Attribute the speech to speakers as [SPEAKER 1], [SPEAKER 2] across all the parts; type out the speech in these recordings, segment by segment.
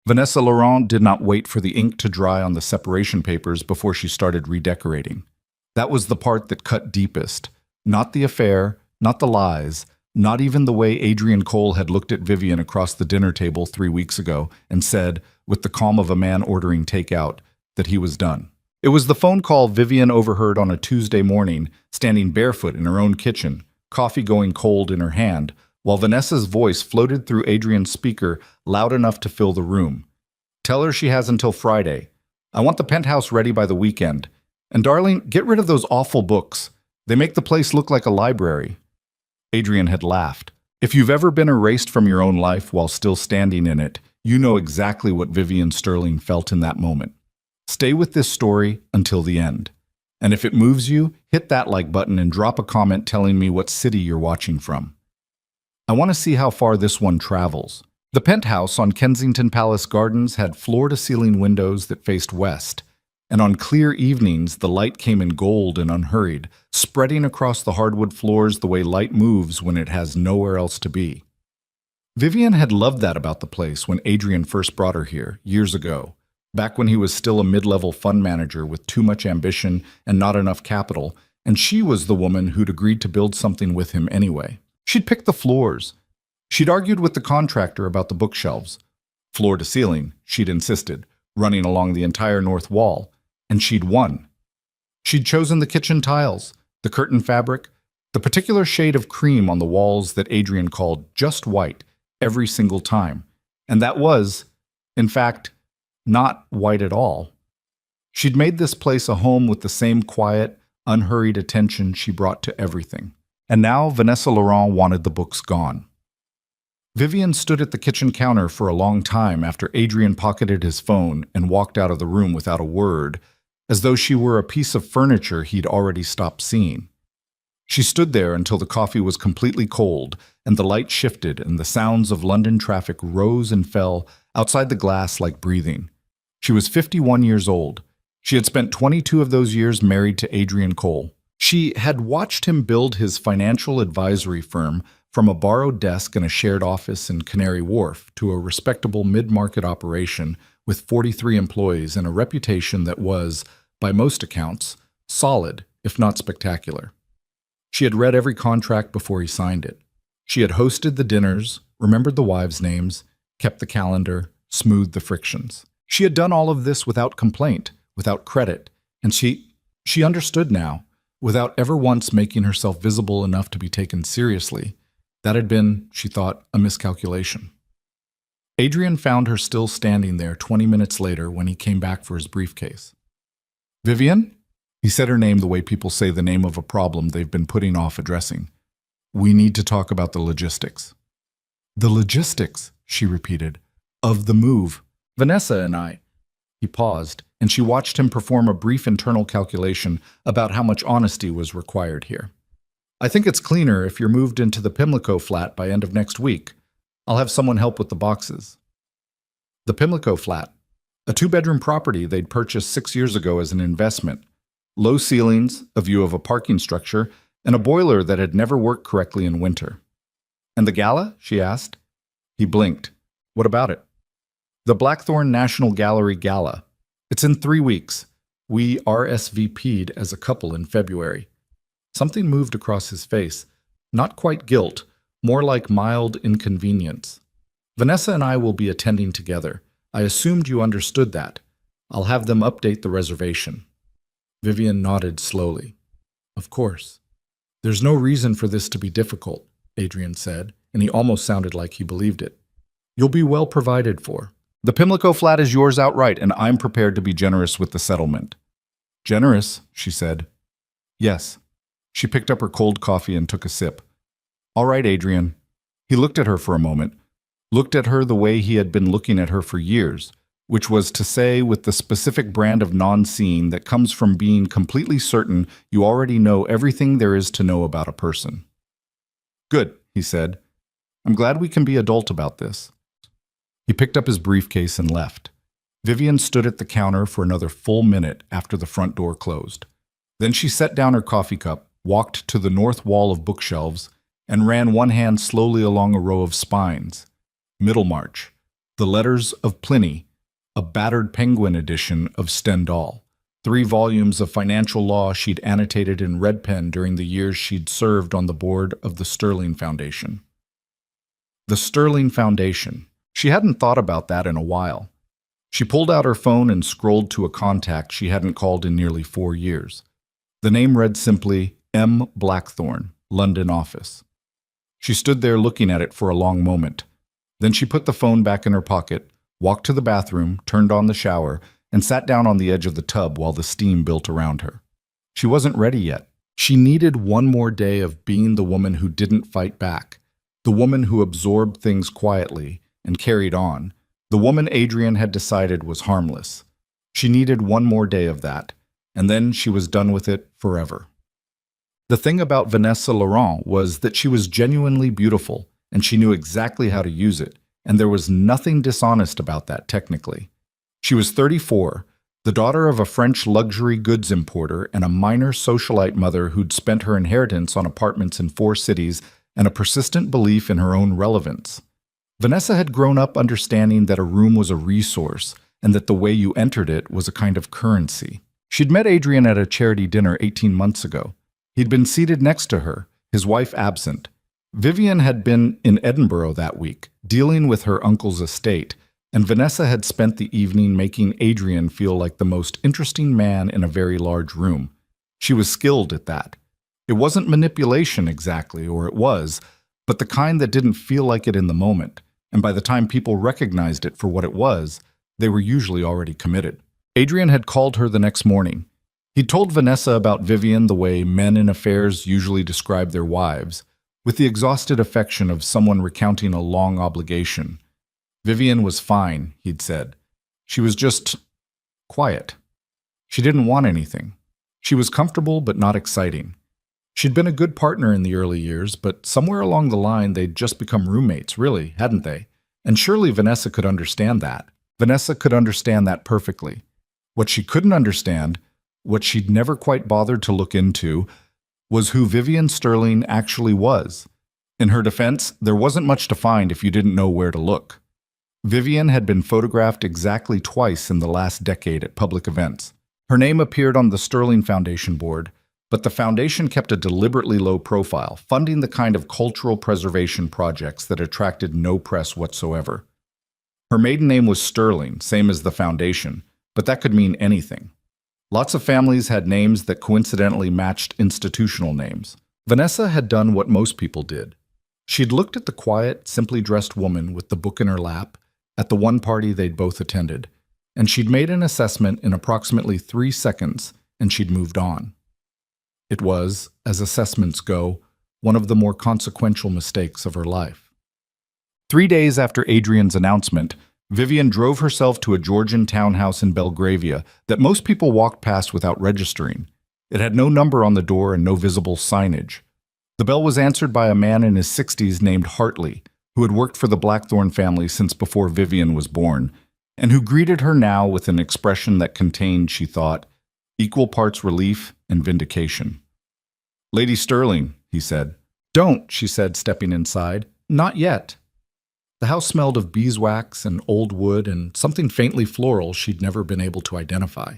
[SPEAKER 1] Vanessa Laurent did not wait for the ink to dry on the separation papers before she started redecorating. That was the part that cut deepest. Not the affair, not the lies, not even the way Adrian Cole had looked at Vivian across the dinner table 3 weeks ago and said, with the calm of a man ordering takeout, that he was done. It was the phone call Vivian overheard on a Tuesday morning, standing barefoot in her own kitchen, coffee going cold in her hand, while Vanessa's voice floated through Adrian's speaker loud enough to fill the room. "Tell her she has until Friday. I want the penthouse ready by the weekend. And darling, get rid of those awful books. They make the place look like a library." Adrian had laughed. If you've ever been erased from your own life while still standing in it, you know exactly what Vivian Sterling felt in that moment. Stay with this story until the end. And if it moves you, hit that like button and drop a comment telling me what city you're watching from. I want to see how far this one travels. The penthouse on Kensington Palace Gardens had floor-to-ceiling windows that faced west, and on clear evenings the light came in gold and unhurried, spreading across the hardwood floors the way light moves when it has nowhere else to be. Vivian had loved that about the place when Adrian first brought her here, years ago, back when he was still a mid-level fund manager with too much ambition and not enough capital, and she was the woman who'd agreed to build something with him anyway. She'd picked the floors. She'd argued with the contractor about the bookshelves. Floor to ceiling, she'd insisted, running along the entire north wall, and she'd won. She'd chosen the kitchen tiles, the curtain fabric, the particular shade of cream on the walls that Adrian called just white every single time, and that was, in fact, not white at all. She'd made this place a home with the same quiet, unhurried attention she brought to everything. And now Vanessa Laurent wanted the books gone. Vivian stood at the kitchen counter for a long time after Adrian pocketed his phone and walked out of the room without a word, as though she were a piece of furniture he'd already stopped seeing. She stood there until the coffee was completely cold and the light shifted and the sounds of London traffic rose and fell outside the glass like breathing. She was 51 years old. She had spent 22 of those years married to Adrian Cole. She had watched him build his financial advisory firm from a borrowed desk in a shared office in Canary Wharf to a respectable mid-market operation with 43 employees and a reputation that was, by most accounts, solid, if not spectacular. She had read every contract before he signed it. She had hosted the dinners, remembered the wives' names, kept the calendar, smoothed the frictions. She had done all of this without complaint, without credit, and she understood now, without ever once making herself visible enough to be taken seriously. That had been, she thought, a miscalculation. Adrian found her still standing there 20 minutes later when he came back for his briefcase. "Vivian?" He said her name the way people say the name of a problem they've been putting off addressing. "We need to talk about the logistics." "The logistics," she repeated, "of the move. Vanessa and I." He paused, and she watched him perform a brief internal calculation about how much honesty was required here. "I think it's cleaner if you're moved into the Pimlico flat by end of next week. I'll have someone help with the boxes." The Pimlico flat, a two-bedroom property they'd purchased 6 years ago as an investment. Low ceilings, a view of a parking structure, and a boiler that had never worked correctly in winter. "And the gala?" she asked. He blinked. "What about it?" "The Blackthorn National Gallery Gala. It's in 3 weeks. We RSVP'd as a couple in February." Something moved across his face. Not quite guilt, more like mild inconvenience. "Vanessa and I will be attending together. I assumed you understood that. I'll have them update the reservation." Vivian nodded slowly. "Of course. There's no reason for this to be difficult," Adrian said, and he almost sounded like he believed it. "You'll be well provided for. The Pimlico flat is yours outright, and I'm prepared to be generous with the settlement." "Generous?" she said. "Yes." She picked up her cold coffee and took a sip. "All right, Adrian." He looked at her for a moment, looked at her the way he had been looking at her for years, which was to say with the specific brand of non-seeing that comes from being completely certain you already know everything there is to know about a person. "Good," he said. "I'm glad we can be adult about this." He picked up his briefcase and left. Vivian stood at the counter for another full minute after the front door closed. Then she set down her coffee cup, walked to the north wall of bookshelves, and ran one hand slowly along a row of spines. Middlemarch. The Letters of Pliny, a battered penguin edition of Stendhal. 3 volumes of financial law she'd annotated in red pen during the years she'd served on the board of the Sterling Foundation. The Sterling Foundation. She hadn't thought about that in a while. She pulled out her phone and scrolled to a contact she hadn't called in nearly 4 years. The name read simply, M. Blackthorne, London office. She stood there looking at it for a long moment. Then she put the phone back in her pocket, walked to the bathroom, turned on the shower, and sat down on the edge of the tub while the steam built around her. She wasn't ready yet. She needed one more day of being the woman who didn't fight back, the woman who absorbed things quietly and carried on, the woman Adrian had decided was harmless. She needed one more day of that, and then she was done with it forever. The thing about Vanessa Laurent was that she was genuinely beautiful, and she knew exactly how to use it, and there was nothing dishonest about that technically. She was 34, the daughter of a French luxury goods importer and a minor socialite mother who'd spent her inheritance on apartments in 4 cities and a persistent belief in her own relevance. Vanessa had grown up understanding that a room was a resource and that the way you entered it was a kind of currency. She'd met Adrian at a charity dinner 18 months ago. He'd been seated next to her, his wife absent. Vivian had been in Edinburgh that week, dealing with her uncle's estate, and Vanessa had spent the evening making Adrian feel like the most interesting man in a very large room. She was skilled at that. It wasn't manipulation exactly, or it was, but the kind that didn't feel like it in the moment, and by the time people recognized it for what it was, they were usually already committed. Adrian had called her the next morning. He'd told Vanessa about Vivian the way men in affairs usually describe their wives, with the exhausted affection of someone recounting a long obligation. Vivian was fine, he'd said. She was just quiet. She didn't want anything. She was comfortable but not exciting. She'd been a good partner in the early years, but somewhere along the line they'd just become roommates, really, hadn't they? And surely Vanessa could understand that. Vanessa could understand that perfectly. What she couldn't understand, what she'd never quite bothered to look into, was who Vivian Sterling actually was. In her defense, there wasn't much to find if you didn't know where to look. Vivian had been photographed exactly twice in the last decade at public events. Her name appeared on the Sterling Foundation board, but the foundation kept a deliberately low profile, funding the kind of cultural preservation projects that attracted no press whatsoever. Her maiden name was Sterling, same as the foundation, but that could mean anything. Lots of families had names that coincidentally matched institutional names. Vanessa had done what most people did. She'd looked at the quiet, simply dressed woman with the book in her lap at the one party they'd both attended, and she'd made an assessment in approximately 3 seconds, and she'd moved on. It was, as assessments go, one of the more consequential mistakes of her life. 3 days after Adrian's announcement, Vivian drove herself to a Georgian townhouse in Belgravia that most people walked past without registering. It had no number on the door and no visible signage. The bell was answered by a man in his 60s named Hartley, who had worked for the Blackthorne family since before Vivian was born, and who greeted her now with an expression that contained, she thought, equal parts relief and vindication. "Lady Sterling," he said. "Don't," she said, stepping inside. "Not yet." The house smelled of beeswax and old wood and something faintly floral she'd never been able to identify.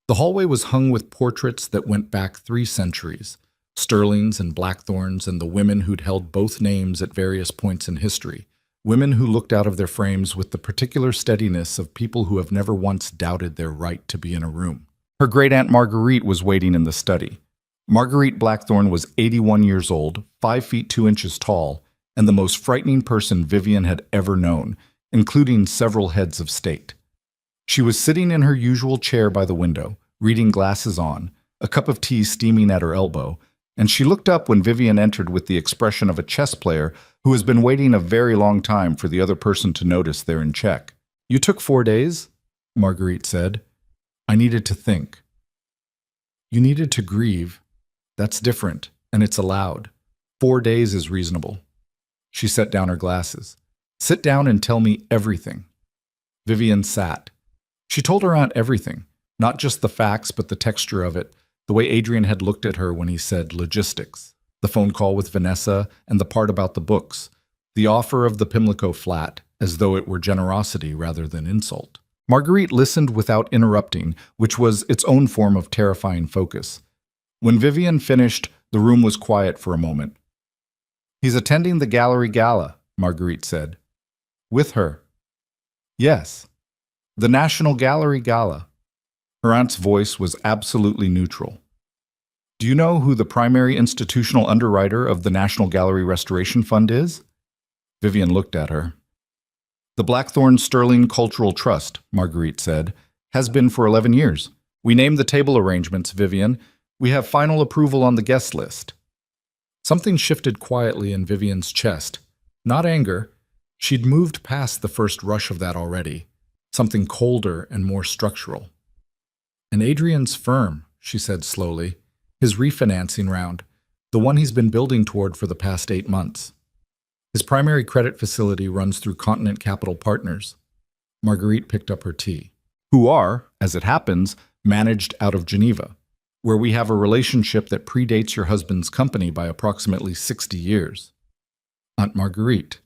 [SPEAKER 1] The hallway was hung with portraits that went back 3 centuries, Sterling's and Blackthorne's and the women who'd held both names at various points in history, women who looked out of their frames with the particular steadiness of people who have never once doubted their right to be in a room. Her great-aunt Marguerite was waiting in the study. Marguerite Blackthorne was 81 years old, 5 feet 2 inches tall, and the most frightening person Vivian had ever known, including several heads of state. She was sitting in her usual chair by the window, reading glasses on, a cup of tea steaming at her elbow, and she looked up when Vivian entered with the expression of a chess player who has been waiting a very long time for the other person to notice they're in check. "You took 4 days?" Marguerite said. "I needed to think." "You needed to grieve. That's different, and it's allowed. 4 days is reasonable." She set down her glasses. "Sit down and tell me everything." Vivian sat. She told her aunt everything, not just the facts but the texture of it, the way Adrian had looked at her when he said logistics, the phone call with Vanessa and the part about the books, the offer of the Pimlico flat, as though it were generosity rather than insult. Marguerite listened without interrupting, which was its own form of terrifying focus. When Vivian finished, the room was quiet for a moment. "He's attending the gallery gala," Marguerite said. "With her." "Yes. The National Gallery Gala." Her aunt's voice was absolutely neutral. "Do you know who the primary institutional underwriter of the National Gallery Restoration Fund is?" Vivian looked at her. "The Blackthorn Sterling Cultural Trust," Marguerite said, "has been for 11 years. We named the table arrangements, Vivian. We have final approval on the guest list." Something shifted quietly in Vivian's chest. Not anger. She'd moved past the first rush of that already. Something colder and more structural. "And Adrian's firm," she said slowly. "His refinancing round. The one he's been building toward for the past 8 months. His primary credit facility runs through Continent Capital Partners." Marguerite picked up her tea. "Who are, as it happens, managed out of Geneva, where we have a relationship that predates your husband's company by approximately 60 years. "Aunt Marguerite,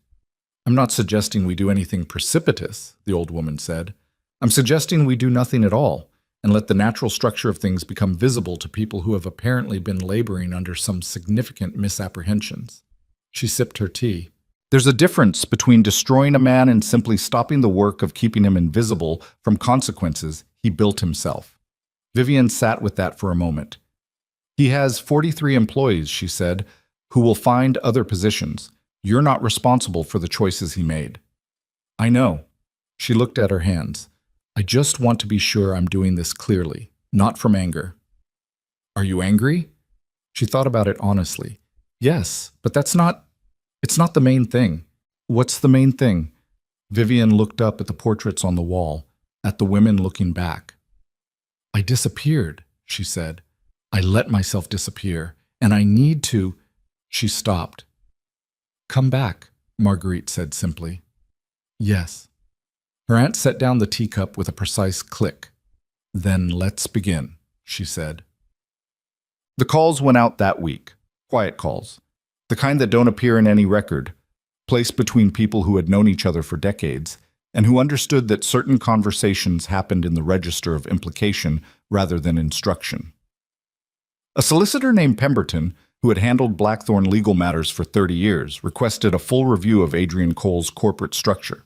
[SPEAKER 1] I'm not suggesting we do anything precipitous," the old woman said. "I'm suggesting we do nothing at all and let the natural structure of things become visible to people who have apparently been laboring under some significant misapprehensions." She sipped her tea. "There's a difference between destroying a man and simply stopping the work of keeping him invisible from consequences he built himself." Vivian sat with that for a moment. "He has 43 employees," she said, "who will find other positions. You're not responsible for the choices he made." "I know." She looked at her hands. "I just want to be sure I'm doing this clearly, not from anger." "Are you angry?" She thought about it honestly. "Yes, but it's not the main thing." "What's the main thing?" Vivian looked up at the portraits on the wall, at the women looking back. "I disappeared," she said. "I let myself disappear, and I need to—" She stopped. "Come back," Marguerite said simply. "Yes." Her aunt set down the teacup with a precise click. "Then let's begin," she said. The calls went out that week. Quiet calls. The kind that don't appear in any record. Placed between people who had known each other for decades, and who understood that certain conversations happened in the register of implication rather than instruction. A solicitor named Pemberton, who had handled Blackthorn legal matters for 30 years, requested a full review of Adrian Cole's corporate structure.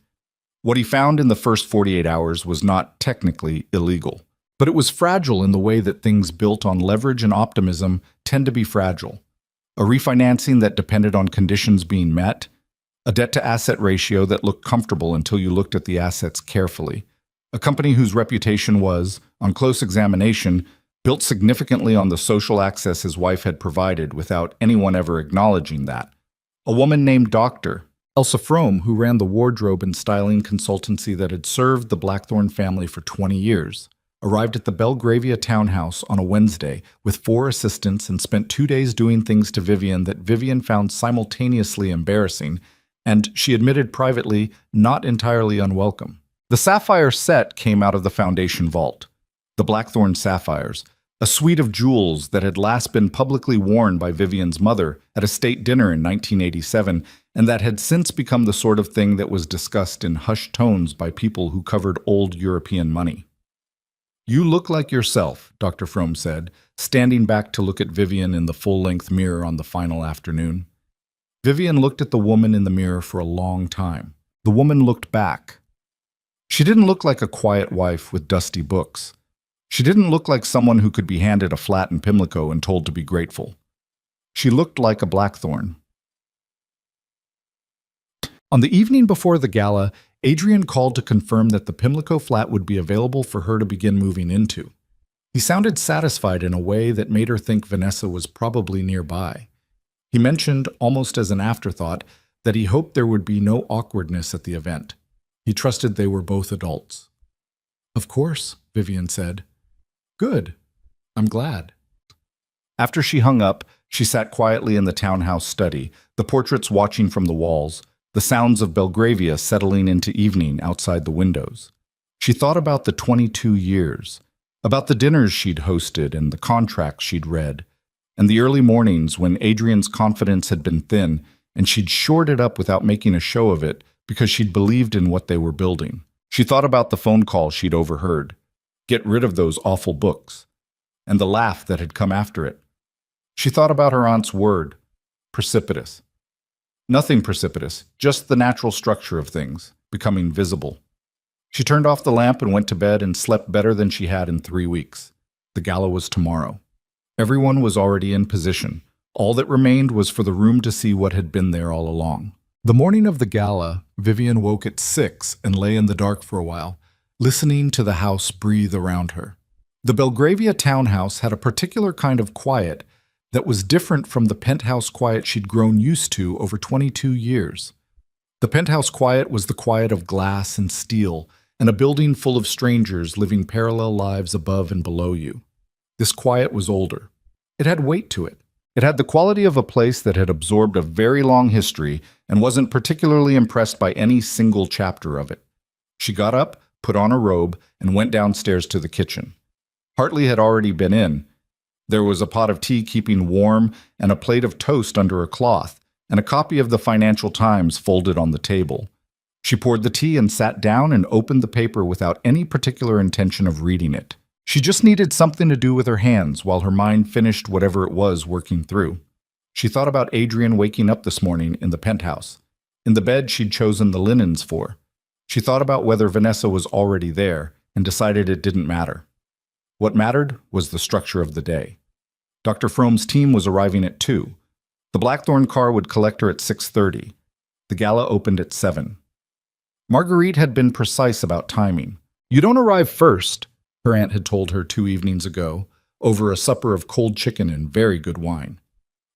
[SPEAKER 1] What he found in the first 48 hours was not technically illegal, but it was fragile in the way that things built on leverage and optimism tend to be fragile. A refinancing that depended on conditions being met, a debt-to-asset ratio that looked comfortable until you looked at the assets carefully, a company whose reputation was, on close examination, built significantly on the social access his wife had provided without anyone ever acknowledging that. A woman named Dr. Elsa Frome, who ran the wardrobe and styling consultancy that had served the Blackthorn family for 20 years, arrived at the Belgravia townhouse on a Wednesday with 4 assistants and spent 2 days doing things to Vivian that Vivian found simultaneously embarrassing and, she admitted privately, not entirely unwelcome. The sapphire set came out of the foundation vault. The Blackthorn sapphires, a suite of jewels that had last been publicly worn by Vivian's mother at a state dinner in 1987, and that had since become the sort of thing that was discussed in hushed tones by people who covered old European money. "You look like yourself," Dr. Frome said, standing back to look at Vivian in the full-length mirror on the final afternoon. Vivian looked at the woman in the mirror for a long time. The woman looked back. She didn't look like a quiet wife with dusty books. She didn't look like someone who could be handed a flat in Pimlico and told to be grateful. She looked like a Blackthorn. On the evening before the gala, Adrian called to confirm that the Pimlico flat would be available for her to begin moving into. He sounded satisfied in a way that made her think Vanessa was probably nearby. He mentioned, almost as an afterthought, that he hoped there would be no awkwardness at the event. He trusted they were both adults. "Of course," Vivian said. "Good. I'm glad." After she hung up, she sat quietly in the townhouse study, the portraits watching from the walls, the sounds of Belgravia settling into evening outside the windows. She thought about the 22 years, about the dinners she'd hosted and the contracts she'd read, and the early mornings when Adrian's confidence had been thin and she'd shored it up without making a show of it because she'd believed in what they were building. She thought about the phone call she'd overheard. Get rid of those awful books. And the laugh that had come after it. She thought about her aunt's word. Precipitous. Nothing precipitous, just the natural structure of things, becoming visible. She turned off the lamp and went to bed and slept better than she had in 3 weeks. The gala was tomorrow. Everyone was already in position. All that remained was for the room to see what had been there all along. The morning of the gala, Vivian woke at 6 and lay in the dark for a while, listening to the house breathe around her. The Belgravia townhouse had a particular kind of quiet that was different from the penthouse quiet she'd grown used to over 22 years. The penthouse quiet was the quiet of glass and steel and a building full of strangers living parallel lives above and below you. This quiet was older. It had weight to it. It had the quality of a place that had absorbed a very long history and wasn't particularly impressed by any single chapter of it. She got up, put on a robe, and went downstairs to the kitchen. Hartley had already been in. There was a pot of tea keeping warm and a plate of toast under a cloth, and a copy of the Financial Times folded on the table. She poured the tea and sat down and opened the paper without any particular intention of reading it. She just needed something to do with her hands while her mind finished whatever it was working through. She thought about Adrian waking up this morning in the penthouse, in the bed she'd chosen the linens for. She thought about whether Vanessa was already there and decided it didn't matter. What mattered was the structure of the day. Dr. Frome's team was arriving at 2. The Blackthorn car would collect her at 6:30. The gala opened at 7. Marguerite had been precise about timing. "You don't arrive first," her aunt had told her 2 evenings ago, over a supper of cold chicken and very good wine.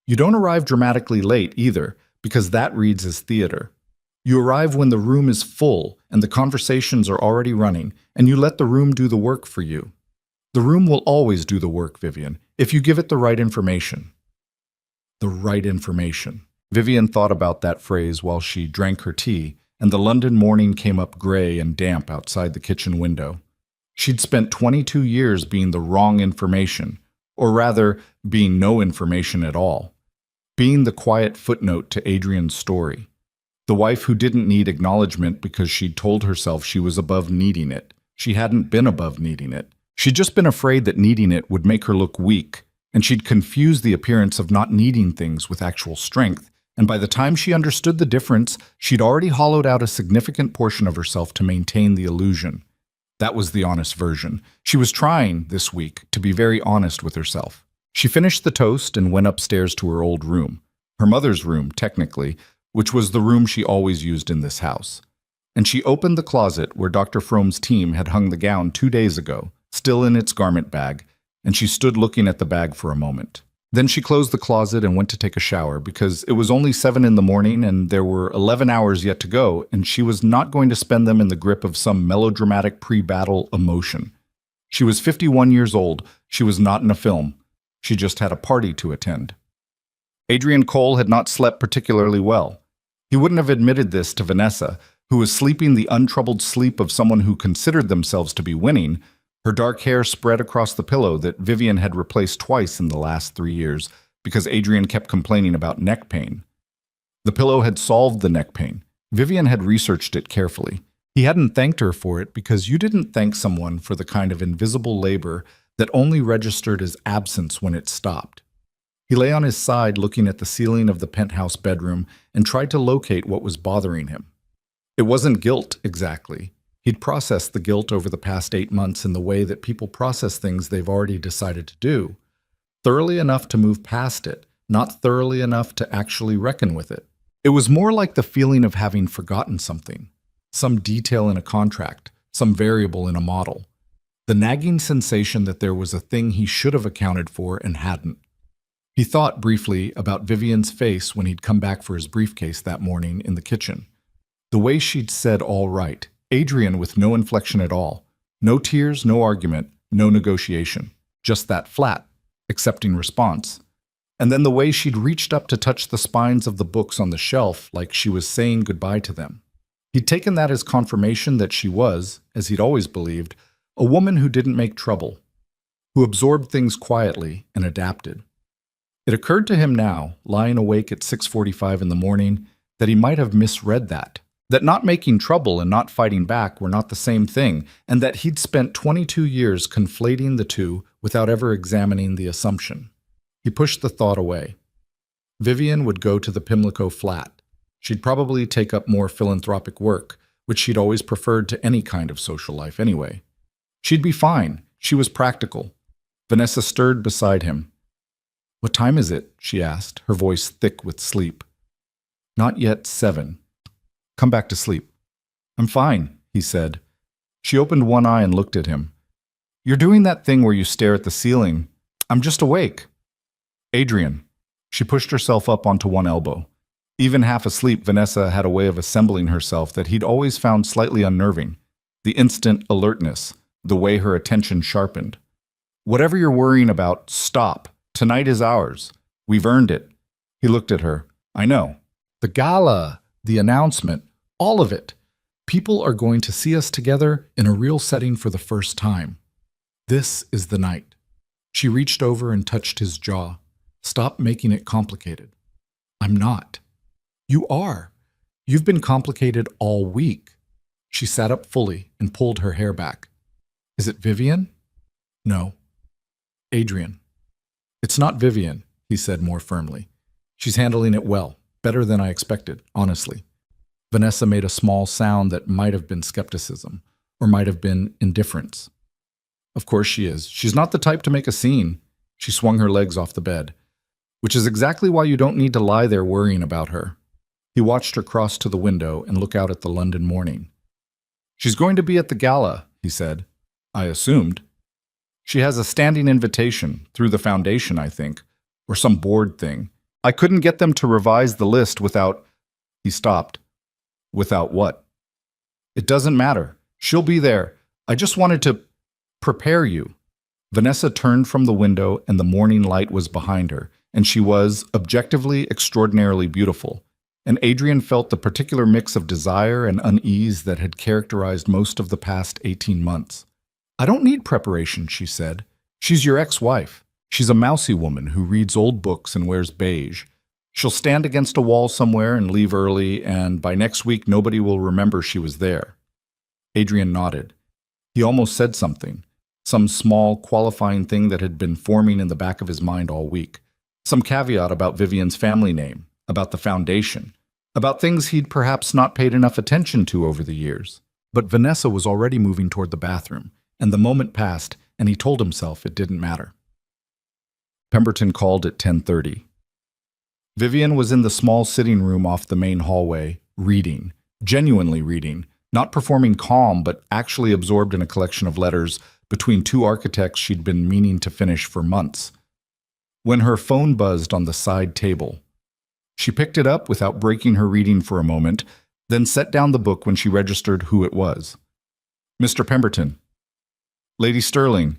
[SPEAKER 1] "You don't arrive dramatically late either, because that reads as theater. You arrive when the room is full and the conversations are already running, and you let the room do the work for you. The room will always do the work, Vivian, if you give it the right information." The right information. Vivian thought about that phrase while she drank her tea, and the London morning came up gray and damp outside the kitchen window. She'd spent 22 years being the wrong information, or rather, being no information at all. Being the quiet footnote to Adrian's story. The wife who didn't need acknowledgement because she'd told herself she was above needing it. She hadn't been above needing it. She'd just been afraid that needing it would make her look weak, and she'd confused the appearance of not needing things with actual strength, and by the time she understood the difference, she'd already hollowed out a significant portion of herself to maintain the illusion. That was the honest version. She was trying, this week, to be very honest with herself. She finished the toast and went upstairs to her old room. Her mother's room, technically, which was the room she always used in this house. And she opened the closet where Dr. Frome's team had hung the gown 2 days ago, still in its garment bag, and she stood looking at the bag for a moment. Then she closed the closet and went to take a shower because it was only 7 in the morning and there were 11 hours yet to go, and she was not going to spend them in the grip of some melodramatic pre-battle emotion. She was 51 years old. She was not in a film. She just had a party to attend. Adrian Cole had not slept particularly well. He wouldn't have admitted this to Vanessa, who was sleeping the untroubled sleep of someone who considered themselves to be winning. Her dark hair spread across the pillow that Vivian had replaced twice in the last 3 years because Adrian kept complaining about neck pain. The pillow had solved the neck pain. Vivian had researched it carefully. He hadn't thanked her for it because you didn't thank someone for the kind of invisible labor that only registered as absence when it stopped. He lay on his side looking at the ceiling of the penthouse bedroom and tried to locate what was bothering him. It wasn't guilt, exactly. He'd processed the guilt over the past 8 months in the way that people process things they've already decided to do. Thoroughly enough to move past it, not thoroughly enough to actually reckon with it. It was more like the feeling of having forgotten something, some detail in a contract, some variable in a model. The nagging sensation that there was a thing he should have accounted for and hadn't. He thought briefly about Vivian's face when he'd come back for his briefcase that morning in the kitchen. The way she'd said all right. Adrian with no inflection at all. No tears, no argument, no negotiation. Just that flat, accepting response. And then the way she'd reached up to touch the spines of the books on the shelf like she was saying goodbye to them. He'd taken that as confirmation that she was, as he'd always believed, a woman who didn't make trouble, who absorbed things quietly and adapted. It occurred to him now, lying awake at 6:45 in the morning, that he might have misread that. That not making trouble and not fighting back were not the same thing, and that he'd spent 22 years conflating the two without ever examining the assumption. He pushed the thought away. Vivian would go to the Pimlico flat. She'd probably take up more philanthropic work, which she'd always preferred to any kind of social life anyway. She'd be fine. She was practical. Vanessa stirred beside him. "What time is it?" she asked, her voice thick with sleep. "Not yet 7. Come back to sleep." "I'm fine," he said. She opened one eye and looked at him. "You're doing that thing where you stare at the ceiling. I'm just awake." "Adrian." She pushed herself up onto one elbow. Even half asleep, Vanessa had a way of assembling herself that he'd always found slightly unnerving. The instant alertness, the way her attention sharpened. "Whatever you're worrying about, stop. Tonight is ours. We've earned it." He looked at her. "I know. The gala, the announcement, all of it. People are going to see us together in a real setting for the first time. This is the night." She reached over and touched his jaw. "Stop making it complicated." "I'm not." "You are. You've been complicated all week." She sat up fully and pulled her hair back. "Is it Vivian?" "No." "Adrian." "It's not Vivian," he said more firmly. "She's handling it well, better than I expected, honestly." Vanessa made a small sound that might have been skepticism, or might have been indifference. "Of course she is. She's not the type to make a scene." She swung her legs off the bed. "Which is exactly why you don't need to lie there worrying about her." He watched her cross to the window and look out at the London morning. "She's going to be at the gala," he said. "I assumed. She has a standing invitation, through the foundation, I think, or some board thing. I couldn't get them to revise the list without—" He stopped. "Without what?" "It doesn't matter. She'll be there. I just wanted to prepare you." Vanessa turned from the window and the morning light was behind her, and she was, objectively, extraordinarily beautiful. And Adrian felt the particular mix of desire and unease that had characterized most of the past 18 months. "I don't need preparation," she said. "She's your ex-wife. She's a mousy woman who reads old books and wears beige. She'll stand against a wall somewhere and leave early, and by next week nobody will remember she was there." Adrian nodded. He almost said something, some small, qualifying thing that had been forming in the back of his mind all week. Some caveat about Vivian's family name, about the foundation, about things he'd perhaps not paid enough attention to over the years. But Vanessa was already moving toward the bathroom, and the moment passed, and he told himself it didn't matter. Pemberton called at 10:30. Vivian was in the small sitting room off the main hallway, reading, genuinely reading, not performing calm, but actually absorbed in a collection of letters between two architects she'd been meaning to finish for months. When her phone buzzed on the side table, she picked it up without breaking her reading for a moment, then set down the book when she registered who it was. "Mr. Pemberton." "Lady Sterling."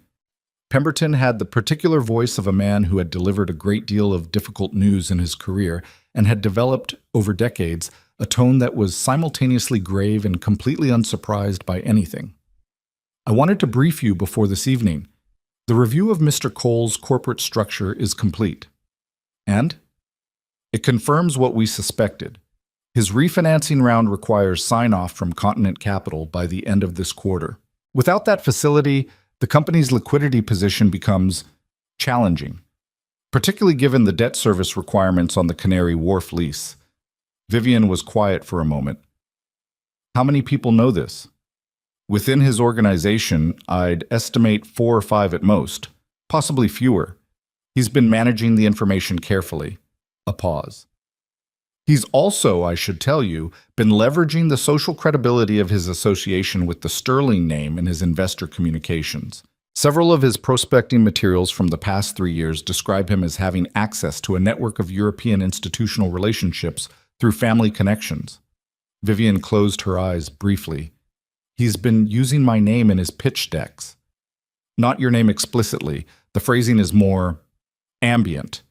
[SPEAKER 1] Pemberton had the particular voice of a man who had delivered a great deal of difficult news in his career and had developed, over decades, a tone that was simultaneously grave and completely unsurprised by anything. "I wanted to brief you before this evening. The review of Mr. Cole's corporate structure is complete." "And?" "It confirms what we suspected. His refinancing round requires sign-off from Continent Capital by the end of this quarter. Without that facility, the company's liquidity position becomes challenging, particularly given the debt service requirements on the Canary Wharf lease." Vivian was quiet for a moment. "How many people know this?" "Within his organization, I'd estimate 4 or 5 at most, possibly fewer. He's been managing the information carefully." A pause. "He's also, I should tell you, been leveraging the social credibility of his association with the Sterling name in his investor communications. Several of his prospecting materials from the past 3 years describe him as having access to a network of European institutional relationships through family connections." Vivian closed her eyes briefly. "He's been using my name in his pitch decks. Not your name explicitly. The phrasing is more ambient.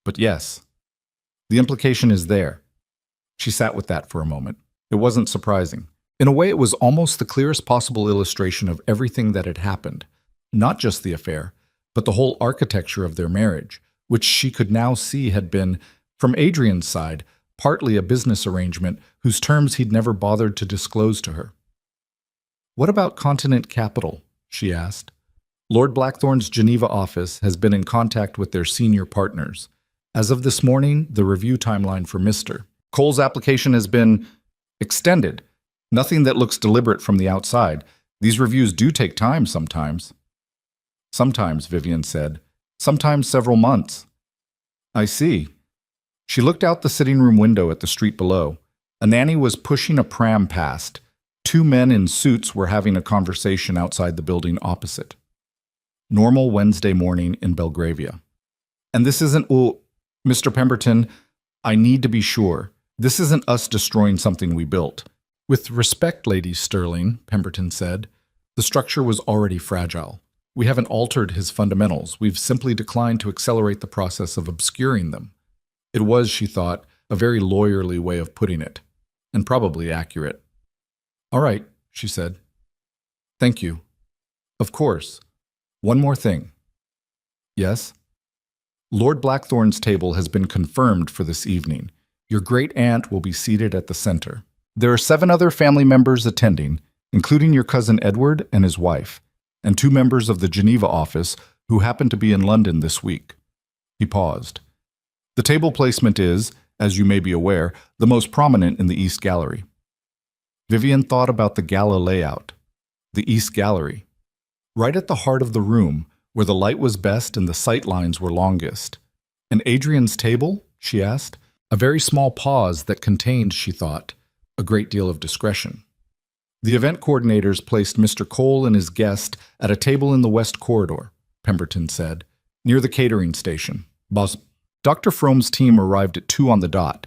[SPEAKER 1] But yes. The implication is there." She sat with that for a moment. It wasn't surprising. In a way, it was almost the clearest possible illustration of everything that had happened. Not just the affair, but the whole architecture of their marriage, which she could now see had been, from Adrian's side, partly a business arrangement whose terms he'd never bothered to disclose to her. "What about Continent Capital?" she asked. "Lord Blackthorn's Geneva office has been in contact with their senior partners. As of this morning, the review timeline for Mr. Cole's application has been extended. Nothing that looks deliberate from the outside. These reviews do take time sometimes." "Sometimes," Vivian said. "Sometimes several months." "I see." She looked out the sitting room window at the street below. A nanny was pushing a pram past. Two men in suits were having a conversation outside the building opposite. Normal Wednesday morning in Belgravia. "And this isn't, Mr. Pemberton, I need to be sure. This isn't us destroying something we built." "With respect, Lady Sterling," Pemberton said, "the structure was already fragile. We haven't altered his fundamentals. We've simply declined to accelerate the process of obscuring them." It was, she thought, a very lawyerly way of putting it, and probably accurate. "All right," she said. "Thank you. Of course. One more thing." "Yes?" "Lord Blackthorn's table has been confirmed for this evening. Your great-aunt will be seated at the center. There are 7 other family members attending, including your cousin Edward and his wife, and 2 members of the Geneva office who happen to be in London this week." He paused. "The table placement is, as you may be aware, the most prominent in the East Gallery." Vivian thought about the gala layout. The East Gallery. Right at the heart of the room, where the light was best and the sight lines were longest. "And Adrian's table?" she asked. A very small pause that contained, she thought, a great deal of discretion. "The event coordinators placed Mr. Cole and his guest at a table in the west corridor," Pemberton said, "near the catering station. Dr. Frome's team arrived at 2 on the dot.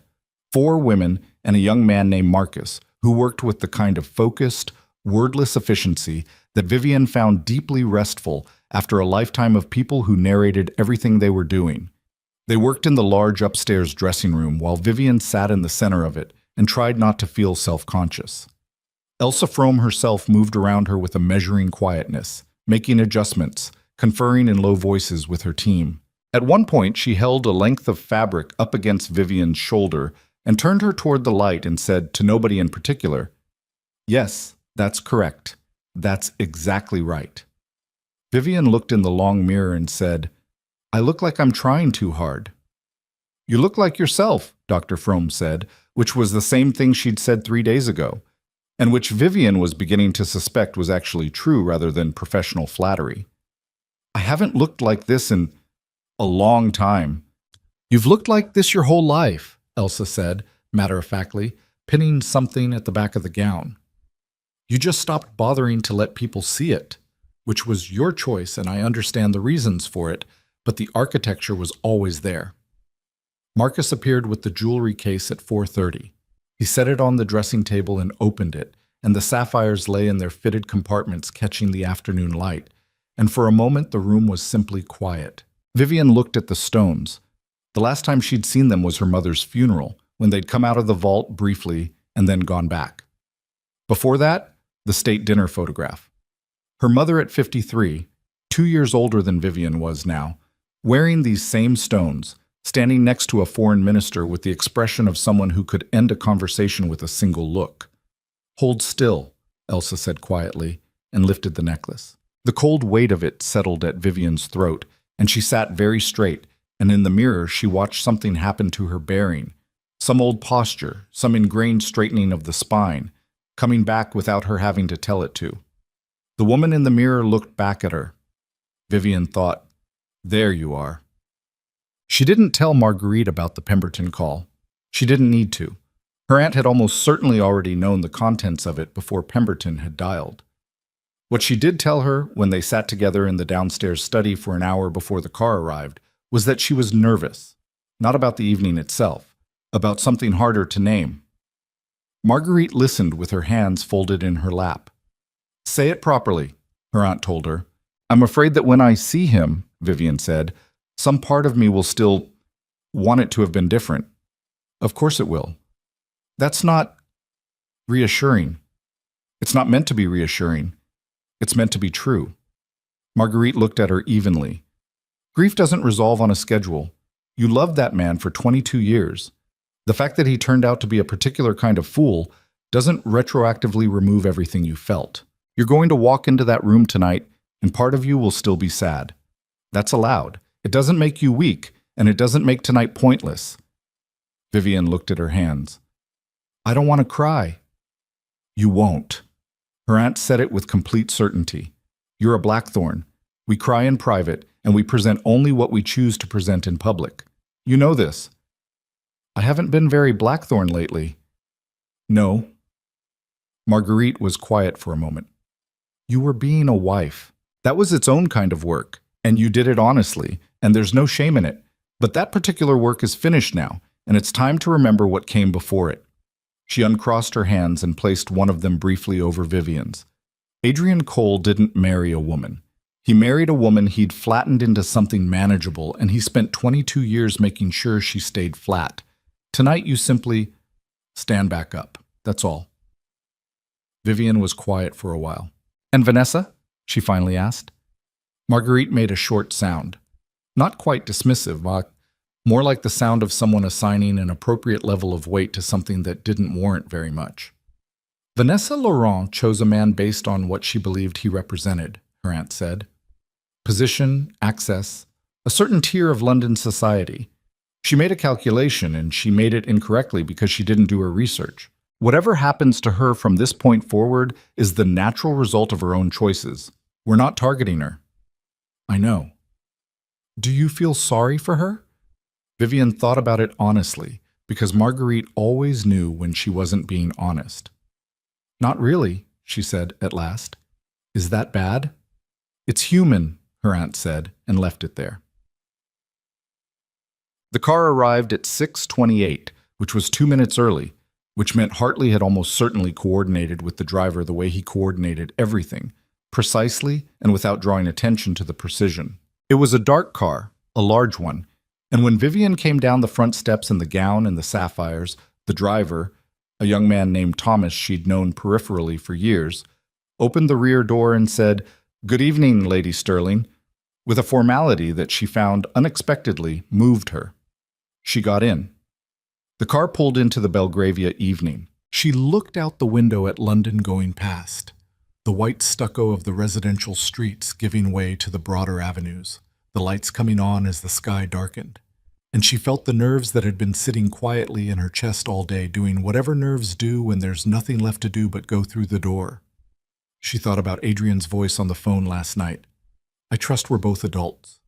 [SPEAKER 1] 4 women and a young man named Marcus, who worked with the kind of focused, wordless efficiency that Vivian found deeply restful after a lifetime of people who narrated everything they were doing. They worked in the large upstairs dressing room while Vivian sat in the center of it and tried not to feel self-conscious. Elsa Frome herself moved around her with a measuring quietness, making adjustments, conferring in low voices with her team. At one point, she held a length of fabric up against Vivian's shoulder and turned her toward the light and said to nobody in particular, "Yes, that's correct. That's exactly right." Vivian looked in the long mirror and said, "I look like I'm trying too hard." "You look like yourself," Dr. Frome said, which was the same thing she'd said 3 days ago, and which Vivian was beginning to suspect was actually true rather than professional flattery. "I haven't looked like this in a long time." "You've looked like this your whole life," Elsa said, matter-of-factly, pinning something at the back of the gown. "You just stopped bothering to let people see it, which was your choice, and I understand the reasons for it, but the architecture was always there." Marcus appeared with the jewelry case at 4:30. He set it on the dressing table and opened it, and the sapphires lay in their fitted compartments catching the afternoon light, and for a moment the room was simply quiet. Vivian looked at the stones. The last time she'd seen them was her mother's funeral, when they'd come out of the vault briefly and then gone back. Before that, the state dinner photograph. Her mother at 53, 2 years older than Vivian was now, wearing these same stones, standing next to a foreign minister with the expression of someone who could end a conversation with a single look. "Hold still," Elsa said quietly, and lifted the necklace. The cold weight of it settled at Vivian's throat, and she sat very straight, and in the mirror she watched something happen to her bearing, some old posture, some ingrained straightening of the spine, coming back without her having to tell it to. The woman in the mirror looked back at her. Vivian thought, "There you are." She didn't tell Marguerite about the Pemberton call. She didn't need to. Her aunt had almost certainly already known the contents of it before Pemberton had dialed. What she did tell her when they sat together in the downstairs study for an hour before the car arrived was that she was nervous, not about the evening itself, about something harder to name. Marguerite listened with her hands folded in her lap. "Say it properly," her aunt told her. "I'm afraid that when I see him," Vivian said, "some part of me will still want it to have been different." "Of course it will. That's not reassuring. It's not meant to be reassuring. It's meant to be true." Marguerite looked at her evenly. "Grief doesn't resolve on a schedule. You loved that man for 22 years. The fact that he turned out to be a particular kind of fool doesn't retroactively remove everything you felt. You're going to walk into that room tonight, and part of you will still be sad. That's allowed. It doesn't make you weak, and it doesn't make tonight pointless. Vivian looked at her hands. I don't want to cry. You won't. Her aunt said it with complete certainty. You're a blackthorn. We cry in private, and we present only what we choose to present in public. You know this. I haven't been very blackthorn lately. No. Marguerite was quiet for a moment. You were being a wife. That was its own kind of work, and you did it honestly, and there's no shame in it. But that particular work is finished now, and it's time to remember what came before it. She uncrossed her hands and placed one of them briefly over Vivian's. Adrian Cole didn't marry a woman. He married a woman he'd flattened into something manageable, and he spent 22 years making sure she stayed flat. Tonight you simply stand back up. That's all. Vivian was quiet for a while. And Vanessa? She finally asked. Marguerite made a short sound. Not quite dismissive, more like the sound of someone assigning an appropriate level of weight to something that didn't warrant very much. Vanessa Laurent chose a man based on what she believed he represented, her aunt said. Position, access, a certain tier of London society. She made a calculation, and she made it incorrectly because she didn't do her research. Whatever happens to her from this point forward is the natural result of her own choices. We're not targeting her. I know. Do you feel sorry for her? Vivian thought about it honestly, because Marguerite always knew when she wasn't being honest. Not really, she said at last. Is that bad? It's human, her aunt said, and left it there. The car arrived at 6:28, which was 2 minutes early, which meant Hartley had almost certainly coordinated with the driver the way he coordinated everything, precisely and without drawing attention to the precision. It was a dark car, a large one, and when Vivian came down the front steps in the gown and the sapphires, the driver, a young man named Thomas she'd known peripherally for years, opened the rear door and said, "Good evening, Lady Sterling," with a formality that she found unexpectedly moved her. She got in. The car pulled into the Belgravia evening. She looked out the window at London going past, the white stucco of the residential streets giving way to the broader avenues, the lights coming on as the sky darkened. And she felt the nerves that had been sitting quietly in her chest all day doing whatever nerves do when there's nothing left to do but go through the door. She thought about Adrian's voice on the phone last night. I trust we're both adults.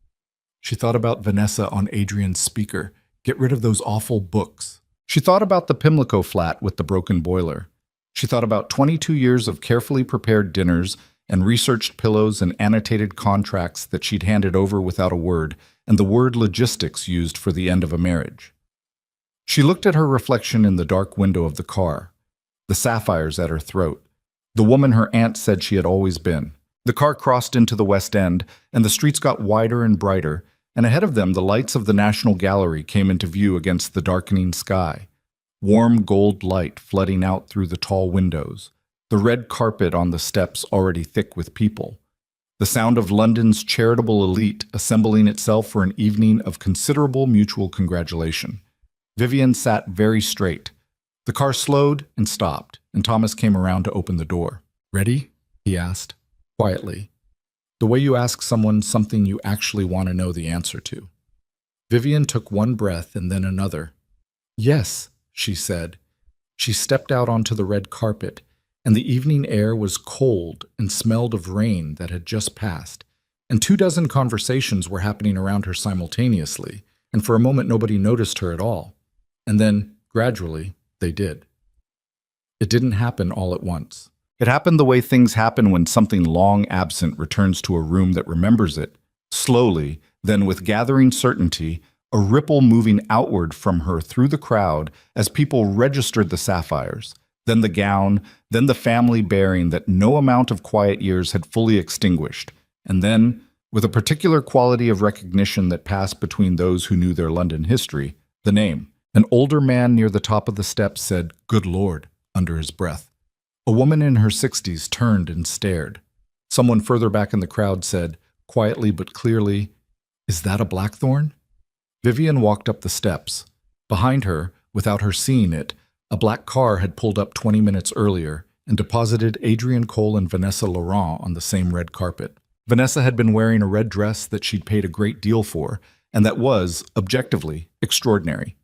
[SPEAKER 1] She thought about Vanessa on Adrian's speaker. Get rid of those awful books. She thought about the Pimlico flat with the broken boiler. She thought about 22 years of carefully prepared dinners and researched pillows and annotated contracts that she'd handed over without a word, and the word logistics used for the end of a marriage. She looked at her reflection in the dark window of the car, the sapphires at her throat, the woman her aunt said she had always been. The car crossed into the West End, and the streets got wider and brighter, and ahead of them the lights of the National Gallery came into view against the darkening sky. Warm gold light flooding out through the tall windows, the red carpet on the steps already thick with people, the sound of London's charitable elite assembling itself for an evening of considerable mutual congratulation. Vivian sat very straight. The car slowed and stopped, and Thomas came around to open the door. Ready? He asked, quietly, the way you ask someone something you actually want to know the answer to. Vivian took one breath and then another. Yes, she said. She stepped out onto the red carpet, and the evening air was cold and smelled of rain that had just passed, and 24 conversations were happening around her simultaneously, and for a moment nobody noticed her at all. And then, gradually, they did. It didn't happen all at once. It happened the way things happen when something long absent returns to a room that remembers it, slowly, then with gathering certainty, a ripple moving outward from her through the crowd as people registered the sapphires, then the gown, then the family bearing that no amount of quiet years had fully extinguished, and then, with a particular quality of recognition that passed between those who knew their London history, the name. An older man near the top of the steps said, "Good Lord," under his breath. A woman in her 60s turned and stared. Someone further back in the crowd said, quietly but clearly, "Is that a blackthorn?" Vivian walked up the steps. Behind her, without her seeing it, a black car had pulled up 20 minutes earlier and deposited Adrian Cole and Vanessa Laurent on the same red carpet. Vanessa had been wearing a red dress that she'd paid a great deal for, and that was, objectively, extraordinary.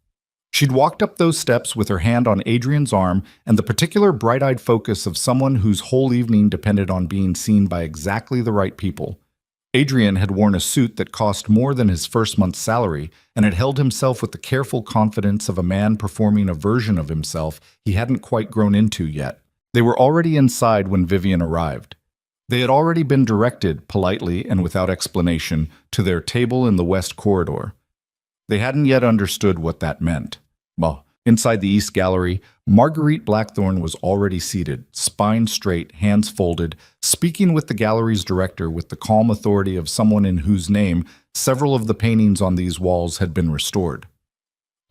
[SPEAKER 1] She'd walked up those steps with her hand on Adrian's arm and the particular bright-eyed focus of someone whose whole evening depended on being seen by exactly the right people. Adrian had worn a suit that cost more than his first month's salary and had held himself with the careful confidence of a man performing a version of himself he hadn't quite grown into yet. They were already inside when Vivian arrived. They had already been directed, politely and without explanation, to their table in the west corridor. They hadn't yet understood what that meant. Well, inside the East Gallery, Marguerite Blackthorne was already seated, spine straight, hands folded, speaking with the gallery's director with the calm authority of someone in whose name several of the paintings on these walls had been restored.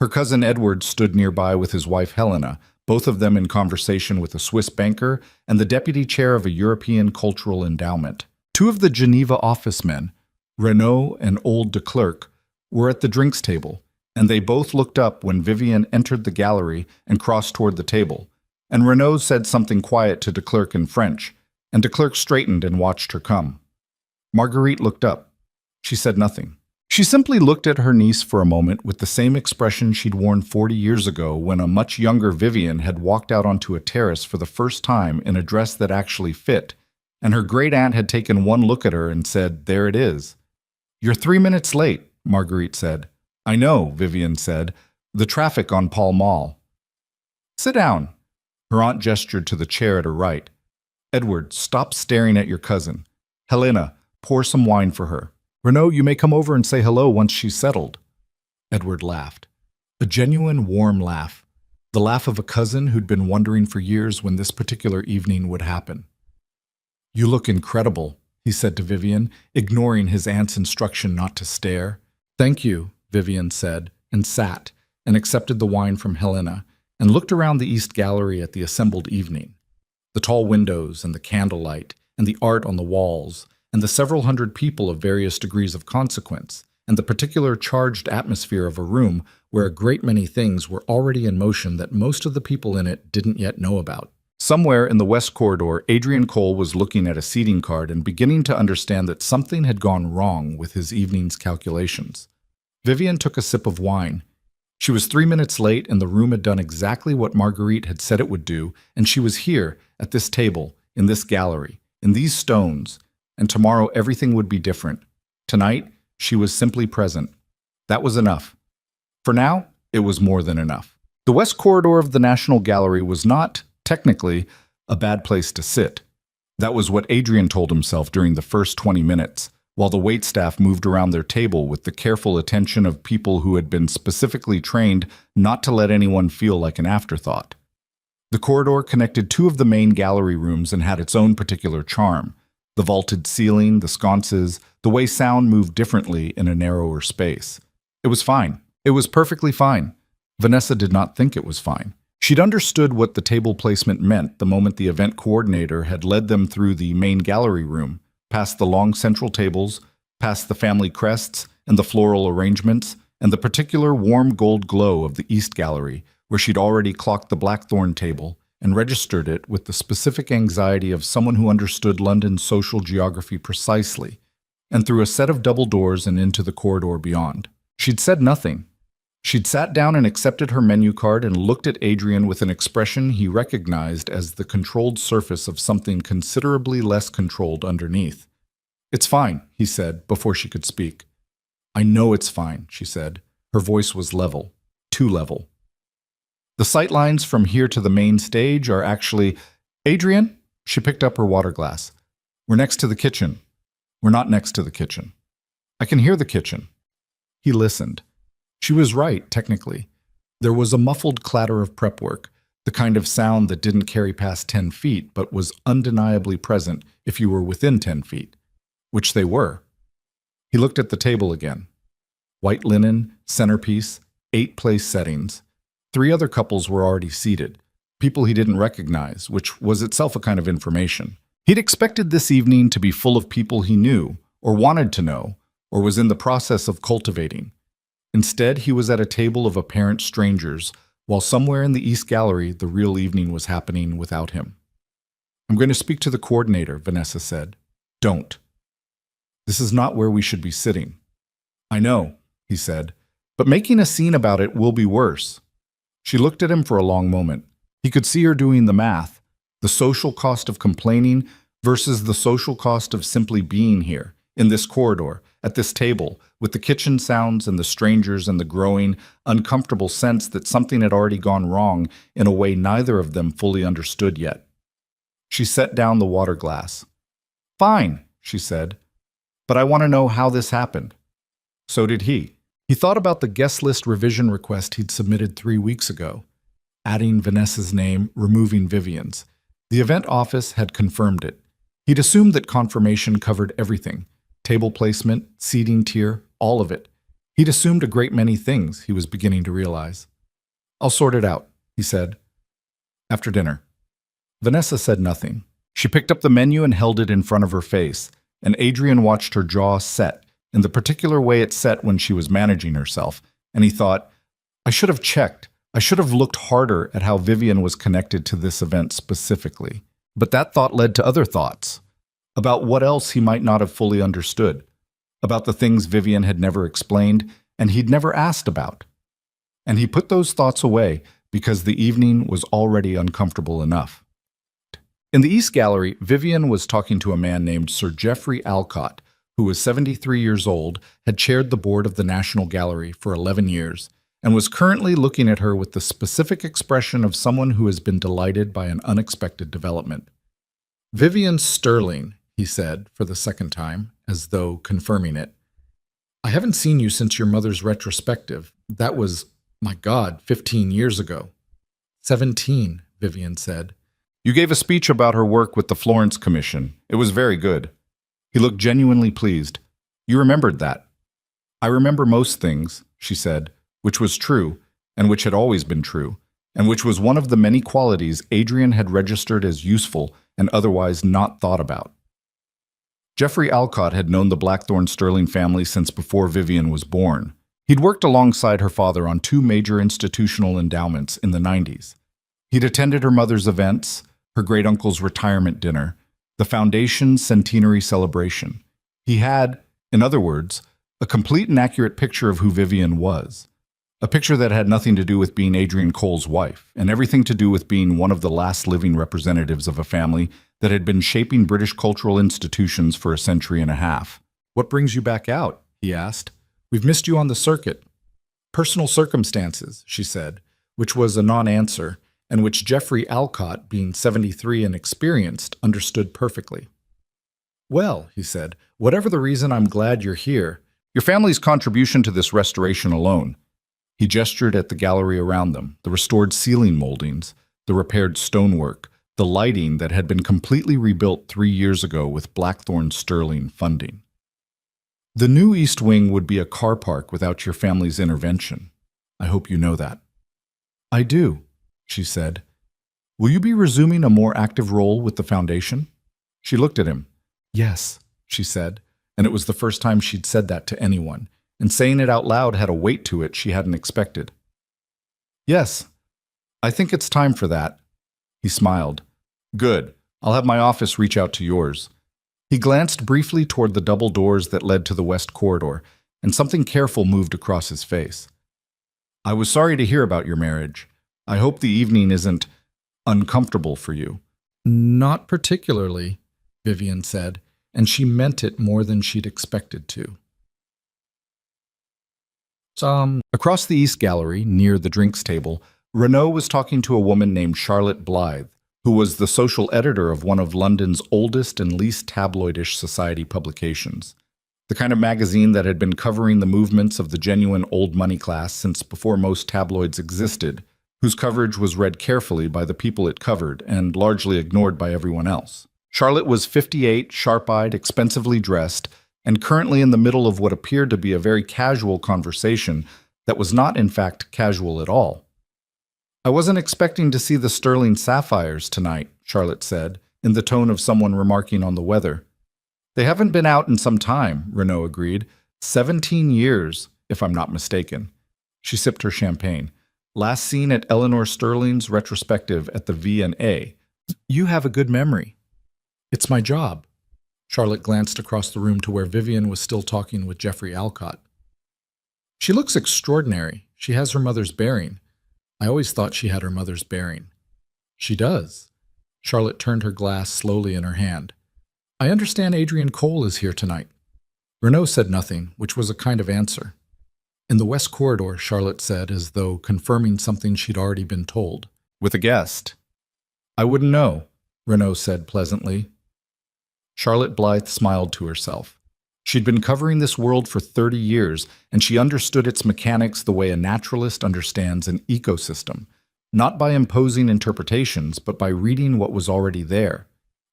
[SPEAKER 1] Her cousin Edward stood nearby with his wife Helena, both of them in conversation with a Swiss banker and the deputy chair of a European cultural endowment. Two of the Geneva office men, Renaud and old de Klerk, were at the drinks table, and they both looked up when Vivian entered the gallery and crossed toward the table, and Renaud said something quiet to de Klerk in French, and de Klerk straightened and watched her come. Marguerite looked up. She said nothing. She simply looked at her niece for a moment with the same expression she'd worn 40 years ago when a much younger Vivian had walked out onto a terrace for the first time in a dress that actually fit, and her great-aunt had taken one look at her and said, "There it is." "You're 3 minutes late," Marguerite said. "I know," Vivian said. "The traffic on Pall Mall." "Sit down." Her aunt gestured to the chair at her right. "Edward, stop staring at your cousin. Helena, pour some wine for her. Renaud, you may come over and say hello once she's settled." Edward laughed. A genuine, warm laugh. The laugh of a cousin who'd been wondering for years when this particular evening would happen. "You look incredible," he said to Vivian, ignoring his aunt's instruction not to stare. "Thank you," Vivian said, and sat, and accepted the wine from Helena, and looked around the East Gallery at the assembled evening. The tall windows and the candlelight, and the art on the walls, and the several hundred people of various degrees of consequence, and the particular charged atmosphere of a room where a great many things were already in motion that most of the people in it didn't yet know about. Somewhere in the west corridor, Adrian Cole was looking at a seating card and beginning to understand that something had gone wrong with his evening's calculations. Vivian took a sip of wine. She was 3 minutes late, and the room had done exactly what Marguerite had said it would do, and she was here, at this table, in this gallery, in these stones, and tomorrow everything would be different. Tonight, she was simply present. That was enough. For now, it was more than enough. The west corridor of the National Gallery was not, technically, a bad place to sit. That was what Adrian told himself during the first 20 minutes, while the waitstaff moved around their table with the careful attention of people who had been specifically trained not to let anyone feel like an afterthought. The corridor connected two of the main gallery rooms and had its own particular charm. The vaulted ceiling, the sconces, the way sound moved differently in a narrower space. It was fine. It was perfectly fine. Vanessa did not think it was fine. She'd understood what the table placement meant the moment the event coordinator had led them through the main gallery room, past the long central tables, past the family crests and the floral arrangements, and the particular warm gold glow of the East Gallery, where she'd already clocked the Blackthorne table and registered it with the specific anxiety of someone who understood London's social geography precisely, and through a set of double doors and into the corridor beyond. She'd said nothing. She'd sat down and accepted her menu card and looked at Adrian with an expression he recognized as the controlled surface of something considerably less controlled underneath. "It's fine," he said, before she could speak. "I know it's fine," she said. Her voice was level, too level. "The sightlines from here to the main stage are actually—" "Adrian?" She picked up her water glass. "We're next to the kitchen." "We're not next to the kitchen." "I can hear the kitchen." He listened. She was right, technically. There was a muffled clatter of prep work, the kind of sound that didn't carry past 10 feet but was undeniably present if you were within 10 feet, which they were. He looked at the table again. White linen, centerpiece, 8 place settings. 3 other couples were already seated, people he didn't recognize, which was itself a kind of information. He'd expected this evening to be full of people he knew, or wanted to know, or was in the process of cultivating. Instead, he was at a table of apparent strangers, while somewhere in the East Gallery the real evening was happening without him. "I'm going to speak to the coordinator," Vanessa said. "Don't. This is not where we should be sitting." "I know," he said, "but making a scene about it will be worse." She looked at him for a long moment. He could see her doing the math, the social cost of complaining versus the social cost of simply being here, in this corridor, at this table, with the kitchen sounds and the strangers and the growing, uncomfortable sense that something had already gone wrong in a way neither of them fully understood yet. She set down the water glass. "Fine," she said, "but I want to know how this happened." So did he. He thought about the guest list revision request he'd submitted 3 weeks ago, adding Vanessa's name, removing Vivian's. The event office had confirmed it. He'd assumed that confirmation covered everything: table placement, seating tier, all of it. He'd assumed a great many things, he was beginning to realize. "I'll sort it out," he said. "After dinner." Vanessa said nothing. She picked up the menu and held it in front of her face, and Adrian watched her jaw set, in the particular way it set when she was managing herself, and he thought, "I should have checked. I should have looked harder at how Vivian was connected to this event specifically." But that thought led to other thoughts, about what else he might not have fully understood, about the things Vivian had never explained and he'd never asked about. And he put those thoughts away because the evening was already uncomfortable enough. In the East Gallery, Vivian was talking to a man named Sir Geoffrey Alcott, who was 73 years old, had chaired the board of the National Gallery for 11 years, and was currently looking at her with the specific expression of someone who has been delighted by an unexpected development. "Vivian Sterling," he said for the second time, as though confirming it. "I haven't seen you since your mother's retrospective. That was, my God, 15 years ago." 17, Vivian said. "You gave a speech about her work with the Florence Commission. It was very good." He looked genuinely pleased. "You remembered that." "I remember most things," she said, which was true, and which had always been true, and which was one of the many qualities Adrian had registered as useful and otherwise not thought about. Geoffrey Alcott had known the Blackthorne Sterling family since before Vivian was born. He'd worked alongside her father on 2 major institutional endowments in the 90s. He'd attended her mother's events, her great-uncle's retirement dinner, the Foundation's centenary celebration. He had, in other words, a complete and accurate picture of who Vivian was. A picture that had nothing to do with being Adrian Cole's wife, and everything to do with being one of the last living representatives of a family that had been shaping British cultural institutions for a century and a half. "What brings you back out?" he asked. "We've missed you on the circuit." "Personal circumstances," she said, which was a non-answer, and which Geoffrey Alcott, being 73 and experienced, understood perfectly. "Well," he said, "whatever the reason, I'm glad you're here. Your family's contribution to this restoration alone." He gestured at the gallery around them, the restored ceiling moldings, the repaired stonework, the lighting that had been completely rebuilt 3 years ago with Blackthorne Sterling funding. "The new East Wing would be a car park without your family's intervention. I hope you know that." "I do," she said. "Will you be resuming a more active role with the Foundation?" She looked at him. "Yes," she said, and it was the first time she'd said that to anyone, and saying it out loud had a weight to it she hadn't expected. "Yes, I think it's time for that." He smiled. "Good. I'll have my office reach out to yours." He glanced briefly toward the double doors that led to the west corridor, and something careful moved across his face. "I was sorry to hear about your marriage. I hope the evening isn't uncomfortable for you." "Not particularly," Vivian said, and she meant it more than she'd expected to. Across the East Gallery, near the drinks table, Renaud was talking to a woman named Charlotte Blythe, who was the social editor of one of London's oldest and least tabloidish society publications, the kind of magazine that had been covering the movements of the genuine old money class since before most tabloids existed, whose coverage was read carefully by the people it covered and largely ignored by everyone else. Charlotte was 58, sharp-eyed, expensively dressed, and currently in the middle of what appeared to be a very casual conversation that was not, in fact, casual at all. "I wasn't expecting to see the sterling sapphires tonight," Charlotte said, in the tone of someone remarking on the weather. "They haven't been out in some time," Renaud agreed. 17 years, if I'm not mistaken. She sipped her champagne. Last seen at Eleanor Sterling's retrospective at the V&A. You have a good memory. It's my job. Charlotte glanced across the room to where Vivian was still talking with Jeffrey Alcott. She looks extraordinary. She has her mother's bearing. I always thought she had her mother's bearing. She does. Charlotte turned her glass slowly in her hand. I understand Adrian Cole is here tonight. Renaud said nothing, which was a kind of answer. In the west corridor, Charlotte said, as though confirming something she'd already been told. With a guest. I wouldn't know, Renaud said pleasantly. Charlotte Blythe smiled to herself. She'd been covering this world for 30 years, and she understood its mechanics the way a naturalist understands an ecosystem, not by imposing interpretations, but by reading what was already there.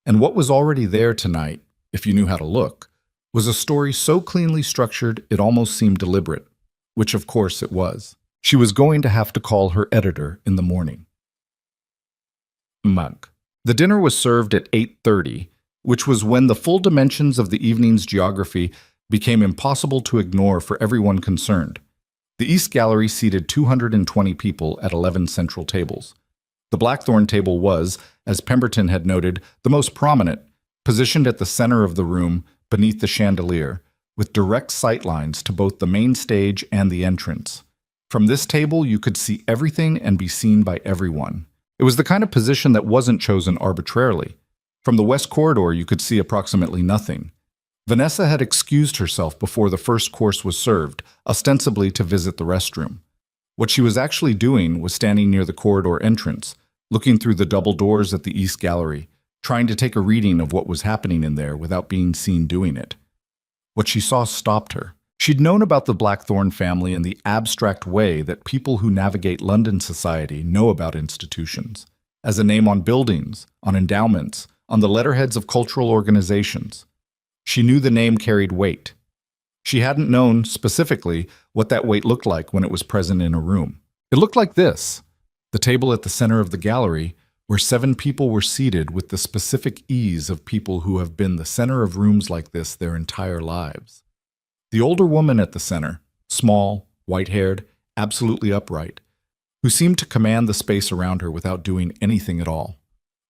[SPEAKER 1] And what was already there tonight, if you knew how to look, was a story so cleanly structured it almost seemed deliberate, which of course it was. She was going to have to call her editor in the morning. Mug. The dinner was served at 8:30, which was when the full dimensions of the evening's geography became impossible to ignore for everyone concerned. The East Gallery seated 220 people at 11 central tables. The Blackthorn table was, as Pemberton had noted, the most prominent, positioned at the center of the room beneath the chandelier, with direct sight lines to both the main stage and the entrance. From this table, you could see everything and be seen by everyone. It was the kind of position that wasn't chosen arbitrarily. From the west corridor, you could see approximately nothing. Vanessa had excused herself before the first course was served, ostensibly to visit the restroom. What she was actually doing was standing near the corridor entrance, looking through the double doors at the East Gallery, trying to take a reading of what was happening in there without being seen doing it. What she saw stopped her. She'd known about the Blackthorn family in the abstract way that people who navigate London society know about institutions, as a name on buildings, on endowments, on the letterheads of cultural organizations. She knew the name carried weight. She hadn't known, specifically, what that weight looked like when it was present in a room. It looked like this: the table at the center of the gallery, where 7 people were seated with the specific ease of people who have been the center of rooms like this their entire lives. The older woman at the center, small, white-haired, absolutely upright, who seemed to command the space around her without doing anything at all.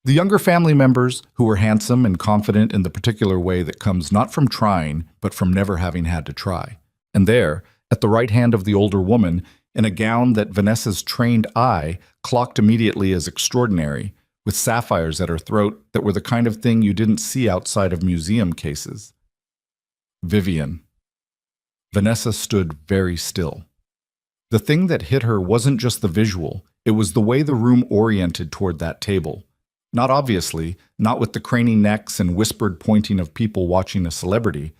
[SPEAKER 1] The younger family members, who were handsome and confident in the particular way that comes not from trying, but from never having had to try. And there, at the right hand of the older woman, in a gown that Vanessa's trained eye clocked immediately as extraordinary, with sapphires at her throat that were the kind of thing you didn't see outside of museum cases. Vivian. Vanessa stood very still. The thing that hit her wasn't just the visual, it was the way the room oriented toward that table. Not obviously, not with the craning necks and whispered pointing of people watching a celebrity,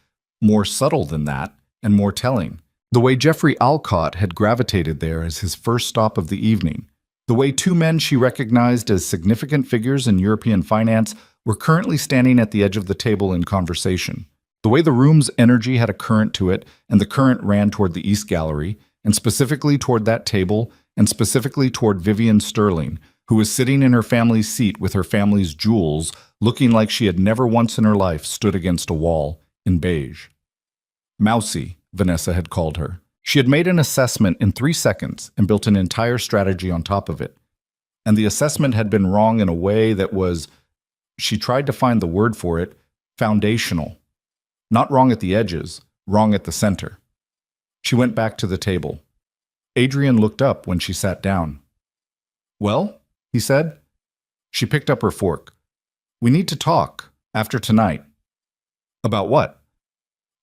[SPEAKER 1] more subtle than that, and more telling. The way Jeffrey Alcott had gravitated there as his first stop of the evening. The way 2 men she recognized as significant figures in European finance were currently standing at the edge of the table in conversation. The way the room's energy had a current to it, and the current ran toward the East Gallery, and specifically toward that table, and specifically toward Vivian Sterling, who was sitting in her family's seat with her family's jewels, looking like she had never once in her life stood against a wall, in beige. Mousy, Vanessa had called her. She had made an assessment in 3 seconds and built an entire strategy on top of it. And the assessment had been wrong in a way that was, she tried to find the word for it, foundational. Not wrong at the edges, wrong at the center. She went back to the table. Adrian looked up when she sat down. Well? He said. She picked up her fork. We need to talk, after tonight. About what?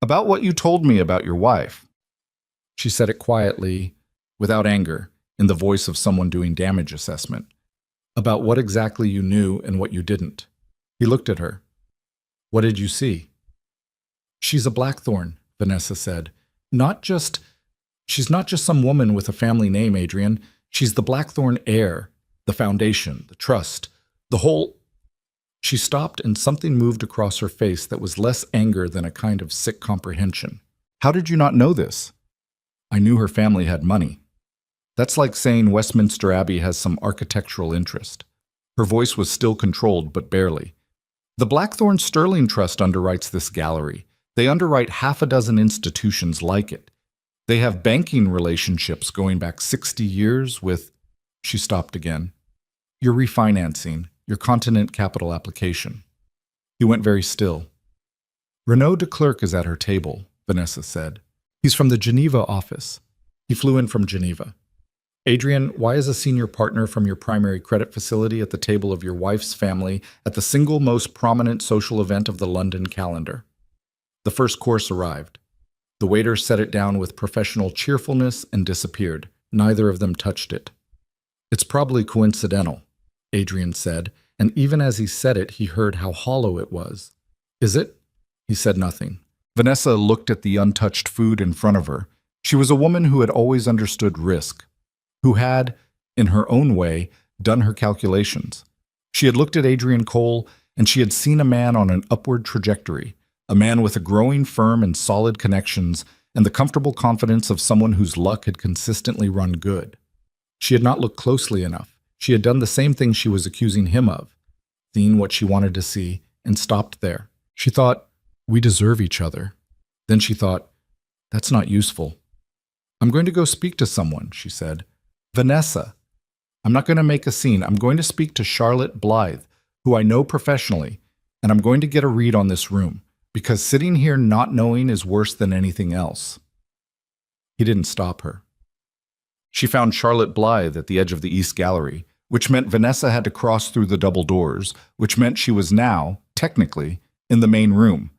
[SPEAKER 1] About what you told me about your wife. She said it quietly, without anger, in the voice of someone doing damage assessment. About what exactly you knew and what you didn't. He looked at her. What did you see? She's a Blackthorn, Vanessa said. She's not just some woman with a family name, Adrian. She's the Blackthorn heir. The foundation, the trust, the whole... She stopped and something moved across her face that was less anger than a kind of sick comprehension. How did you not know this? I knew her family had money. That's like saying Westminster Abbey has some architectural interest. Her voice was still controlled, but barely. The Blackthorn Sterling Trust underwrites this gallery. They underwrite 6 institutions like it. They have banking relationships going back 60 years with... She stopped again. You're refinancing, your continent capital application. He went very still. Renaud de Klerk is at her table, Vanessa said. He's from the Geneva office. He flew in from Geneva. Adrian, why is a senior partner from your primary credit facility at the table of your wife's family at the single most prominent social event of the London calendar? The first course arrived. The waiter set it down with professional cheerfulness and disappeared. Neither of them touched it. It's probably coincidental, Adrian said, and even as he said it, he heard how hollow it was. Is it? He said nothing. Vanessa looked at the untouched food in front of her. She was a woman who had always understood risk, who had, in her own way, done her calculations. She had looked at Adrian Cole, and she had seen a man on an upward trajectory, a man with a growing firm and solid connections, and the comfortable confidence of someone whose luck had consistently run good. She had not looked closely enough. She had done the same thing she was accusing him of, seen what she wanted to see, and stopped there. She thought, we deserve each other. Then she thought, that's not useful. I'm going to go speak to someone, she said. Vanessa. I'm not going to make a scene. I'm going to speak to Charlotte Blythe, who I know professionally, and I'm going to get a read on this room, because sitting here not knowing is worse than anything else. He didn't stop her. She found Charlotte Blythe at the edge of the East Gallery, which meant Vanessa had to cross through the double doors, which meant she was now, technically, in the main room.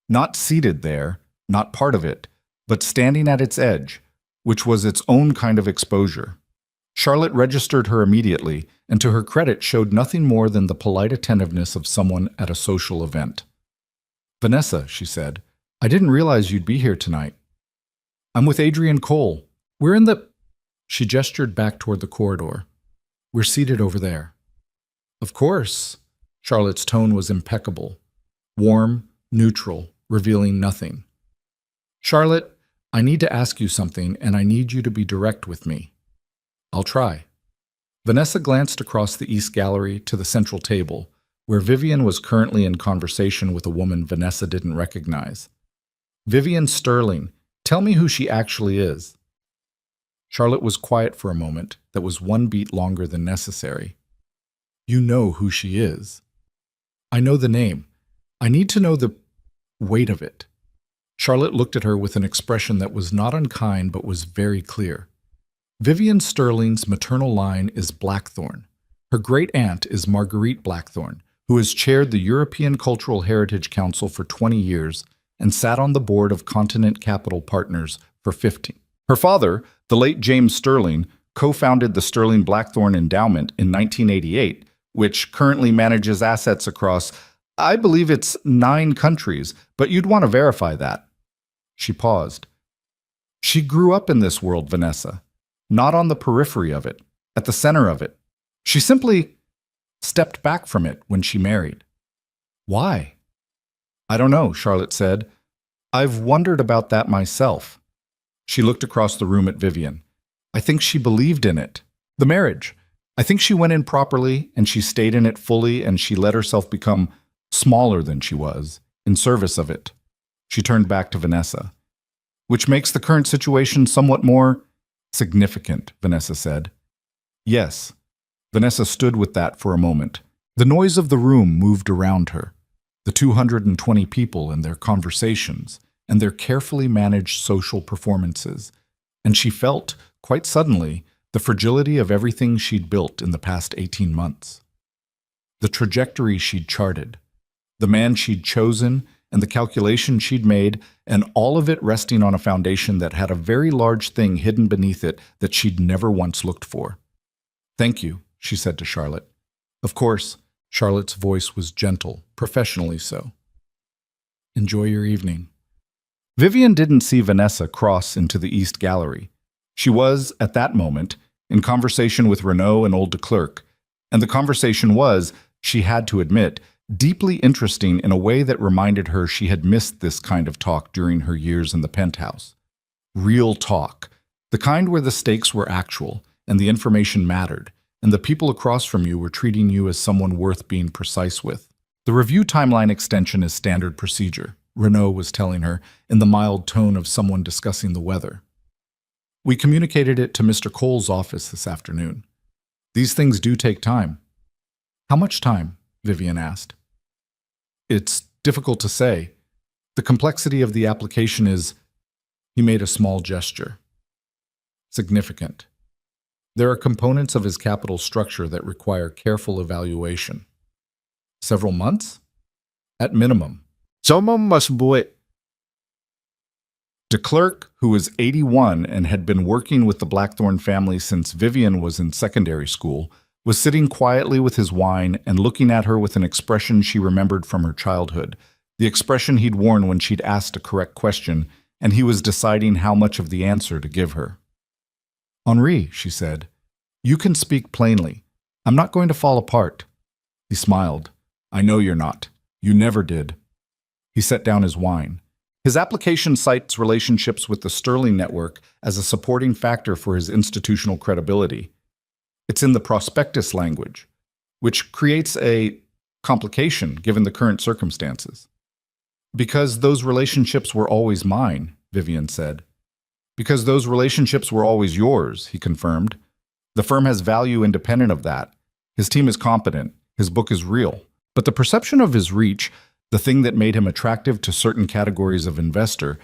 [SPEAKER 1] Not seated there, not part of it, but standing at its edge, which was its own kind of exposure. Charlotte registered her immediately, and to her credit showed nothing more than the polite attentiveness of someone at a social event. Vanessa, she said, I didn't realize you'd be here tonight. I'm with Adrian Cole. We're in the... She gestured back toward the corridor. We're seated over there. Of course. Charlotte's tone was impeccable. Warm, neutral, revealing nothing. Charlotte, I need to ask you something, and I need you to be direct with me. I'll try. Vanessa glanced across the East Gallery to the central table, where Vivian was currently in conversation with a woman Vanessa didn't recognize. Vivian Sterling, tell me who she actually is. Charlotte was quiet for a moment that was one beat longer than necessary. You know who she is. I know the name. I need to know the weight of it. Charlotte looked at her with an expression that was not unkind but was very clear. Vivian Sterling's maternal line is Blackthorne. Her great-aunt is Marguerite Blackthorne, who has chaired the European Cultural Heritage Council for 20 years and sat on the board of Continent Capital Partners for 15. Her father, the late James Sterling, co-founded the Sterling Blackthorne Endowment in 1988, which currently manages assets across, I believe it's 9 countries, but you'd want to verify that. She paused. She grew up in this world, Vanessa, not on the periphery of it, at the center of it. She simply stepped back from it when she married. Why? I don't know, Charlotte said. I've wondered about that myself. She looked across the room at Vivian. I think she believed in it. The marriage. I think she went in properly, and she stayed in it fully, and she let herself become smaller than she was, in service of it. She turned back to Vanessa. Which makes the current situation somewhat more significant, Vanessa said. Yes. Vanessa stood with that for a moment. The noise of the room moved around her. The 220 people and their conversations, and their carefully managed social performances, and she felt, quite suddenly, the fragility of everything she'd built in the past 18 months. The trajectory she'd charted, the man she'd chosen, and the calculation she'd made, and all of it resting on a foundation that had a very large thing hidden beneath it that she'd never once looked for. Thank you, she said to Charlotte. Of course, Charlotte's voice was gentle, professionally so. Enjoy your evening. Vivian didn't see Vanessa cross into the East Gallery. She was, at that moment, in conversation with Renaud and old de Klerk, and the conversation was, she had to admit, deeply interesting in a way that reminded her she had missed this kind of talk during her years in the penthouse. Real talk, the kind where the stakes were actual, and the information mattered, and the people across from you were treating you as someone worth being precise with. The review timeline extension is standard procedure, Renaud was telling her, in the mild tone of someone discussing the weather. We communicated it to Mr. Cole's office this afternoon. These things do take time. How much time? Vivian asked. It's difficult to say. The complexity of the application is, he made a small gesture. Significant. There are components of his capital structure that require careful evaluation. Several months? At minimum.
[SPEAKER 2] Someone must buoy.
[SPEAKER 1] De Klerk, who was 81 and had been working with the Blackthorn family since Vivian was in secondary school, was sitting quietly with his wine and looking at her with an expression she remembered from her childhood, the expression he'd worn when she'd asked a correct question, and he was deciding how much of the answer to give her. "Henri," she said, "you can speak plainly. I'm not going to fall apart." He smiled. "I know you're not. You never did." He set down his wine. His application cites relationships with the Sterling network as a supporting factor for his institutional credibility. It's in the prospectus language, which creates a complication given the current circumstances. "Because those relationships were always mine," Vivian said. "Because those relationships were always yours," he confirmed. "The firm has value independent of that. His team is competent. His book is real. But the perception of his reach, the thing that made him attractive to certain categories of investor,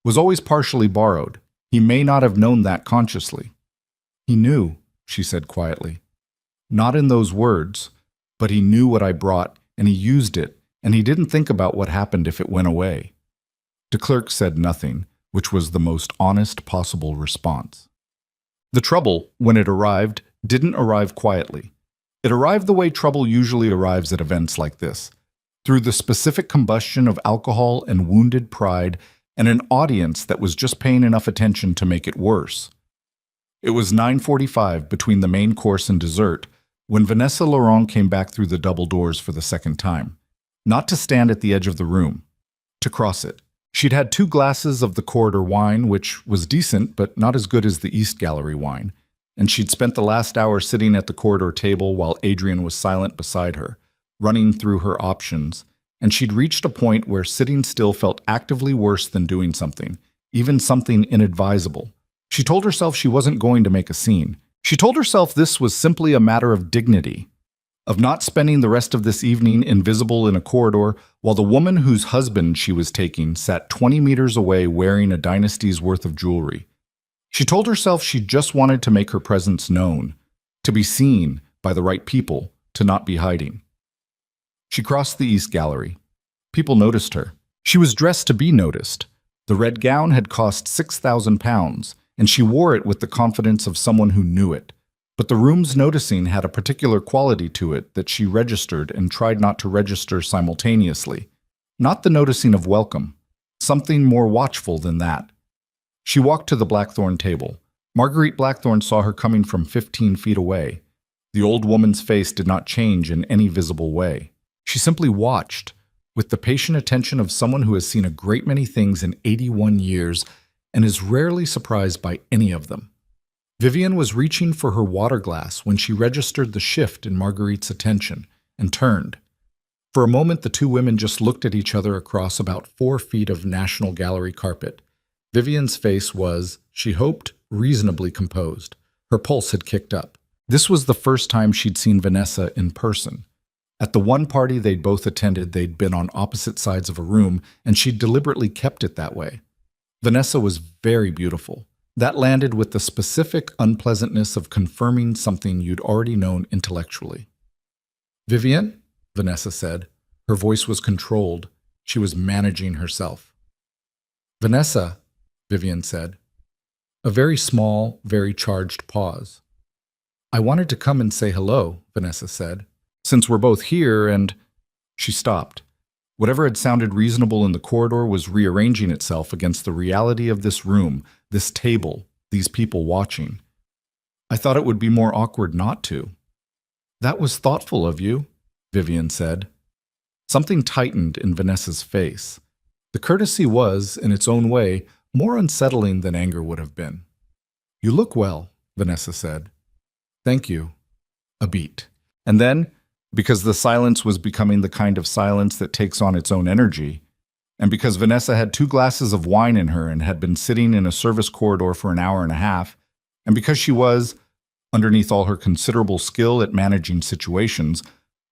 [SPEAKER 1] was always partially borrowed. He may not have known that consciously." "He knew," she said quietly. "Not in those words, but he knew what I brought, and he used it, and he didn't think about what happened if it went away." De Klerk said nothing, which was the most honest possible response. The trouble, when it arrived, didn't arrive quietly. It arrived the way trouble usually arrives at events like this, through the specific combustion of alcohol and wounded pride and an audience that was just paying enough attention to make it worse. It was 9:45 between the main course and dessert when Vanessa Laurent came back through the double doors for the second time, not to stand at the edge of the room, to cross it. She'd had 2 glasses of the corridor wine, which was decent but not as good as the East Gallery wine, and she'd spent the last hour sitting at the corridor table while Adrian was silent beside her, running through her options, and she'd reached a point where sitting still felt actively worse than doing something, even something inadvisable. She told herself she wasn't going to make a scene. She told herself this was simply a matter of dignity, of not spending the rest of this evening invisible in a corridor while the woman whose husband she was taking sat 20 meters away wearing a dynasty's worth of jewelry. She told herself she just wanted to make her presence known, to be seen by the right people, to not be hiding. She crossed the East Gallery. People noticed her. She was dressed to be noticed. The red gown had cost £6,000, and she wore it with the confidence of someone who knew it. But the room's noticing had a particular quality to it that she registered and tried not to register simultaneously. Not the noticing of welcome, something more watchful than that. She walked to the Blackthorn table. Marguerite Blackthorn saw her coming from 15 feet away. The old woman's face did not change in any visible way. She simply watched, with the patient attention of someone who has seen a great many things in 81 years and is rarely surprised by any of them. Vivian was reaching for her water glass when she registered the shift in Marguerite's attention and turned. For a moment, the 2 women just looked at each other across about 4 feet of National Gallery carpet. Vivian's face was, she hoped, reasonably composed. Her pulse had kicked up. This was the first time she'd seen Vanessa in person. At the one party they'd both attended, they'd been on opposite sides of a room, and she'd deliberately kept it that way. Vanessa was very beautiful. That landed with the specific unpleasantness of confirming something you'd already known intellectually. "Vivian?" Vanessa said. Her voice was controlled. She was managing herself. "Vanessa," Vivian said. A very small, very charged pause. "I wanted to come and say hello," Vanessa said. "Since we're both here and—" She stopped. Whatever had sounded reasonable in the corridor was rearranging itself against the reality of this room, this table, these people watching. "I thought it would be more awkward not to." "That was thoughtful of you," Vivian said. Something tightened in Vanessa's face. The courtesy was, in its own way, more unsettling than anger would have been. "You look well," Vanessa said. "Thank you." A beat. And then, because the silence was becoming the kind of silence that takes on its own energy, and because Vanessa had 2 glasses of wine in her and had been sitting in a service corridor for an hour and a half, and because she was, Underneath all her considerable skill at managing situations,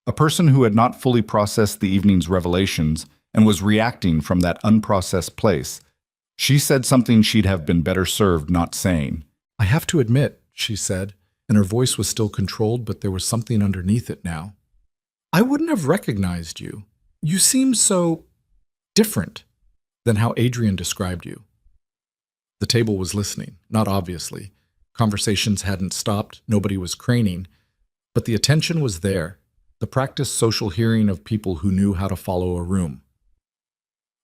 [SPEAKER 1] a person who had not fully processed the evening's revelations and was reacting from that unprocessed place. She said something she'd have been better served not saying.
[SPEAKER 3] "I have to admit," she said, and her voice was still controlled, but there was something underneath it now. "I wouldn't have recognized you. You seem so different than how Adrian described you." The table was listening, not obviously. Conversations hadn't stopped, nobody was craning, but the attention was there, the practiced social hearing of people who knew how to follow a room.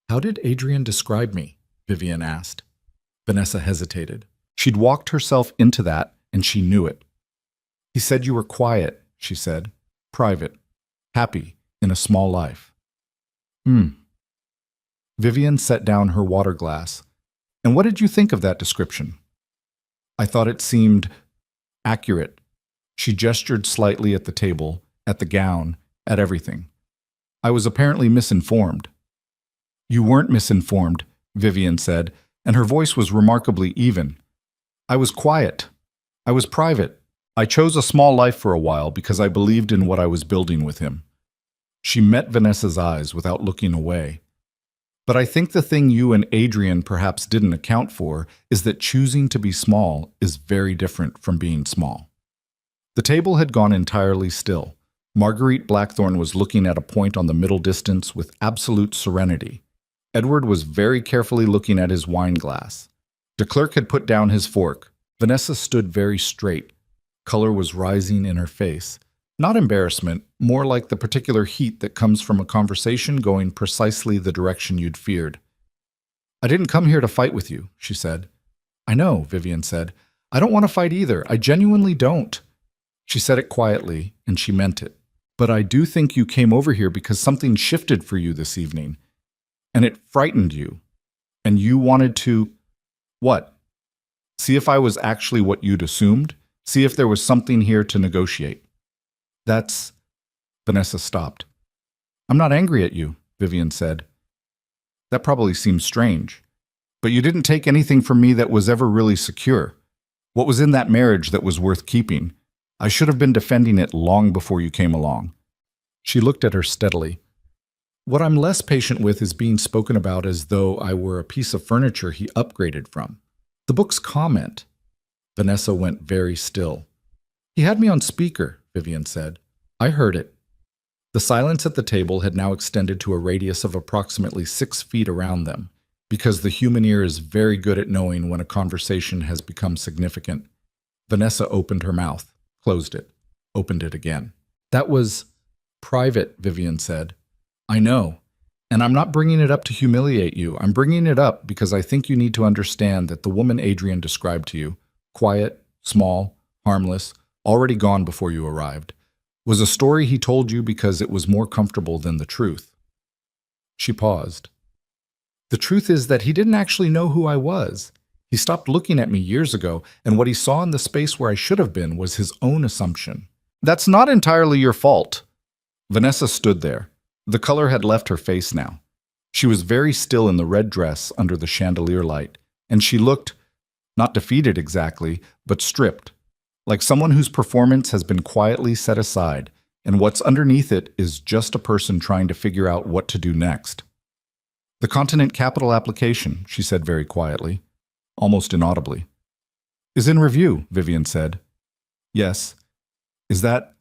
[SPEAKER 3] "How did Adrian describe me?" Vivian asked. Vanessa hesitated.
[SPEAKER 1] She'd walked herself into that, and she knew it.
[SPEAKER 3] "He said you were quiet," she said.
[SPEAKER 1] Private. Happy in a small life.
[SPEAKER 3] Vivian set down her water glass.
[SPEAKER 1] And what did you think of that description?
[SPEAKER 3] "I thought it seemed
[SPEAKER 1] accurate." She gestured slightly at the table, at the gown, at everything. "I was apparently misinformed."
[SPEAKER 3] "You weren't misinformed,"
[SPEAKER 1] Vivian said, and her voice was remarkably even. "I was quiet. I was private. I chose a small life for a while because I believed in what I was building with him." She met Vanessa's eyes without looking away. "But I think the thing you and Adrian perhaps didn't account for is that choosing to be small is very different from being small." The table had gone entirely still. Marguerite Blackthorne was looking at a point on the middle distance with absolute serenity. Edward was very carefully looking at his wine glass. De Klerk had put down his fork. Vanessa stood very straight. Color was rising in her face. Not embarrassment, more like the particular heat that comes from a conversation going precisely the direction you'd feared. "I didn't come here to fight with you," she said.
[SPEAKER 3] "I know," Vivian said.
[SPEAKER 1] "I don't want to fight either. I genuinely don't."
[SPEAKER 3] She said it quietly, and she meant it.
[SPEAKER 1] "But I do think you came over here because something shifted for you this evening. And it frightened you. And you wanted to... what? See if I was actually what you'd assumed? See if there was something here to negotiate." "That's..." Vanessa stopped. "I'm not angry at you," Vivian said. "That probably seems strange. But you didn't take anything from me that was ever really secure. What was in that marriage that was worth keeping? I should have been defending it long before you came along."
[SPEAKER 3] She looked at her steadily. "What I'm less patient with is being spoken about as though I were a piece of furniture he upgraded from. The book's comment." Vanessa went very still. "He had me on speaker," Vivian said. "I heard it." The silence at the table had now extended to a radius of approximately 6 feet around them, because the human ear is very good at knowing when a conversation has become significant. Vanessa opened her mouth, closed it, opened it again. "That was private," Vivian said. "I know. And I'm not bringing it up to humiliate you. I'm bringing it up because I think you need to understand that the woman Adrian described to you, quiet, small, harmless, already gone before you arrived, was a story he told you because it was more comfortable than the truth." She paused. "The truth is that he didn't actually know who I was. He stopped looking at me years ago, and what he saw in the space where I should have been was his own assumption."
[SPEAKER 1] "That's not entirely your fault." Vanessa stood there. The color had left her face now. She was very still in the red dress under the chandelier light, and she looked, not defeated exactly, but stripped, like someone whose performance has been quietly set aside, and what's underneath it is just a person trying to figure out what to do next. "The Continent Capital application," she said very quietly, almost inaudibly. "Is in review," Vivian said. "Yes. Is that..."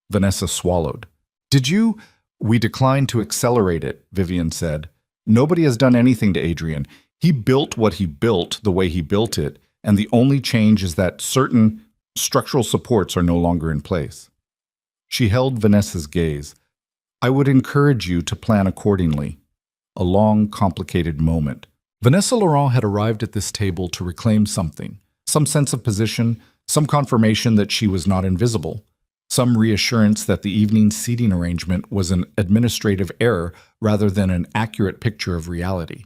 [SPEAKER 1] Vanessa swallowed. "Did you..." "We declined to accelerate it," Vivian said. "Nobody has done anything to Adrian. He built what he built the way he built it, and the only change is that certain structural supports are no longer in place." She held Vanessa's gaze. "I would encourage you to plan accordingly." A long, complicated moment. Vanessa Laurent had arrived at this table to reclaim something, some sense of position, some confirmation that she was not invisible, some reassurance that the evening's seating arrangement was an administrative error rather than an accurate picture of reality.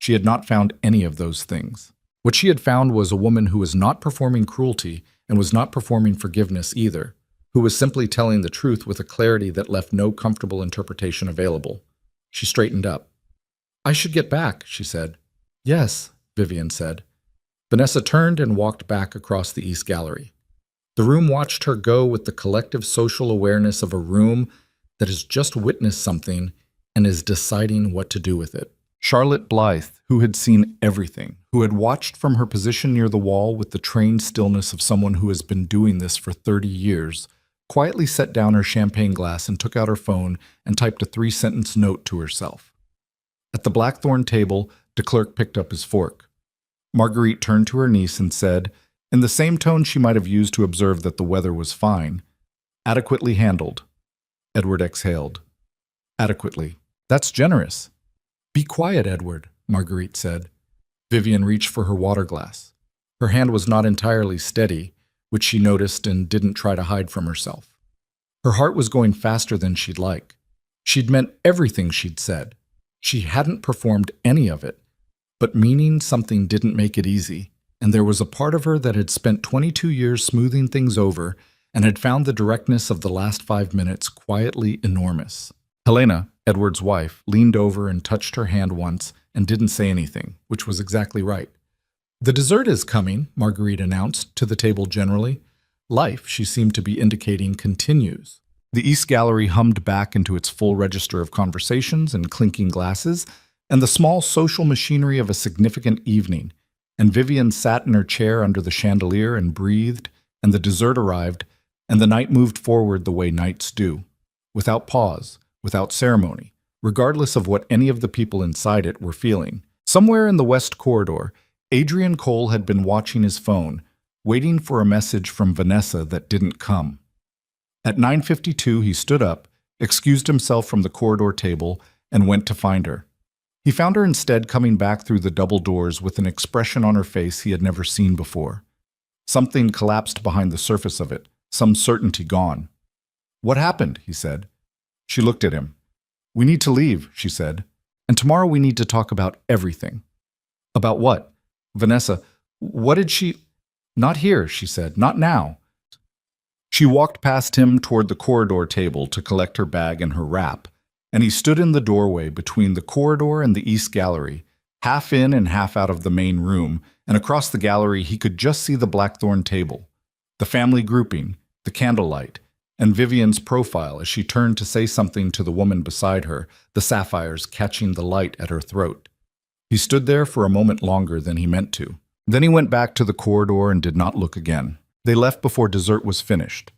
[SPEAKER 1] She had not found any of those things. What she had found was a woman who was not performing cruelty and was not performing forgiveness either, who was simply telling the truth with a clarity that left no comfortable interpretation available. She straightened up. "I should get back," she said. "Yes," Vivian said. Vanessa turned and walked back across the East Gallery.
[SPEAKER 3] The room watched her go with the collective social awareness of a room that has just witnessed something and is deciding what to do with it. Charlotte Blythe, who had seen everything, who had watched from her position near the wall with the trained stillness of someone who has been doing this for 30 years, quietly set down her champagne glass and took out her phone and typed a 3-sentence note to herself. At the blackthorn table, de Klerk picked up his fork. Marguerite turned to her niece and said, in the same tone she might have used to observe that the weather was fine, "Adequately handled." Edward exhaled. "Adequately. That's generous." "Be quiet, Edward," Marguerite said. Vivian reached for her water glass. Her hand was not entirely steady, which she noticed and didn't try to hide from herself. Her heart was going faster than she'd like. She'd meant everything she'd said. She hadn't performed any of it, but meaning something didn't make it easy, and there was a part of her that had spent 22 years smoothing things over and had found the directness of the last 5 minutes quietly enormous. Helena, Edward's wife, leaned over and touched her hand once and didn't say anything, which was exactly right. "The dessert is coming," Marguerite announced, to the table generally. Life, she seemed to be indicating, continues. The East Gallery hummed back into its full register of conversations and clinking glasses, and the small social machinery of a significant evening, and Vivian sat in her chair under the chandelier and breathed, and the dessert arrived, and the night moved forward the way nights do, without pause, without ceremony, regardless of what any of the people inside it were feeling. Somewhere in the west corridor, Adrian Cole had been watching his phone, waiting for a message from Vanessa that didn't come. At 9:52, he stood up, excused himself from the corridor table, and went to find her. He found her instead coming back through the double doors with an expression on her face he had never seen before. Something collapsed behind the surface of it, some certainty gone. "What happened?" he said. She looked at him. "We need to leave," she said. "And tomorrow we need to talk about everything." "About what?" "Vanessa, what did she—" "Not here," she said. "Not now." She walked past him toward the corridor table to collect her bag and her wrap, and he stood in the doorway between the corridor and the East Gallery, half in and half out of the main room, and across the gallery he could just see the blackthorn table, the family grouping, the candlelight, and Vivian's profile as she turned to say something to the woman beside her, the sapphires catching the light at her throat. He stood there for a moment longer than he meant to. Then he went back to the corridor and did not look again. They left before dessert was finished.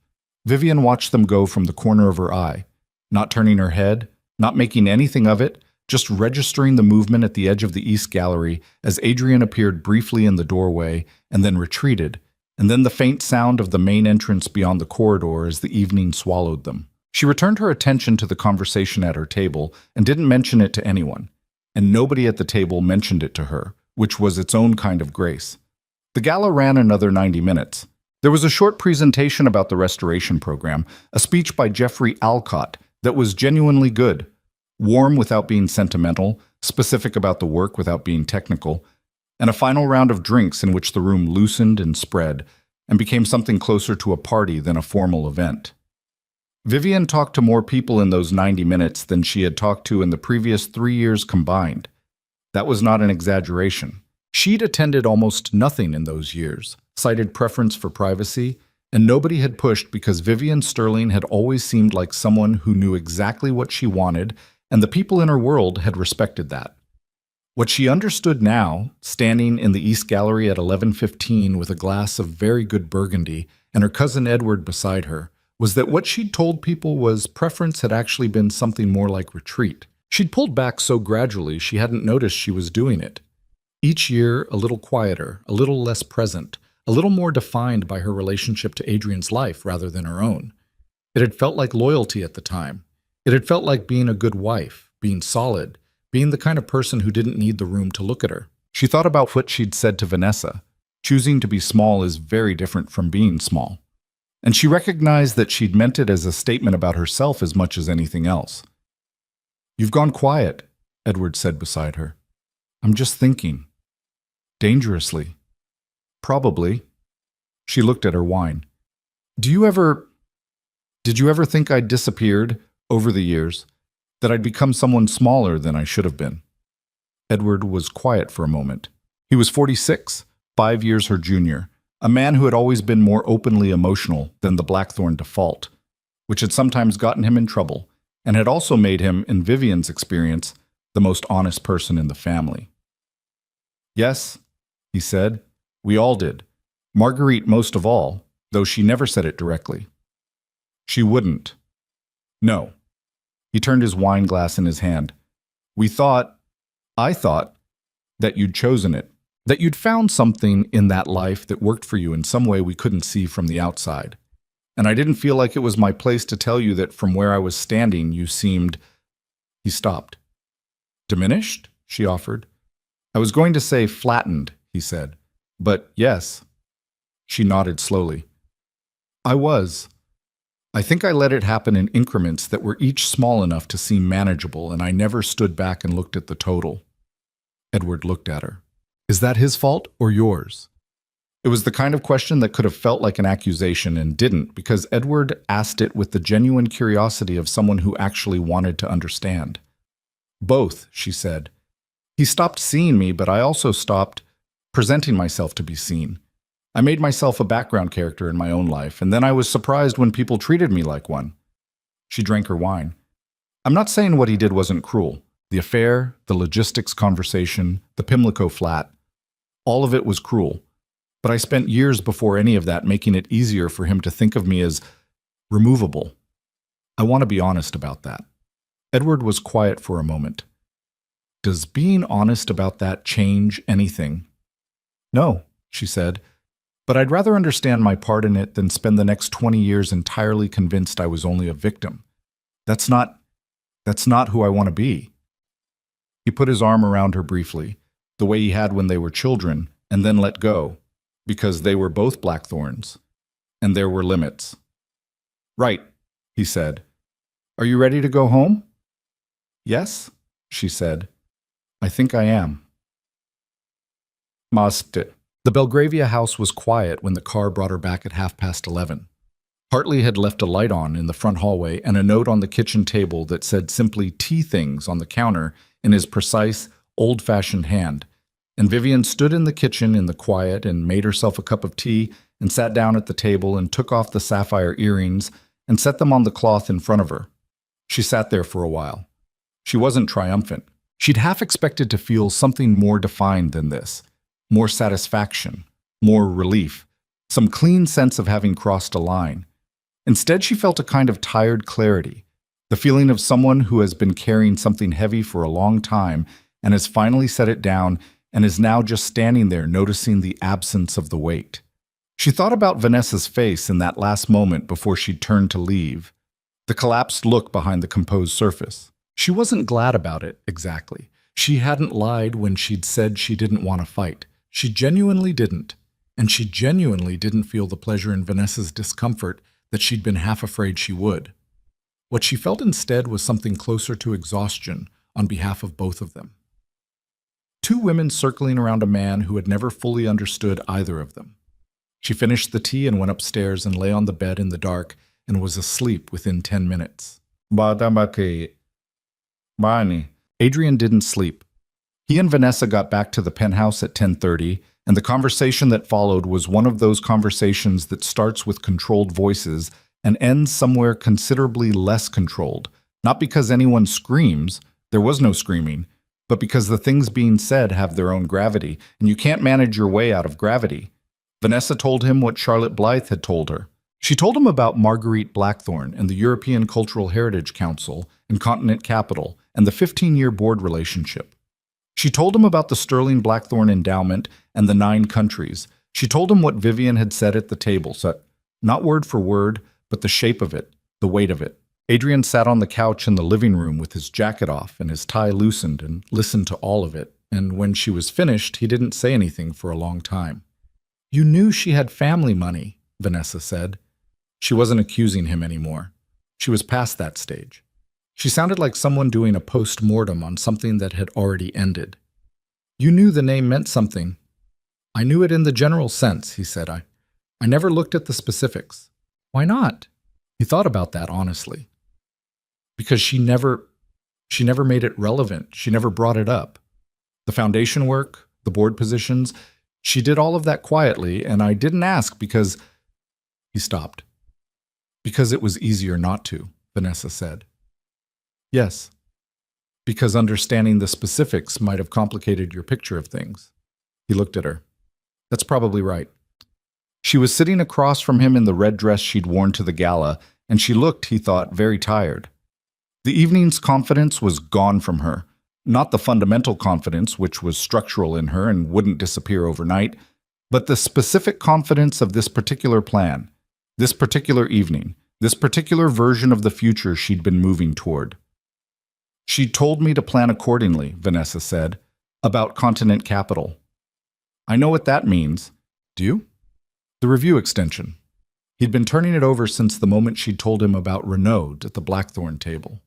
[SPEAKER 3] Vivian watched them go from the corner of her eye, not turning her head, not making anything of it, just registering the movement at the edge of the East Gallery as Adrian appeared briefly in the doorway and then retreated, and then the faint sound of the main entrance beyond the corridor as the evening swallowed them. She returned her attention to the conversation at her table and didn't mention it to anyone, and nobody at the table mentioned it to her, which was its own kind of grace. The gala ran another 90 minutes. There was a short presentation about the restoration program, a speech by Jeffrey Alcott that was genuinely good, warm without being sentimental, specific about the work without being technical, and a final round of drinks in which the room loosened and spread and became something closer to a party than a formal event. Vivian talked to more people in those 90 minutes than she had talked to in the previous 3 years combined. That was not an exaggeration. She'd attended almost nothing in those years, cited preference for privacy, and nobody had pushed because Vivian Sterling had always seemed like someone who knew exactly what she wanted, and the people in her world had respected that. What she understood now, standing in the East Gallery at 11:15 with a glass of very good Burgundy and her cousin Edward beside her, was that what she'd told people was preference had actually been something more like retreat. She'd pulled back so gradually she hadn't noticed she was doing it. Each year, a little quieter, a little less present, a little more defined by her relationship to Adrian's life rather than her own. It had felt like loyalty at the time. It had felt like being a good wife, being solid, being the kind of person who didn't need the room to look at her. She thought about what she'd said to Vanessa. Choosing to be small is very different from being small. And she recognized that she'd meant it as a statement about herself as much as anything else. "You've gone quiet," Edward said beside her. "I'm just thinking." "Dangerously." "Probably." She looked at her wine. Did you ever think I'd disappeared over the years, that I'd become someone smaller than I should have been?" Edward was quiet for a moment. He was 46, 5 years her junior,
[SPEAKER 1] A man who had always been more openly emotional than the Blackthorn default, which had sometimes gotten him in trouble, and had also made him, in Vivian's experience, the most honest person in the family. Yes, he said, we all did. Marguerite most of all, though she never said it directly. She wouldn't. No. He turned his wine glass in his hand. I thought, that you'd chosen it, that you'd found something in that life that worked for you in some way we couldn't see from the outside. And I didn't feel like it was my place to tell you that from where I was standing you seemed... He stopped. Diminished? She offered. I was going to say flattened, he said. But yes. She nodded slowly. I was. I think I let it happen in increments that were each small enough to seem manageable, and I never stood back and looked at the total. Edward looked at her. Is that his fault or yours? It was the kind of question that could have felt like an accusation and didn't, because Edward asked it with the genuine curiosity of someone who actually wanted to understand. Both, she said. He stopped seeing me, but I also stopped presenting myself to be seen. I made myself a background character in my own life, and then I was surprised when people treated me like one. She drank her wine. I'm not saying what he did wasn't cruel. The affair, the logistics conversation, the Pimlico flat, all of it was cruel. But I spent years before any of that making it easier for him to think of me as removable. I want to be honest about that. Edward was quiet for a moment. Does being honest about that change anything? No, she said. But I'd rather understand my part in it than spend the next 20 years entirely convinced I was only a victim. That's not who I want to be. He put his arm around her briefly, the way he had when they were children, and then let go, because they were both Blackthorns, and there were limits. Right, he said. Are you ready to go home? Yes, she said. I think I am. Maste. The Belgravia house was quiet when the car brought her back at 11:30. Hartley had left a light on in the front hallway and a note on the kitchen table that said simply tea things on the counter in his precise, old-fashioned hand, and Vivian stood in the kitchen in the quiet and made herself a cup of tea and sat down at the table and took off the sapphire earrings and set them on the cloth in front of her. She sat there for a while. She wasn't triumphant. She'd half expected to feel something more defined than this. More satisfaction, more relief, some clean sense of having crossed a line. Instead, she felt a kind of tired clarity, the feeling of someone who has been carrying something heavy for a long time and has finally set it down and is now just standing there noticing the absence of the weight. She thought about Vanessa's face in that last moment before she'd turned to leave, the collapsed look behind the composed surface. She wasn't glad about it, exactly. She hadn't lied when she'd said she didn't want to fight. She genuinely didn't, and she genuinely didn't feel the pleasure in Vanessa's discomfort that she'd been half afraid she would. What she felt instead was something closer to exhaustion on behalf of both of them. Two women circling around a man who had never fully understood either of them. She finished the tea and went upstairs and lay on the bed in the dark and was asleep within 10 minutes. Adrian didn't sleep. He and Vanessa got back to the penthouse at 10:30, and the conversation that followed was one of those conversations that starts with controlled voices and ends somewhere considerably less controlled, not because anyone screams, there was no screaming, but because the things being said have their own gravity, and you can't manage your way out of gravity. Vanessa told him what Charlotte Blythe had told her. She told him about Marguerite Blackthorn and the European Cultural Heritage Council and Continent Capital and the 15-year board relationship. She told him about the Sterling Blackthorn Endowment and the 9 countries. She told him what Vivian had said at the table, so not word for word, but the shape of it, the weight of it. Adrian sat on the couch in the living room with his jacket off and his tie loosened and listened to all of it, and when she was finished, he didn't say anything for a long time. You knew she had family money, Vanessa said. She wasn't accusing him anymore. She was past that stage. She sounded like someone doing a post-mortem on something that had already ended. You knew the name meant something. I knew it in the general sense, he said. I never looked at the specifics. Why not? He thought about that honestly. Because she never made it relevant. She never brought it up. The foundation work, the board positions,
[SPEAKER 3] She did all of that quietly, and I didn't ask because—" He stopped. "Because it was easier not to," Vanessa said. "Yes. Because understanding the specifics might have complicated your picture of things." He looked at her. "That's probably right." She was sitting across from him in the red dress she'd worn to the gala, and she looked, he thought, very tired. The evening's confidence was gone from her. Not the fundamental confidence, which was structural in her and wouldn't disappear overnight, but the specific confidence of this particular plan, this particular evening, this particular version of the future she'd been moving toward. "She told me to plan accordingly," Vanessa said, "about Continent Capital. I know what that means. Do you?" The review extension. He'd been turning it over since the moment she'd told him about Renaud at the Blackthorn table.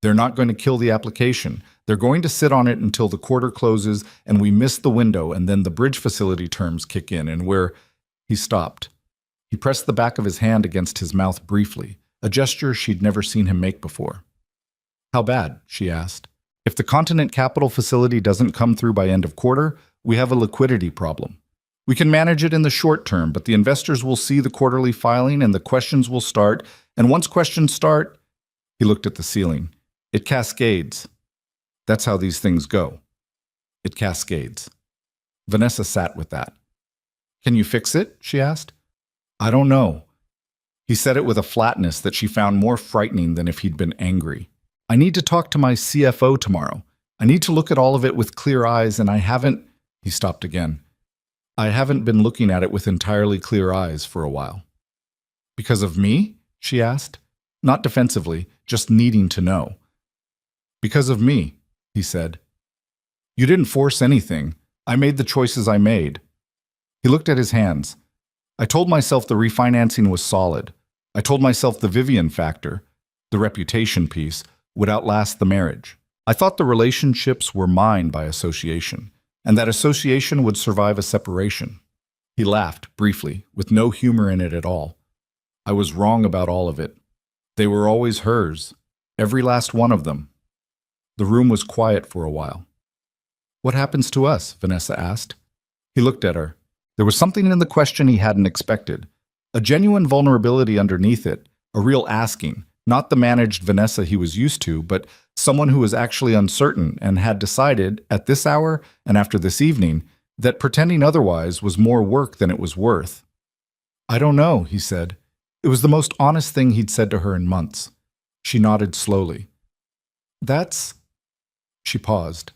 [SPEAKER 3] "They're not going to kill the application. They're going to sit on it until the quarter closes and we miss the window, and then the bridge facility terms kick in and we're—" He stopped. He pressed the back of his hand against his mouth briefly, a gesture she'd never seen him make before. "How bad?" she asked. "If the Continent Capital facility doesn't come through by end of quarter, we have a liquidity problem. We can manage it in the short term, but the investors will see the quarterly filing and the questions will start, and once questions start—" He looked at the ceiling. "It cascades. That's how these things go. It cascades." Vanessa sat with that. "Can you fix it?" she asked. "I don't know." He said it with a flatness that she found more frightening than if he'd been angry. "I need to talk to my CFO tomorrow. I need to look at all of it with clear eyes, and I haven't—" He stopped again. "I haven't been looking at it with entirely clear eyes for a while." "Because of me?" she asked, not defensively, just needing to know. "Because of me," he said. "You didn't force anything. I made the choices I made." He looked at his hands. "I told myself the refinancing was solid. I told myself the Vivian factor, the reputation piece, would outlast the marriage. I thought the relationships were mine by association, and that association would survive a separation." He laughed, briefly, with no humor in it at all. "I was wrong about all of it. They were always hers, every last one of them." The room was quiet for a while. "What happens to us?" Vanessa asked. He looked at her. There was something in the question he hadn't expected, a genuine vulnerability underneath it, a real asking, not the managed Vanessa he was used to, but someone who was actually uncertain and had decided, at this hour and after this evening, that pretending otherwise was more work than it was worth. "I don't know," he said. It was the most honest thing he'd said to her in months. She nodded slowly. "That's—" She paused.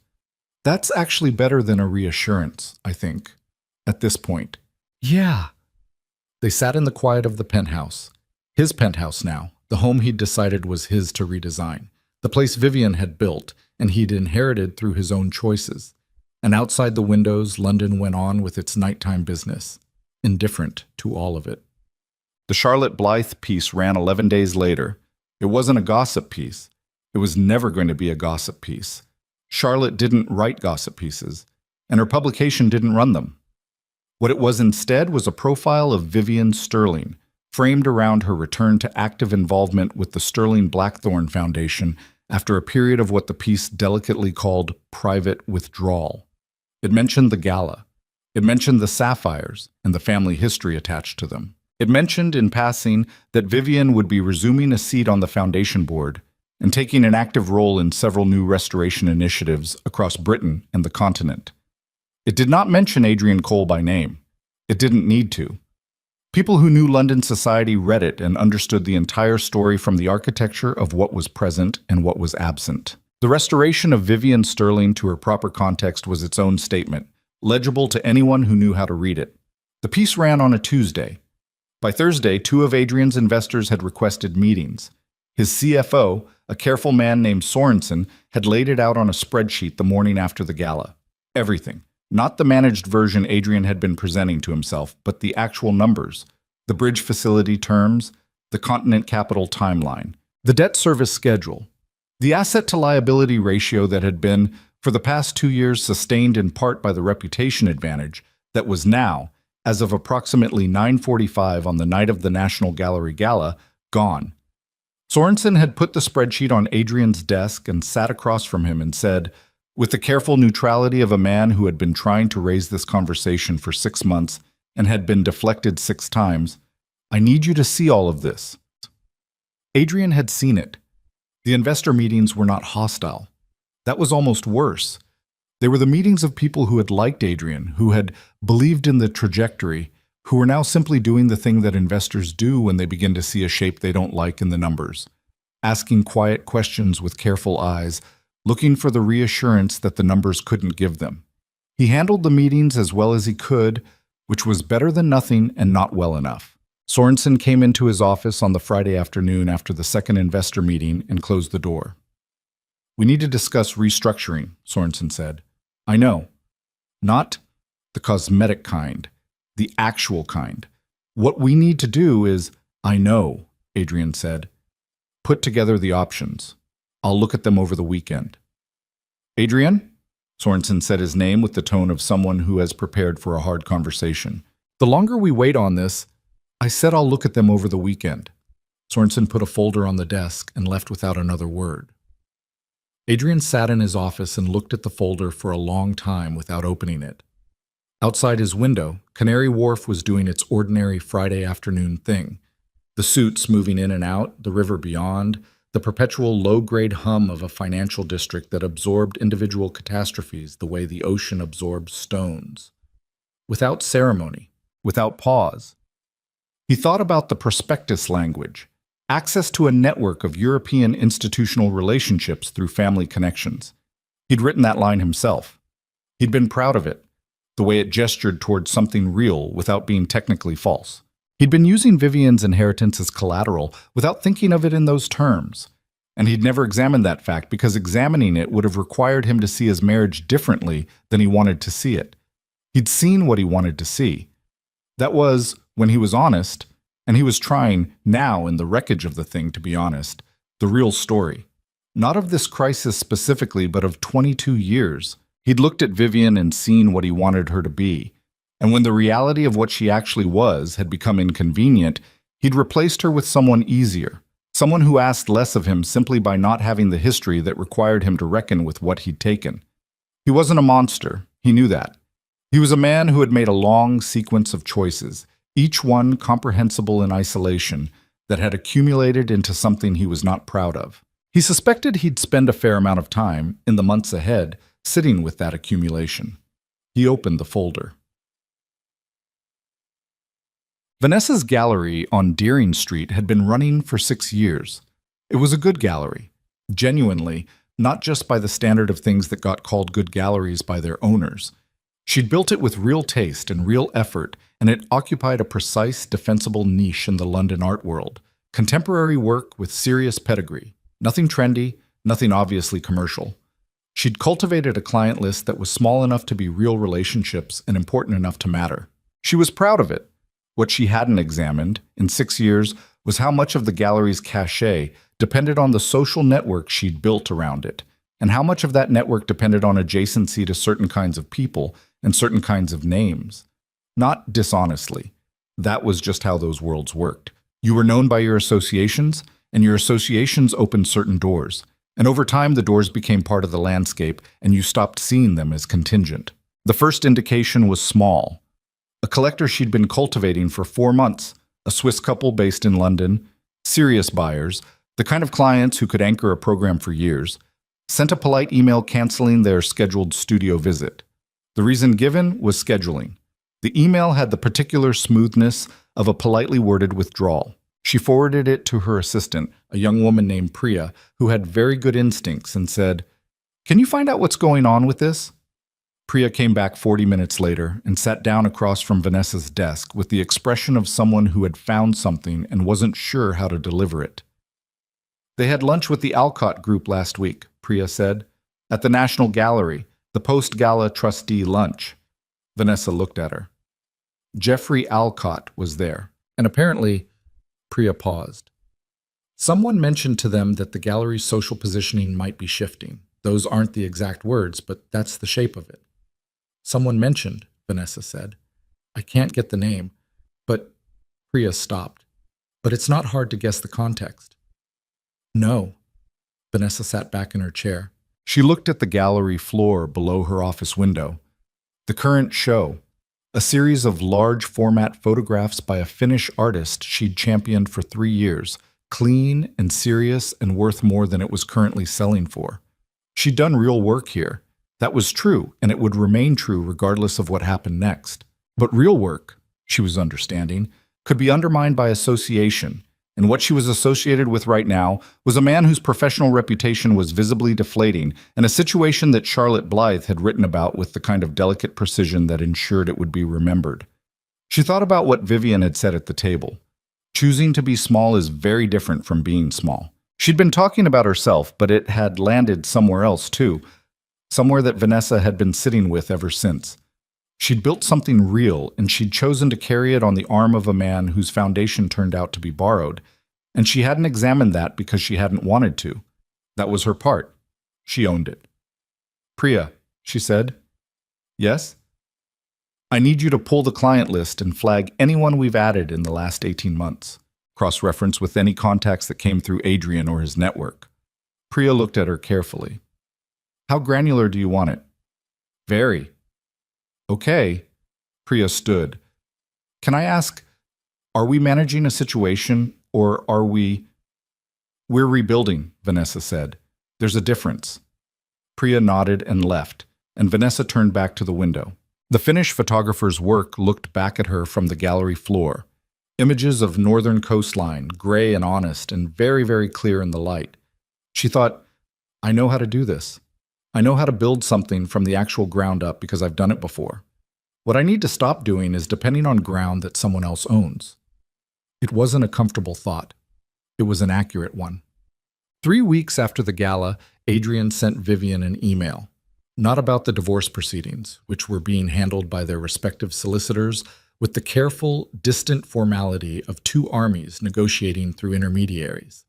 [SPEAKER 3] "That's actually better than a reassurance, I think, at this point." "Yeah." They sat in the quiet of the penthouse. His penthouse now, the home he'd decided was his to redesign. The place Vivian had built, and he'd inherited through his own choices. And outside the windows, London went on with its nighttime business, indifferent to all of it. The Charlotte Blythe piece ran 11 days later. It wasn't a gossip piece. It was never going to be a gossip piece. Charlotte didn't write gossip pieces, and her publication didn't run them. What it was instead was a profile of Vivian Sterling, framed around her return to active involvement with the Sterling Blackthorn Foundation after a period of what the piece delicately called private withdrawal. It mentioned the gala. It mentioned the sapphires and the family history attached to them. It mentioned, in passing, that Vivian would be resuming a seat on the foundation board and taking an active role in several new restoration initiatives across Britain and the continent. It did not mention Adrian Cole by name. It didn't need to. People who knew London society read it and understood the entire story from the architecture of what was present and what was absent. The restoration of Vivian Sterling to her proper context was its own statement, legible to anyone who knew how to read it. The piece ran on a Tuesday. By Thursday, 2 of Adrian's investors had requested meetings. His CFO, a careful man named Sorensen, had laid it out on a spreadsheet the morning after the gala. Everything. Not the managed version Adrian had been presenting to himself, but the actual numbers, the bridge facility terms, the Continent Capital timeline, the debt service schedule, the asset-to-liability ratio that had been, for the past 2 years, sustained in part by the reputation advantage that was now, as of approximately 9:45 on the night of the National Gallery Gala, gone. Sorensen had put the spreadsheet on Adrian's desk and sat across from him and said,
[SPEAKER 1] With the careful neutrality of a man who had been trying to raise this conversation for 6 months and had been deflected 6 times, I need you to see all of this. Adrian had seen it. The investor meetings were not hostile. That was almost worse. They were the meetings of people who had liked Adrian, who had believed in the trajectory, who were now simply doing the thing that investors do when they begin to see a shape they don't like in the numbers, asking quiet questions with careful eyes, looking for the reassurance that the numbers couldn't give them. He handled the meetings as well as he could, which was better than nothing and not well enough. Sorensen came into his office on the Friday afternoon after the second investor meeting and closed the door. "We need to discuss restructuring," Sorensen said. "I know. Not the cosmetic kind, the actual kind. What we need to do is—" "I know," Adrian said. "Put together the options. I'll look at them over the weekend." "Adrian?" Sorensen said his name with the tone of someone who has prepared for a hard conversation. "The longer we wait on this—" "I said I'll look at them over the weekend." Sorensen put a folder on the desk and left without another word. Adrian sat in his office and looked at the folder for a long time without opening it. Outside his window, Canary Wharf was doing its ordinary Friday afternoon thing. The suits moving in and out, the river beyond, the perpetual low-grade hum of a financial district that absorbed individual catastrophes the way the ocean absorbs stones. Without ceremony, without pause. He thought about the prospectus language, access to a network of European institutional relationships through family connections. He'd written that line himself. He'd been proud of it, the way it gestured towards something real without being technically false. He'd been using Vivian's inheritance as collateral without thinking of it in those terms. And he'd never examined that fact because examining it would have required him to see his marriage differently than he wanted to see it. He'd seen what he wanted to see. That was, when he was honest, and he was trying, now in the wreckage of the thing to be honest, the real story. Not of this crisis specifically, but of 22 years. He'd looked at Vivian and seen what he wanted her to be. And when the reality of what she actually was had become inconvenient, he'd replaced her with someone easier, someone who asked less of him simply by not having the history that required him to reckon with what he'd taken. He wasn't a monster, he knew that. He was a man who had made a long sequence of choices, each one comprehensible in isolation, that had accumulated into something he was not proud of. He suspected he'd spend a fair amount of time, in the months ahead, sitting with that accumulation. He opened the folder. Vanessa's gallery on Deering Street had been running for 6 years. It was a good gallery, genuinely, not just by the standard of things that got called good galleries by their owners. She'd built it with real taste and real effort, and it occupied a precise, defensible niche in the London art world. Contemporary work with serious pedigree. Nothing trendy, nothing obviously commercial. She'd cultivated a client list that was small enough to be real relationships and important enough to matter. She was proud of it. What she hadn't examined, in 6 years, was how much of the gallery's cachet depended on the social network she'd built around it, and how much of that network depended on adjacency to certain kinds of people and certain kinds of names. Not dishonestly. That was just how those worlds worked. You were known by your associations, and your associations opened certain doors. And over time, the doors became part of the landscape, and you stopped seeing them as contingent. The first indication was small. A collector she'd been cultivating for 4 months, a Swiss couple based in London, serious buyers, the kind of clients who could anchor a program for years, sent a polite email canceling their scheduled studio visit. The reason given was scheduling. The email had the particular smoothness of a politely worded withdrawal. She forwarded it to her assistant, a young woman named Priya, who had very good instincts, and said, "Can you find out what's going on with this?" Priya came back 40 minutes later and sat down across from Vanessa's desk with the expression of someone who had found something and wasn't sure how to deliver it. "They had lunch with the Alcott group last week," Priya said, "at the National Gallery, the post-gala trustee lunch." Vanessa looked at her. Jeffrey Alcott was there, and apparently, Priya paused. Someone mentioned to them that the gallery's social positioning might be shifting. Those aren't the exact words, but that's the shape of it. "Someone mentioned," Vanessa said. "I can't get the name, but—" Priya stopped. "But it's not hard to guess the context." "No." Vanessa sat back in her chair. She looked at the gallery floor below her office window. The current show, a series of large format photographs by a Finnish artist she'd championed for 3 years, clean and serious and worth more than it was currently selling for. She'd done real work here. That was true, and it would remain true regardless of what happened next. But real work, she was understanding, could be undermined by association, and what she was associated with right now was a man whose professional reputation was visibly deflating, and a situation that Charlotte Blythe had written about with the kind of delicate precision that ensured it would be remembered. She thought about what Vivian had said at the table. Choosing to be small is very different from being small. She'd been talking about herself, but it had landed somewhere else too, somewhere that Vanessa had been sitting with ever since. She'd built something real, and she'd chosen to carry it on the arm of a man whose foundation turned out to be borrowed, and she hadn't examined that because she hadn't wanted to. That was her part. She owned it. "Priya," she said. "Yes?" "I need you to pull the client list and flag anyone we've added in the last 18 months. Cross-reference with any contacts that came through Adrian or his network." Priya looked at her carefully. "How granular do you want it?" "Very." "Okay." Priya stood. "Can I ask, are we managing a situation or are we—" "We're rebuilding," Vanessa said. "There's a difference." Priya nodded and left, and Vanessa turned back to the window. The Finnish photographer's work looked back at her from the gallery floor. Images of northern coastline, gray and honest and very, very clear in the light. She thought, I know how to do this. I know how to build something from the actual ground up because I've done it before. What I need to stop doing is depending on ground that someone else owns. It wasn't a comfortable thought. It was an accurate one. 3 weeks after the gala, Adrian sent Vivian an email. Not about the divorce proceedings, which were being handled by their respective solicitors with the careful, distant formality of 2 armies negotiating through intermediaries.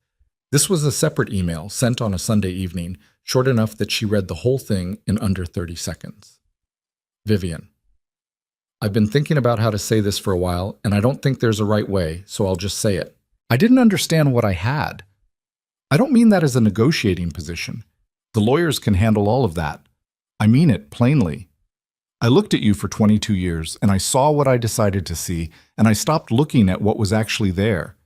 [SPEAKER 1] This was a separate email sent on a Sunday evening, short enough that she read the whole thing in under 30 seconds. Vivian. I've been thinking about how to say this for a while, and I don't think there's a right way, so I'll just say it. I didn't understand what I had. I don't mean that as a negotiating position. The lawyers can handle all of that. I mean it plainly. I looked at you for 22 years, and I saw what I decided to see, and I stopped looking at what was actually there.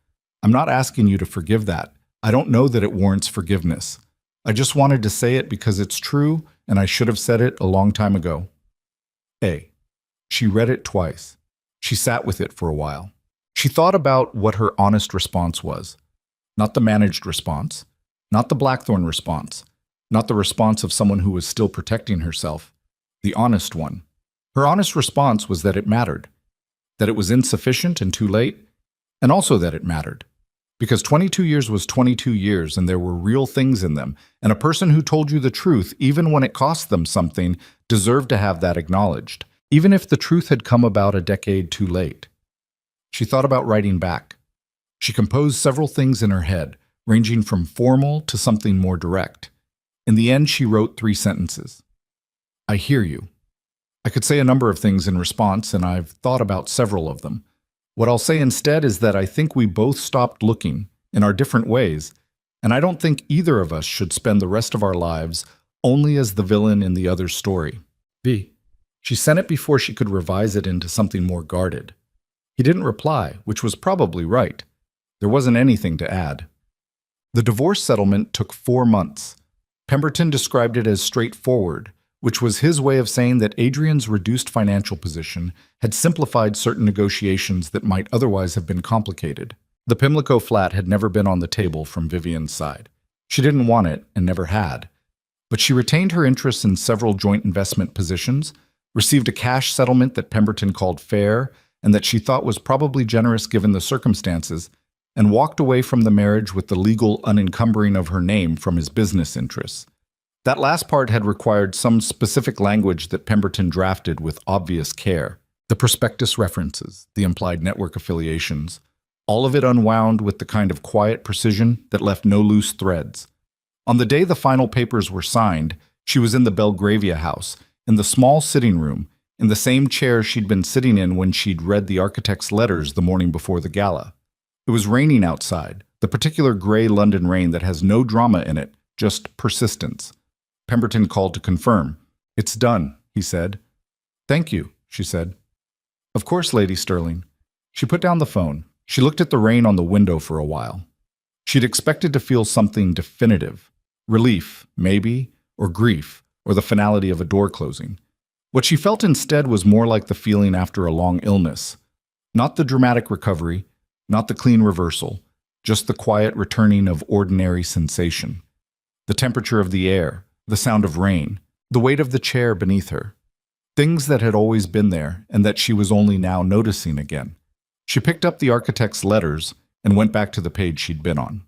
[SPEAKER 1] I'm not asking you to forgive that. I don't know that it warrants forgiveness. I just wanted to say it because it's true, and I should have said it a long time ago. A. She read it twice. She sat with it for a while. She thought about what her honest response was. Not the managed response. Not the Blackthorn response. Not the response of someone who was still protecting herself. The honest one. Her honest response was that it mattered. That it was insufficient and too late. And also that it mattered. Because 22 years was 22 years and there were real things in them, and a person who told you the truth, even when it cost them something, deserved to have that acknowledged, even if the truth had come about a decade too late. She thought about writing back. She composed several things in her head, ranging from formal to something more direct. In the end, she wrote 3 sentences. I hear you. I could say a number of things in response, and I've thought about several of them. What I'll say instead is that I think we both stopped looking in our different ways, and I don't think either of us should spend the rest of our lives only as the villain in the other's story. B. She sent it before she could revise it into something more guarded. He didn't reply, which was probably right. There wasn't anything to add. The divorce settlement took 4 months. Pemberton described it as straightforward, which was his way of saying that Adrian's reduced financial position had simplified certain negotiations that might otherwise have been complicated. The Pimlico flat had never been on the table from Vivian's side. She didn't want it and never had. But she retained her interests in several joint investment positions, received a cash settlement that Pemberton called fair and that she thought was probably generous given the circumstances, and walked away from the marriage with the legal unencumbering of her name from his business interests. That last part had required some specific language that Pemberton drafted with obvious care. The prospectus references, the implied network affiliations, all of it unwound with the kind of quiet precision that left no loose threads. On the day the final papers were signed, she was in the Belgravia house, in the small sitting room, in the same chair she'd been sitting in when she'd read the architect's letters the morning before the gala. It was raining outside, the particular gray London rain that has no drama in it, just persistence. Pemberton called to confirm. "It's done," he said. "Thank you," she said. "Of course, Lady Sterling." She put down the phone. She looked at the rain on the window for a while. She'd expected to feel something definitive. Relief, maybe, or grief, or the finality of a door closing. What she felt instead was more like the feeling after a long illness. Not the dramatic recovery, not the clean reversal, just the quiet returning of ordinary sensation. The temperature of the air, the sound of rain, the weight of the chair beneath her. Things that had always been there and that she was only now noticing again. She picked up the architect's letters and went back to the page she'd been on.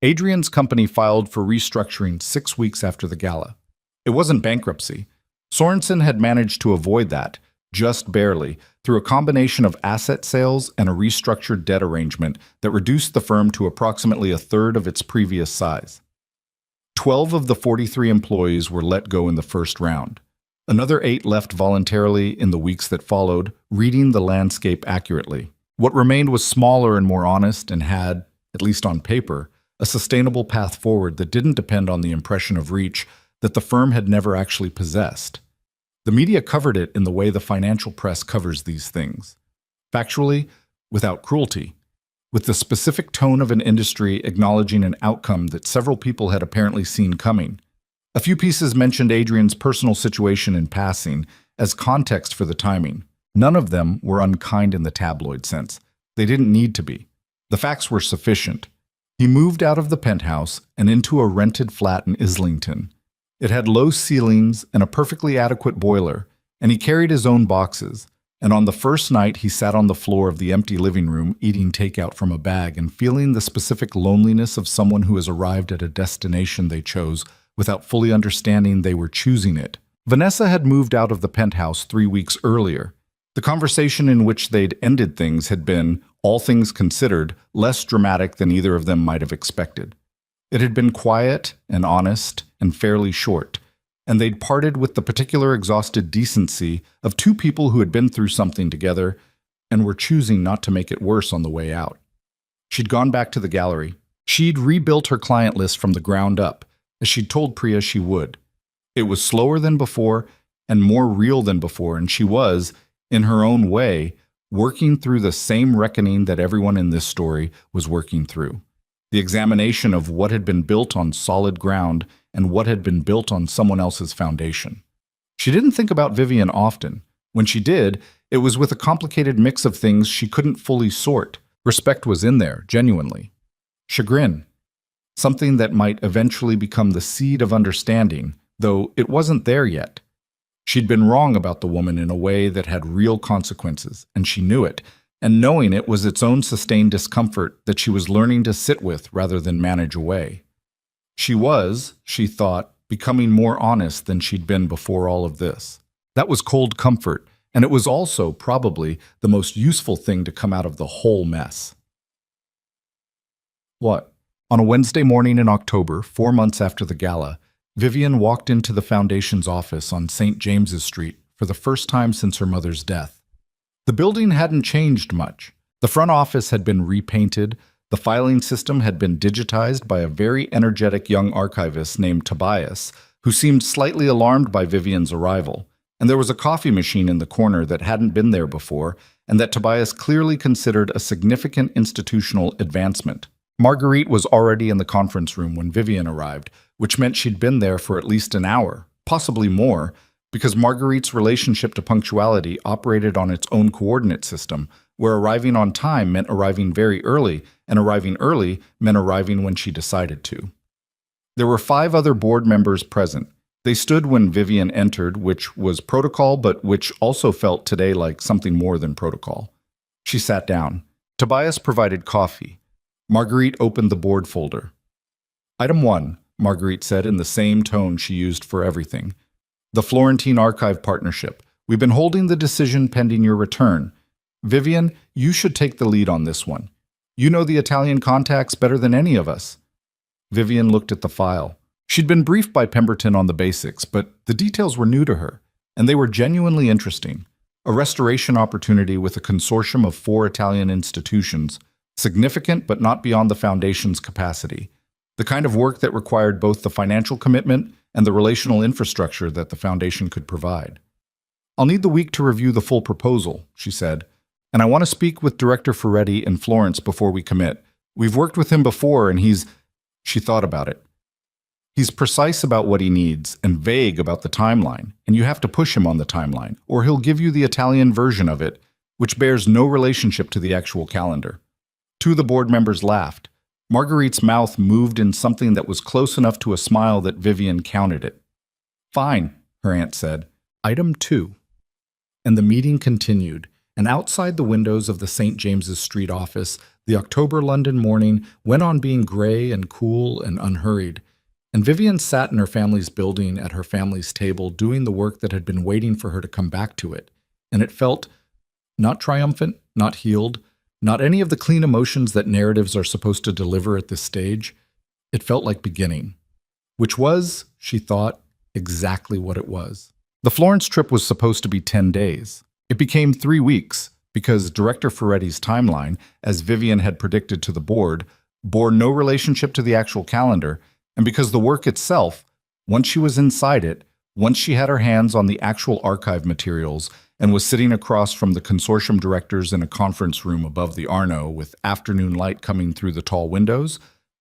[SPEAKER 1] Adrian's company filed for restructuring 6 weeks after the gala. It wasn't bankruptcy. Sorensen had managed to avoid that, just barely, through a combination of asset sales and a restructured debt arrangement that reduced the firm to approximately a third of its previous size. 12 of the 43 employees were let go in the first round. Another 8 left voluntarily in the weeks that followed, reading the landscape accurately. What remained was smaller and more honest and had, at least on paper, a sustainable path forward that didn't depend on the impression of reach that the firm had never actually possessed. The media covered it in the way the financial press covers these things. Factually, without cruelty, with the specific tone of an industry acknowledging an outcome that several people had apparently seen coming. A few pieces mentioned Adrian's personal situation in passing as context for the timing. None of them were unkind in the tabloid sense. They didn't need to be. The facts were sufficient. He moved out of the penthouse and into a rented flat in Islington. It had low ceilings and a perfectly adequate boiler, and he carried his own boxes. And on the first night, he sat on the floor of the empty living room, eating takeout from a bag and feeling the specific loneliness of someone who has arrived at a destination they chose without fully understanding they were choosing it. Vanessa had moved out of the penthouse 3 weeks earlier. The conversation in which they'd ended things had been, all things considered, less dramatic than either of them might have expected. It had been quiet and honest and fairly short, and they'd parted with the particular exhausted decency of 2 people who had been through something together and were choosing not to make it worse on the way out. She'd gone back to the gallery. She'd rebuilt her client list from the ground up, as she'd told Priya she would. It was slower than before and more real than before, and she was, in her own way, working through the same reckoning that everyone in this story was working through. The examination of what had been built on solid ground and what had been built on someone else's foundation. She didn't think about Vivian often. When she did, it was with a complicated mix of things she couldn't fully sort. Respect was in there, genuinely. Chagrin. Something that might eventually become the seed of understanding, though it wasn't there yet. She'd been wrong about the woman in a way that had real consequences, and she knew it, and knowing it was its own sustained discomfort that she was learning to sit with rather than manage away. She was, she thought, becoming more honest than she'd been before all of this. That was cold comfort, and it was also, probably, the most useful thing to come out of the whole mess. What? On a Wednesday morning in October, 4 months after the gala, Vivian walked into the Foundation's office on St. James's Street for the first time since her mother's death. The building hadn't changed much. The front office had been repainted, the filing system had been digitized by a very energetic young archivist named Tobias, who seemed slightly alarmed by Vivian's arrival, and there was a coffee machine in the corner that hadn't been there before and that Tobias clearly considered a significant institutional advancement. Marguerite was already in the conference room when Vivian arrived, which meant she'd been there for at least an hour, possibly more, because Marguerite's relationship to punctuality operated on its own coordinate system, where arriving on time meant arriving very early, and arriving early meant arriving when she decided to. There were 5 other board members present. They stood when Vivian entered, which was protocol, but which also felt today like something more than protocol. She sat down. Tobias provided coffee. Marguerite opened the board folder. Item 1, Marguerite said in the same tone she used for everything. The Florentine Archive Partnership. We've been holding the decision pending your return. Vivian, you should take the lead on this one. You know the Italian contacts better than any of us. Vivian looked at the file. She'd been briefed by Pemberton on the basics, but the details were new to her, and they were genuinely interesting. A restoration opportunity with a consortium of 4 Italian institutions, significant but not beyond the Foundation's capacity. The kind of work that required both the financial commitment and the relational infrastructure that the foundation could provide. "I'll need the week to review the full proposal," she said, "and I want to speak with Director Ferretti in Florence before we commit. We've worked with him before, and he's—" She thought about it. "He's precise about what he needs and vague about the timeline, and you have to push him on the timeline, or he'll give you the Italian version of it, which bears no relationship to the actual calendar." Two of the board members laughed. Marguerite's mouth moved in something that was close enough to a smile that Vivian counted it. "Fine," her aunt said. Item 2. And the meeting continued, and outside the windows of the St. James's Street office, the October London morning went on being gray and cool and unhurried, and Vivian sat in her family's building at her family's table doing the work that had been waiting for her to come back to it, and it felt not triumphant, not healed, not any of the clean emotions that narratives are supposed to deliver at this stage. It felt like beginning, which was, she thought, exactly what it was. The Florence trip was supposed to be 10 days. It became 3 weeks because Director Ferretti's timeline, as Vivian had predicted to the board, bore no relationship to the actual calendar, and because the work itself, once she was inside it, once she had her hands on the actual archive materials and was sitting across from the consortium directors in a conference room above the Arno with afternoon light coming through the tall windows,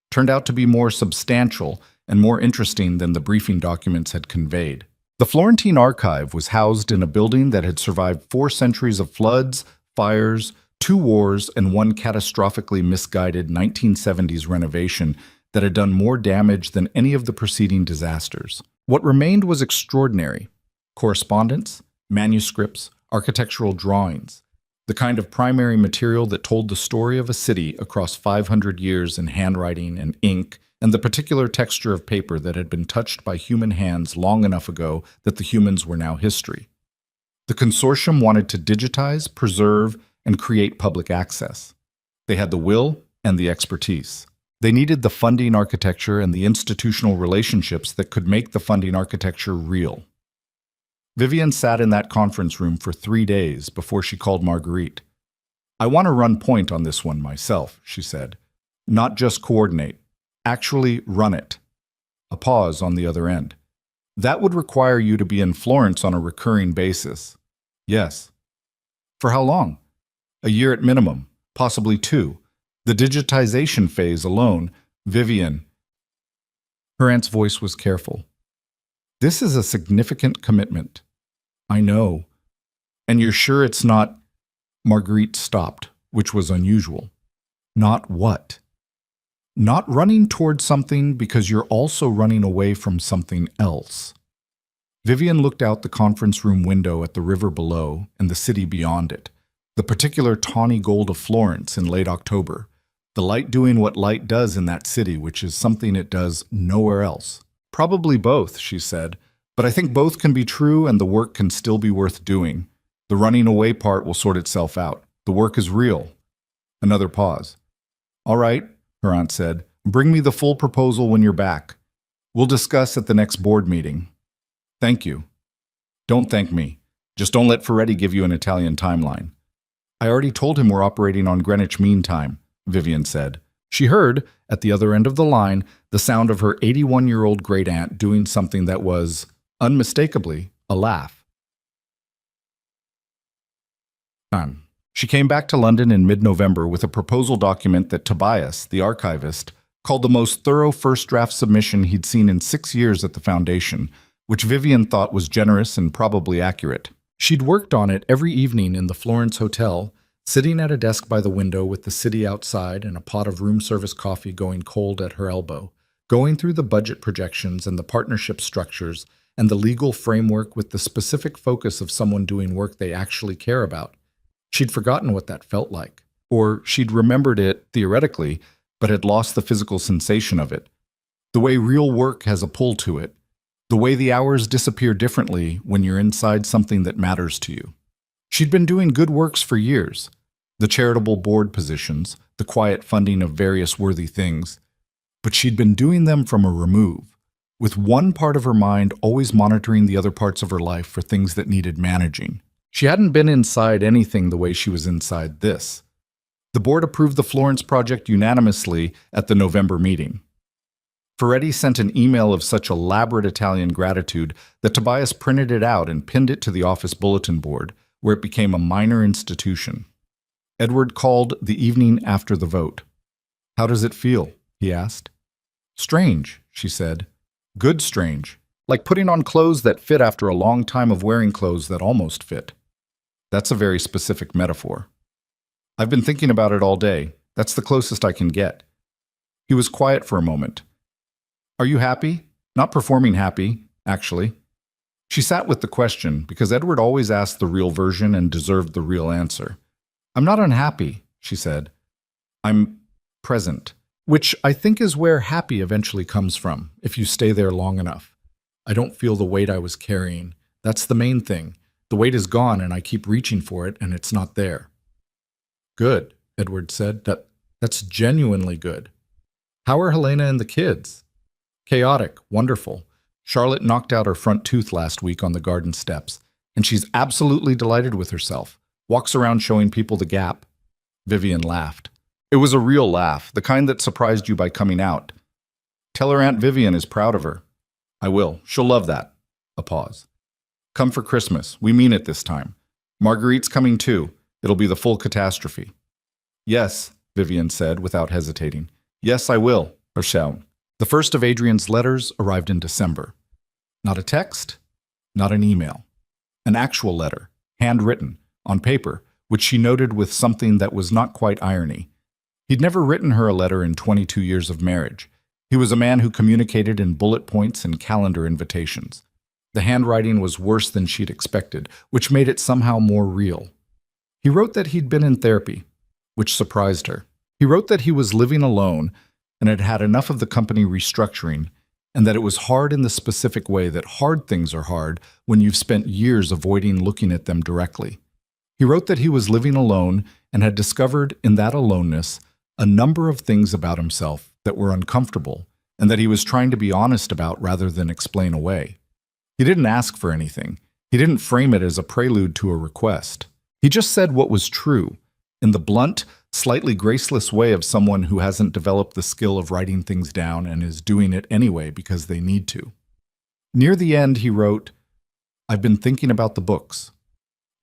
[SPEAKER 1] turned out to be more substantial and more interesting than the briefing documents had conveyed. The Florentine archive was housed in a building that had survived 4 centuries of floods, fires, 2 wars, and 1 catastrophically misguided 1970s renovation that had done more damage than any of the preceding disasters. What remained was extraordinary: correspondence, manuscripts, architectural drawings, the kind of primary material that told the story of a city across 500 years in handwriting and ink, and the particular texture of paper that had been touched by human hands long enough ago that the humans were now history. The consortium wanted to digitize, preserve, and create public access. They had the will and the expertise. They needed the funding architecture and the institutional relationships that could make the funding architecture real. Vivian sat in that conference room for 3 days before she called Marguerite. "I want to run point on this one myself," she said. "Not just coordinate. Actually run it." A pause on the other end. "That would require you to be in Florence on a recurring basis." "Yes." "For how long?" "A year at minimum, possibly 2. The digitization phase alone." "Vivian." Her aunt's voice was careful. "This is a significant commitment." "I know. And you're sure it's not—" Marguerite stopped, which was unusual. "Not what?" "Not running towards something because you're also running away from something else." Vivian looked out the conference room window at the river below and the city beyond it, the particular tawny gold of Florence in late October, the light doing what light does in that city, which is something it does nowhere else. "Probably both," she said, "but I think both can be true and the work can still be worth doing. The running away part will sort itself out. The work is real." Another pause. "All right," her aunt said, "bring me the full proposal when you're back. We'll discuss at the next board meeting." "Thank you." "Don't thank me. Just don't let Ferretti give you an Italian timeline." "I already told him we're operating on Greenwich Mean Time," Vivian said. She heard, at the other end of the line, the sound of her 81-year-old great-aunt doing something that was, unmistakably, a laugh. She came back to London in mid-November with a proposal document that Tobias, the archivist, called the most thorough first-draft submission he'd seen in 6 years at the Foundation, which Vivian thought was generous and probably accurate. She'd worked on it every evening in the Florence Hotel, sitting at a desk by the window with the city outside and a pot of room service coffee going cold at her elbow, going through the budget projections and the partnership structures and the legal framework with the specific focus of someone doing work they actually care about. She'd forgotten what that felt like, or she'd remembered it theoretically, but had lost the physical sensation of it. The way real work has a pull to it, the way the hours disappear differently when you're inside something that matters to you. She'd been doing good works for years, the charitable board positions, the quiet funding of various worthy things, but she'd been doing them from a remove, with one part of her mind always monitoring the other parts of her life for things that needed managing. She hadn't been inside anything the way she was inside this. The board approved the Florence project unanimously at the November meeting. Ferretti sent an email of such elaborate Italian gratitude that Tobias printed it out and pinned it to the office bulletin board, where it became a minor institution. Edward called the evening after the vote. "How does it feel?" he asked. "Strange," she said. "Good strange. Like putting on clothes that fit after a long time of wearing clothes that almost fit." That's a very specific metaphor. "I've been thinking about it all day. That's the closest I can get." He was quiet for a moment. "Are you happy?" "Not performing happy, actually." She sat with the question, because Edward always asked the real version and deserved the real answer. "I'm not unhappy," she said. "I'm present," which I think is where happy eventually comes from, if you stay there long enough. "I don't feel the weight I was carrying. That's the main thing. The weight is gone and I keep reaching for it and it's not there." "Good," Edward said. That's genuinely good. "How are Helena and the kids?" "Chaotic, wonderful. Charlotte knocked out her front tooth last week on the garden steps, and she's absolutely delighted with herself. Walks around showing people the gap." Vivian laughed. It was a real laugh, the kind that surprised you by coming out. "Tell her Aunt Vivian is proud of her." "I will. She'll love that." A pause. "Come for Christmas. We mean it this time. Marguerite's coming too. It'll be the full catastrophe." "Yes," Vivian said without hesitating. "Yes, I will, or shall." The first of Adrian's letters arrived in December. Not a text, not an email. An actual letter, handwritten, on paper, which she noted with something that was not quite irony. He'd never written her a letter in 22 years of marriage. He was a man who communicated in bullet points and calendar invitations. The handwriting was worse than she'd expected, which made it somehow more real. He wrote that he'd been in therapy, which surprised her. He wrote that he was living alone and had had enough of the company restructuring, and that it was hard in the specific way that hard things are hard when you've spent years avoiding looking at them directly. He wrote that he was living alone and had discovered in that aloneness a number of things about himself that were uncomfortable, and that he was trying to be honest about rather than explain away. He didn't ask for anything. He didn't frame it as a prelude to a request. He just said what was true, in the blunt, slightly graceless way of someone who hasn't developed the skill of writing things down and is doing it anyway because they need to. Near the end, he wrote, "I've been thinking about the books.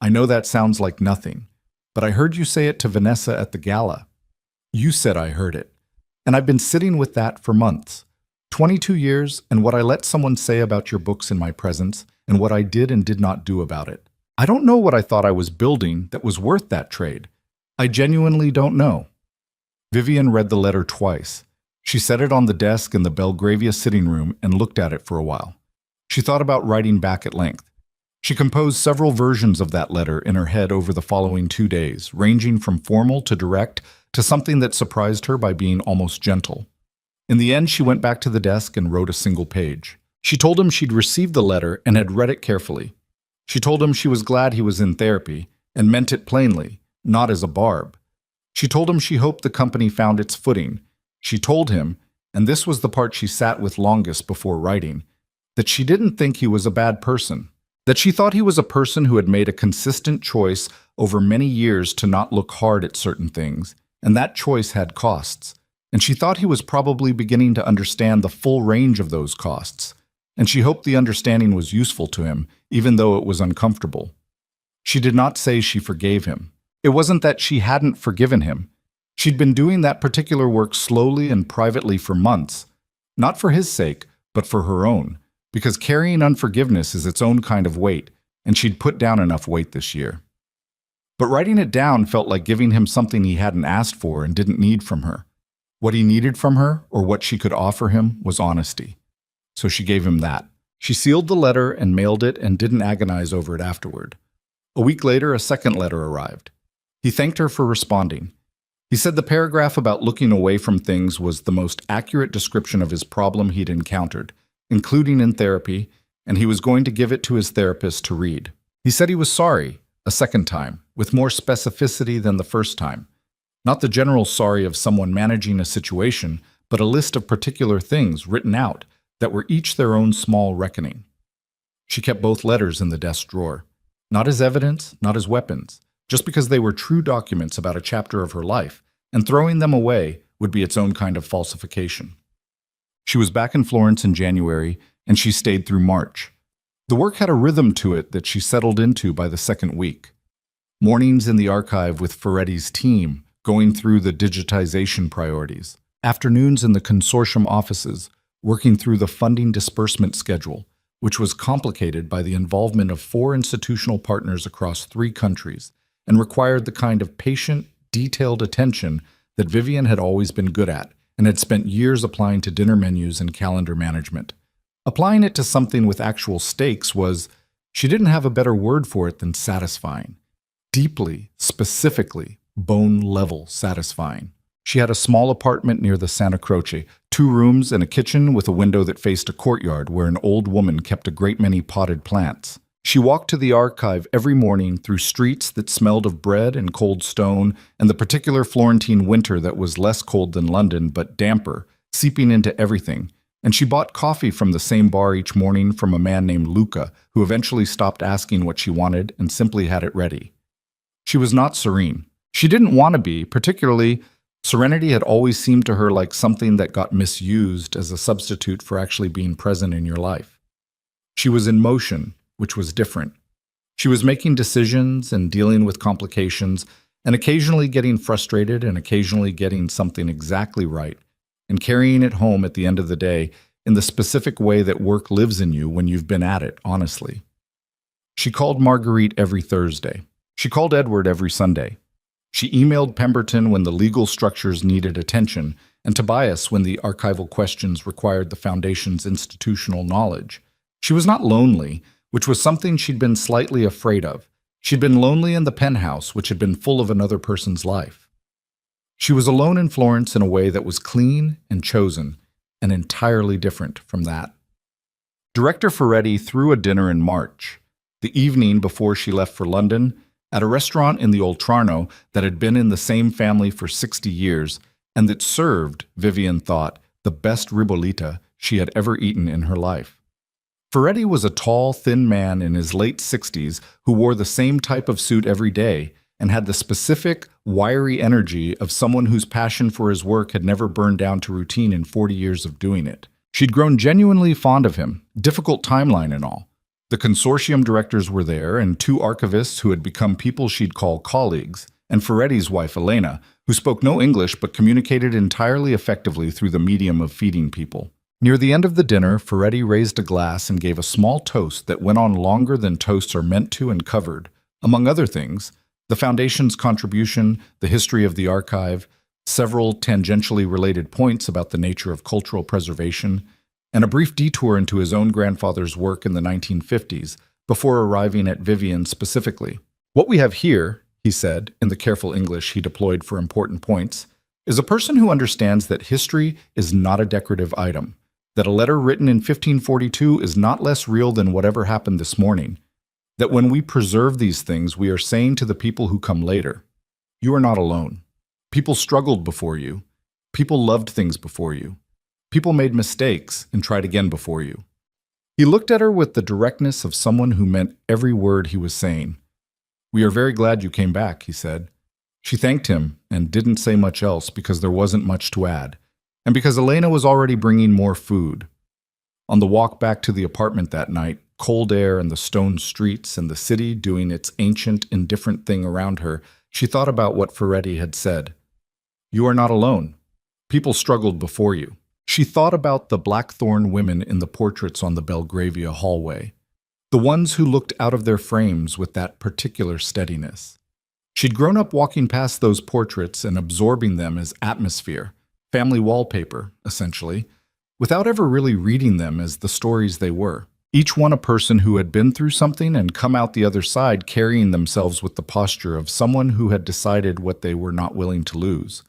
[SPEAKER 1] I know that sounds like nothing, but I heard you say it to Vanessa at the gala. You said I heard it, and I've been sitting with that for months. 22 years and what I let someone say about your books in my presence and what I did and did not do about it. I don't know what I thought I was building that was worth that trade. I genuinely don't know." Vivian read the letter twice. She set it on the desk in the Belgravia sitting room and looked at it for a while. She thought about writing back at length. She composed several versions of that letter in her head over the following 2 days, ranging from formal to direct to something that surprised her by being almost gentle. In the end, she went back to the desk and wrote a single page. She told him she'd received the letter and had read it carefully. She told him she was glad he was in therapy and meant it plainly, not as a barb. She told him she hoped the company found its footing. She told him, and this was the part she sat with longest before writing, that she didn't think he was a bad person, that she thought he was a person who had made a consistent choice over many years to not look hard at certain things, and that choice had costs, and she thought he was probably beginning to understand the full range of those costs, and she hoped the understanding was useful to him, even though it was uncomfortable. She did not say she forgave him. It wasn't that she hadn't forgiven him. She'd been doing that particular work slowly and privately for months, not for his sake, but for her own, because carrying unforgiveness is its own kind of weight, and she'd put down enough weight this year. But writing it down felt like giving him something he hadn't asked for and didn't need from her. What he needed from her, or what she could offer him, was honesty. So she gave him that. She sealed the letter and mailed it and didn't agonize over it afterward. A week later, a second letter arrived. He thanked her for responding. He said the paragraph about looking away from things was the most accurate description of his problem he'd encountered, including in therapy, and he was going to give it to his therapist to read. He said he was sorry, a second time, with more specificity than the first time. Not the general sorry of someone managing a situation, but a list of particular things written out that were each their own small reckoning. She kept both letters in the desk drawer, not as evidence, not as weapons, just because they were true documents about a chapter of her life, and throwing them away would be its own kind of falsification. She was back in Florence in January, and she stayed through March. The work had a rhythm to it that she settled into by the second week. Mornings in the archive with Ferretti's team, going through the digitization priorities. Afternoons in the consortium offices, working through the funding disbursement schedule, which was complicated by the involvement of 4 institutional partners across 3 countries and required the kind of patient, detailed attention that Vivian had always been good at and had spent years applying to dinner menus and calendar management. Applying it to something with actual stakes was, she didn't have a better word for it than satisfying. Deeply, specifically, bone-level satisfying. She had a small apartment near the Santa Croce, 2 rooms and a kitchen with a window that faced a courtyard where an old woman kept a great many potted plants. She walked to the archive every morning through streets that smelled of bread and cold stone and the particular Florentine winter that was less cold than London but damper, seeping into everything. And she bought coffee from the same bar each morning from a man named Luca, who eventually stopped asking what she wanted and simply had it ready. She was not serene. She didn't want to be, particularly. Serenity had always seemed to her like something that got misused as a substitute for actually being present in your life. She was in motion, which was different. She was making decisions and dealing with complications and occasionally getting frustrated and occasionally getting something exactly right and carrying it home at the end of the day in the specific way that work lives in you when you've been at it, honestly. She called Marguerite every Thursday. She called Edward every Sunday. She emailed Pemberton when the legal structures needed attention, and Tobias when the archival questions required the Foundation's institutional knowledge. She was not lonely, which was something she'd been slightly afraid of. She'd been lonely in the penthouse, which had been full of another person's life. She was alone in Florence in a way that was clean and chosen, and entirely different from that. Director Ferretti threw a dinner in March, the evening before she left for London, at a restaurant in the Oltrarno that had been in the same family for 60 years and that served, Vivian thought, the best ribollita she had ever eaten in her life. Ferretti was a tall, thin man in his late 60s who wore the same type of suit every day and had the specific, wiry energy of someone whose passion for his work had never burned down to routine in 40 years of doing it. She'd grown genuinely fond of him, difficult timeline and all. The consortium directors were there, and 2 archivists who had become people she'd call colleagues, and Ferretti's wife, Elena, who spoke no English but communicated entirely effectively through the medium of feeding people. Near the end of the dinner, Ferretti raised a glass and gave a small toast that went on longer than toasts are meant to and covered, among other things, the Foundation's contribution, the history of the archive, several tangentially related points about the nature of cultural preservation, and a brief detour into his own grandfather's work in the 1950s, before arriving at Vivian specifically. What we have here, he said, in the careful English he deployed for important points, is a person who understands that history is not a decorative item, that a letter written in 1542 is not less real than whatever happened this morning, that when we preserve these things, we are saying to the people who come later, you are not alone. People struggled before you. People loved things before you. People made mistakes and tried again before you. He looked at her with the directness of someone who meant every word he was saying. We are very glad you came back, he said. She thanked him and didn't say much else because there wasn't much to add, and because Elena was already bringing more food. On the walk back to the apartment that night, cold air and the stone streets and the city doing its ancient, indifferent thing around her, she thought about what Ferretti had said. You are not alone. People struggled before you. She thought about the blackthorn women in the portraits on the Belgravia hallway, the ones who looked out of their frames with that particular steadiness. She'd grown up walking past those portraits and absorbing them as atmosphere, family wallpaper, essentially, without ever really reading them as the stories they were. Each one a person who had been through something and come out the other side carrying themselves with the posture of someone who had decided what they were not willing to lose.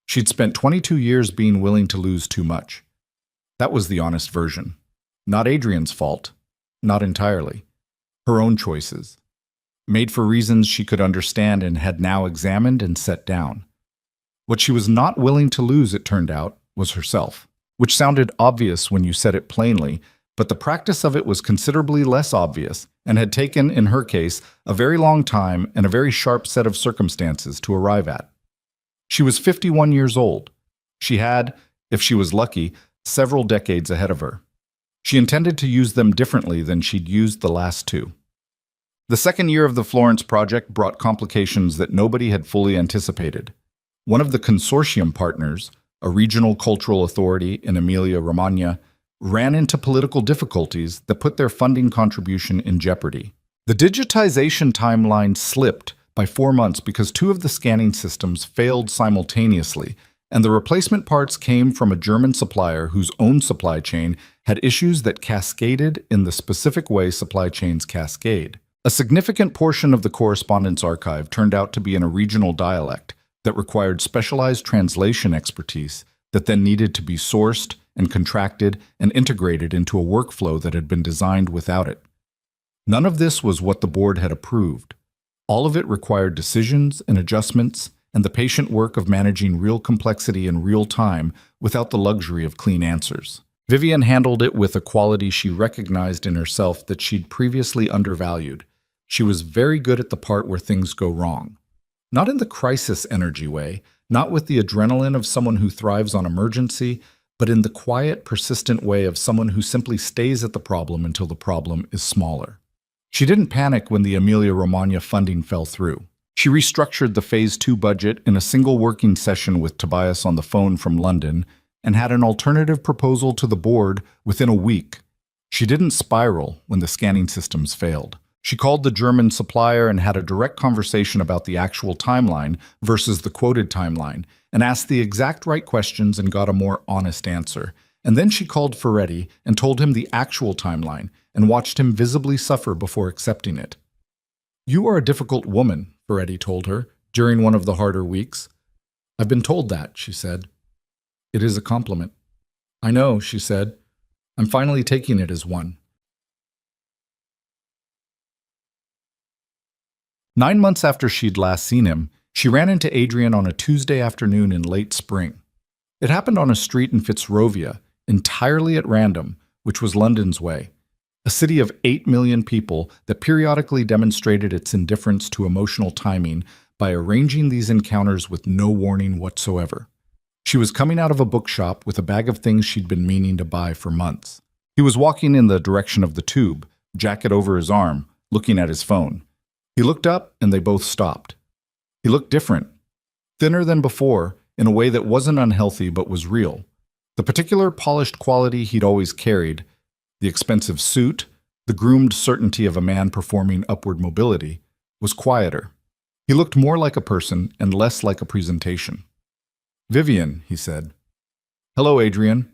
[SPEAKER 1] She'd spent 22 years being willing to lose too much. That was the honest version. Not Adrian's fault. Not entirely. Her own choices. Made for reasons she could understand and had now examined and set down. What she was not willing to lose, it turned out, was herself, which sounded obvious when you said it plainly, but the practice of it was considerably less obvious and had taken, in her case, a very long time and a very sharp set of circumstances to arrive at. She was 51 years old. She had, if she was lucky, several decades ahead of her. She intended to use them differently than she'd used the last two. The second year of the Florence project brought complications that nobody had fully anticipated. One of the consortium partners, a regional cultural authority in Emilia-Romagna, ran into political difficulties that put their funding contribution in jeopardy. The digitization timeline slipped by 4 months because 2 of the scanning systems failed simultaneously, and the replacement parts came from a German supplier whose own supply chain had issues that cascaded in the specific way supply chains cascade. A significant portion of the correspondence archive turned out to be in a regional dialect that required specialized translation expertise that then needed to be sourced and contracted and integrated into a workflow that had been designed without it. None of this was what the board had approved. All of it required decisions and adjustments and the patient work of managing real complexity in real time without the luxury of clean answers. Vivian handled it with a quality she recognized in herself that she'd previously undervalued. She was very good at the part where things go wrong. Not in the crisis energy way, not with the adrenaline of someone who thrives on emergency, but in the quiet, persistent way of someone who simply stays at the problem until the problem is smaller. She didn't panic when the Emilia-Romagna funding fell through. She restructured the Phase 2 budget in a single working session with Tobias on the phone from London and had an alternative proposal to the board within a week. She didn't spiral when the scanning systems failed. She called the German supplier and had a direct conversation about the actual timeline versus the quoted timeline, and asked the exact right questions and got a more honest answer. And then she called Ferretti and told him the actual timeline and watched him visibly suffer before accepting it. "You are a difficult woman," Ferretti told her, during one of the harder weeks. "I've been told that," she said. "It is a compliment." "I know," she said. "I'm finally taking it as one." 9 months after she'd last seen him, she ran into Adrian on a Tuesday afternoon in late spring. It happened on a street in Fitzrovia, entirely at random, which was London's way, a city of 8 million people that periodically demonstrated its indifference to emotional timing by arranging these encounters with no warning whatsoever. She was coming out of a bookshop with a bag of things she'd been meaning to buy for months. He was walking in the direction of the tube, jacket over his arm, looking at his phone. He looked up, and they both stopped. He looked different, thinner than before, in a way that wasn't unhealthy but was real. The particular polished quality he'd always carried, the expensive suit, the groomed certainty of a man performing upward mobility, was quieter. He looked more like a person and less like a presentation. "Vivian," he said. "Hello, Adrian."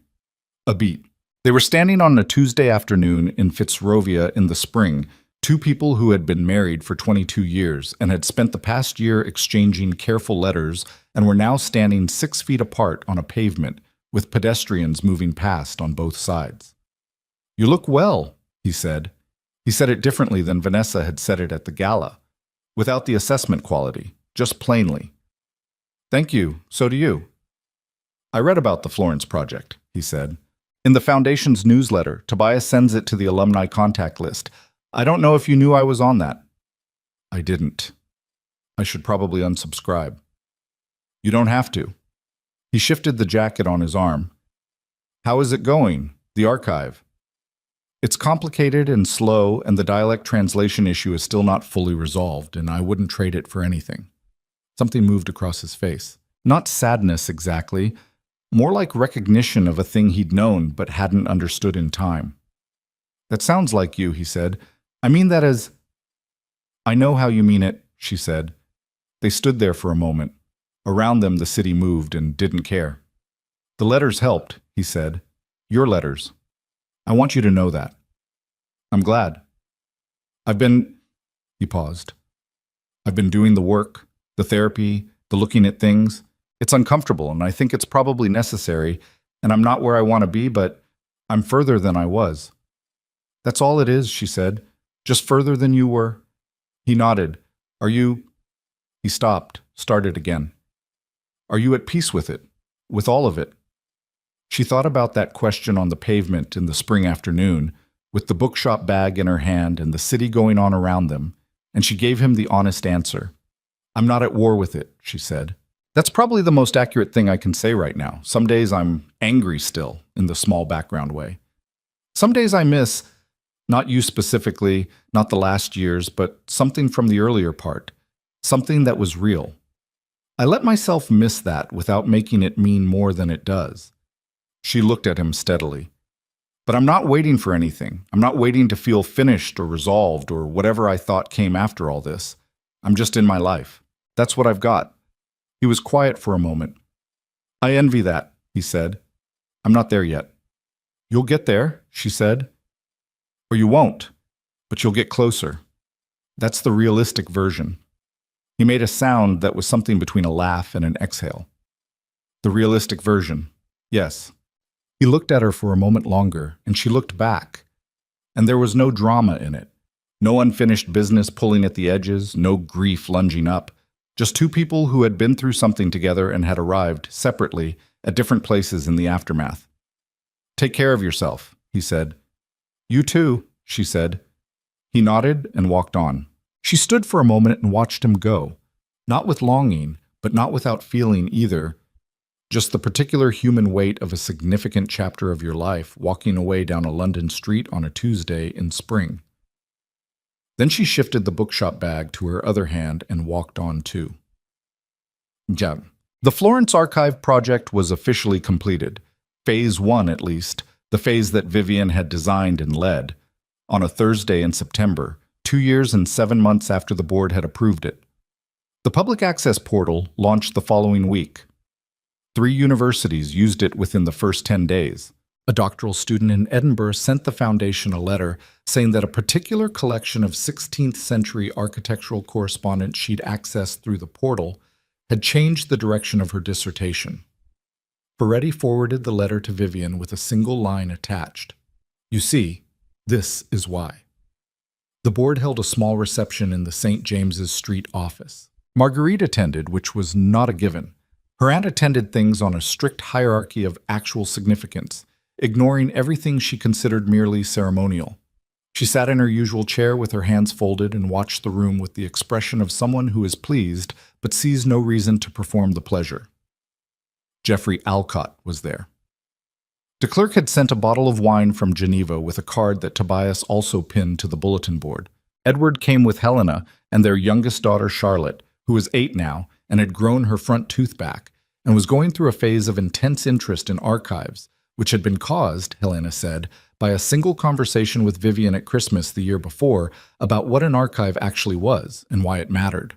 [SPEAKER 1] A beat. They were standing on a Tuesday afternoon in Fitzrovia in the spring, 2 people who had been married for 22 years and had spent the past year exchanging careful letters and were now standing 6 feet apart on a pavement with pedestrians moving past on both sides. "You look well," he said. He said it differently than Vanessa had said it at the gala, without the assessment quality, just plainly. "Thank you, so do you." "I read about the Florence project," he said. "In the Foundation's newsletter, Tobias sends it to the alumni contact list. I don't know if you knew I was on that." "I didn't. I should probably unsubscribe." "You don't have to." He shifted the jacket on his arm. "How is it going, the archive?" "It's complicated and slow, and the dialect translation issue is still not fully resolved, and I wouldn't trade it for anything." Something moved across his face. Not sadness exactly, more like recognition of a thing he'd known but hadn't understood in time. "That sounds like you," he said. "I mean that as—" "I know how you mean it," she said. They stood there for a moment. Around them the city moved and didn't care. "The letters helped," he said. "Your letters. I want you to know that." "I'm glad. I've been—" He paused. "I've been doing the work, the therapy, the looking at things. It's uncomfortable, and I think it's probably necessary, and I'm not where I want to be, but I'm further than I was." "That's all it is," she said. "Just further than you were." He nodded. "Are you—" He stopped, started again. "Are you at peace with it? With all of it?" She thought about that question on the pavement in the spring afternoon, with the bookshop bag in her hand and the city going on around them, and she gave him the honest answer. "I'm not at war with it," she said. "That's probably the most accurate thing I can say right now. Some days I'm angry still, in the small background way. Some days I miss, not you specifically, not the last years, but something from the earlier part, something that was real. I let myself miss that without making it mean more than it does. She looked at him steadily. But I'm not waiting for anything. I'm not waiting to feel finished or resolved or whatever I thought came after all this. I'm just in my life. That's what I've got. He was quiet for a moment. I envy that, he said. I'm not there yet. You'll get there, she said. Or you won't, but you'll get closer. That's the realistic version. He made a sound that was something between a laugh and an exhale. The realistic version, yes. He looked at her for a moment longer, and she looked back. And there was no drama in it. No unfinished business pulling at the edges, no grief lunging up. Just two people who had been through something together and had arrived, separately, at different places in the aftermath. Take care of yourself, he said. You too, she said. He nodded and walked on. She stood for a moment and watched him go. Not with longing, but not without feeling either. Just the particular human weight of a significant chapter of your life walking away down a London street on a Tuesday in spring. Then she shifted the bookshop bag to her other hand and walked on too. Yeah. The Florence Archive project was officially completed. Phase 1, at least, the phase that Vivian had designed and led, on a Thursday in September, 2 years and 7 months after the board had approved it. The public access portal launched the following week. 3 universities used it within the first 10 days. A doctoral student in Edinburgh sent the foundation a letter saying that a particular collection of 16th century architectural correspondence she'd accessed through the portal had changed the direction of her dissertation. Ferretti forwarded the letter to Vivian with a single line attached. You see, this is why. The board held a small reception in the St. James's Street office. Marguerite attended, which was not a given. Her aunt attended things on a strict hierarchy of actual significance, ignoring everything she considered merely ceremonial. She sat in her usual chair with her hands folded and watched the room with the expression of someone who is pleased but sees no reason to perform the pleasure. Geoffrey Alcott was there. De Klerk had sent a bottle of wine from Geneva with a card that Tobias also pinned to the bulletin board. Edward came with Helena and their youngest daughter Charlotte, who was 8 now and had grown her front tooth back, and was going through a phase of intense interest in archives, which had been caused, Helena said, by a single conversation with Vivian at Christmas the year before about what an archive actually was and why it mattered.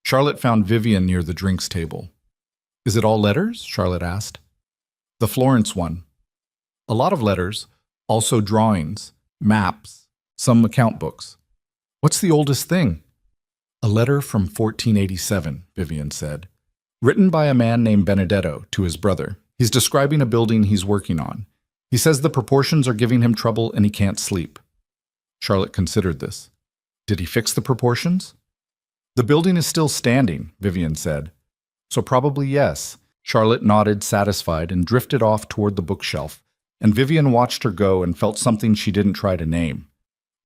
[SPEAKER 1] Charlotte found Vivian near the drinks table. Is it all letters? Charlotte asked. The Florence one. A lot of letters, also drawings, maps, some account books. What's the oldest thing? A letter from 1487, Vivian said. Written by a man named Benedetto to his brother. He's describing a building he's working on. He says the proportions are giving him trouble and he can't sleep. Charlotte considered this. Did he fix the proportions? The building is still standing, Vivian said. So probably yes. Charlotte nodded, satisfied, and drifted off toward the bookshelf, and Vivian watched her go and felt something she didn't try to name.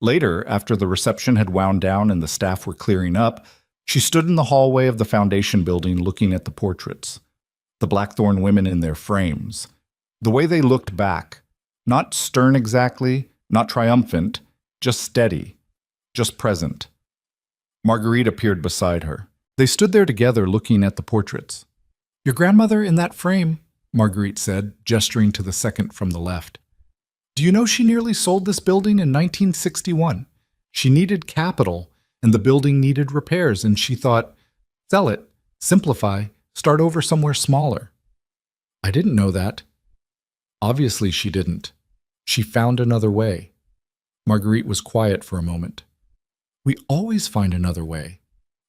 [SPEAKER 1] Later, after the reception had wound down and the staff were clearing up, she stood in the hallway of the foundation building looking at the portraits. The Blackthorn women in their frames. The way they looked back. Not stern exactly, not triumphant, just steady, just present. Marguerite appeared beside her. They stood there together looking at the portraits. Your grandmother in that frame, Marguerite said, gesturing to the second from the left. Do you know she nearly sold this building in 1961? She needed capital, and the building needed repairs, and she thought, sell it, simplify, start over somewhere smaller. I didn't know that. Obviously she didn't. She found another way. Marguerite was quiet for a moment. We always find another way.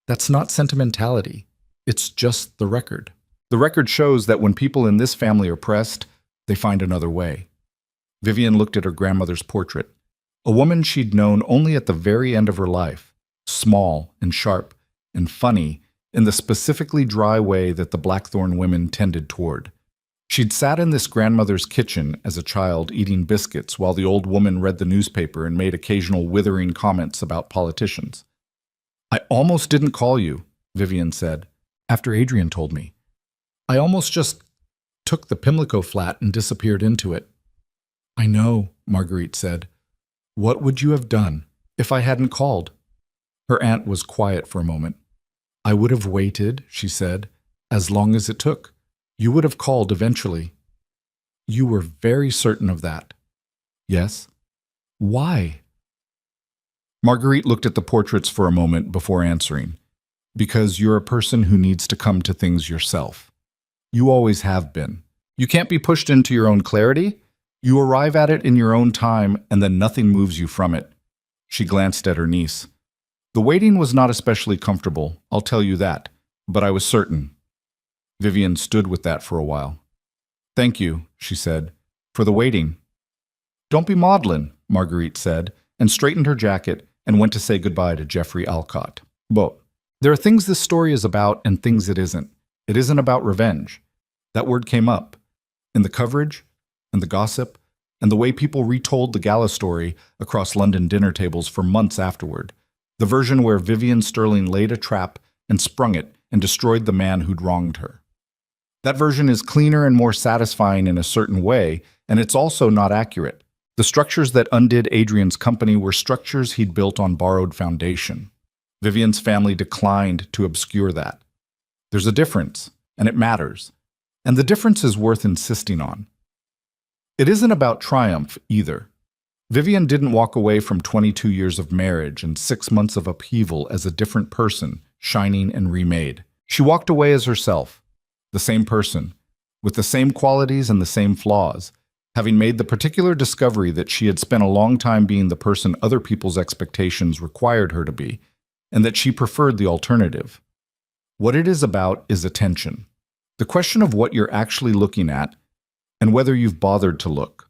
[SPEAKER 1] That's not sentimentality. It's just the record. The record shows that when people in this family are pressed, they find another way. Vivian looked at her grandmother's portrait, a woman she'd known only at the very end of her life, small and sharp and funny in the specifically dry way that the Blackthorn women tended toward. She'd sat in this grandmother's kitchen as a child eating biscuits while the old woman read the newspaper and made occasional withering comments about politicians. I almost didn't call you, Vivian said, after Adrian told me. I almost just
[SPEAKER 3] took the Pimlico flat and disappeared into it. I know, Marguerite said. What would you have done if I hadn't called? Her aunt was quiet for a moment. I would have waited, she said, as long as it took. You would have called eventually. You were very certain of that. Yes. Why? Marguerite looked at the portraits for a moment before answering. Because you're a person who needs to come to things yourself. You always have been. You can't be pushed into your own clarity. You arrive at it in your own time, and then nothing moves you from it. She glanced at her niece. The waiting was not especially comfortable, I'll tell you that, but I was certain. Vivian stood with that for a while. Thank you, she said, for the waiting. Don't be maudlin, Marguerite said, and straightened her jacket and went to say goodbye to Geoffrey Alcott. But there are things this story is about and things it isn't. It isn't about revenge. That word came up. In the coverage, and the gossip, and the way people retold the gala story across London dinner tables for months afterward. The version where Vivian Sterling laid a trap and sprung it and destroyed the man who'd wronged her. That version is cleaner and more satisfying in a certain way, and it's also not accurate. The structures that undid Adrian's company were structures he'd built on borrowed foundation. Vivian's family declined to obscure that. There's a difference, and it matters. And the difference is worth insisting on. It isn't about triumph, either. Vivian didn't walk away from 22 years of marriage and 6 months of upheaval as a different person, shining and remade. She walked away as herself, the same person, with the same qualities and the same flaws, having made the particular discovery that she had spent a long time being the person other people's expectations required her to be, and that she preferred the alternative. What it is about is attention. The question of what you're actually looking at, and whether you've bothered to look.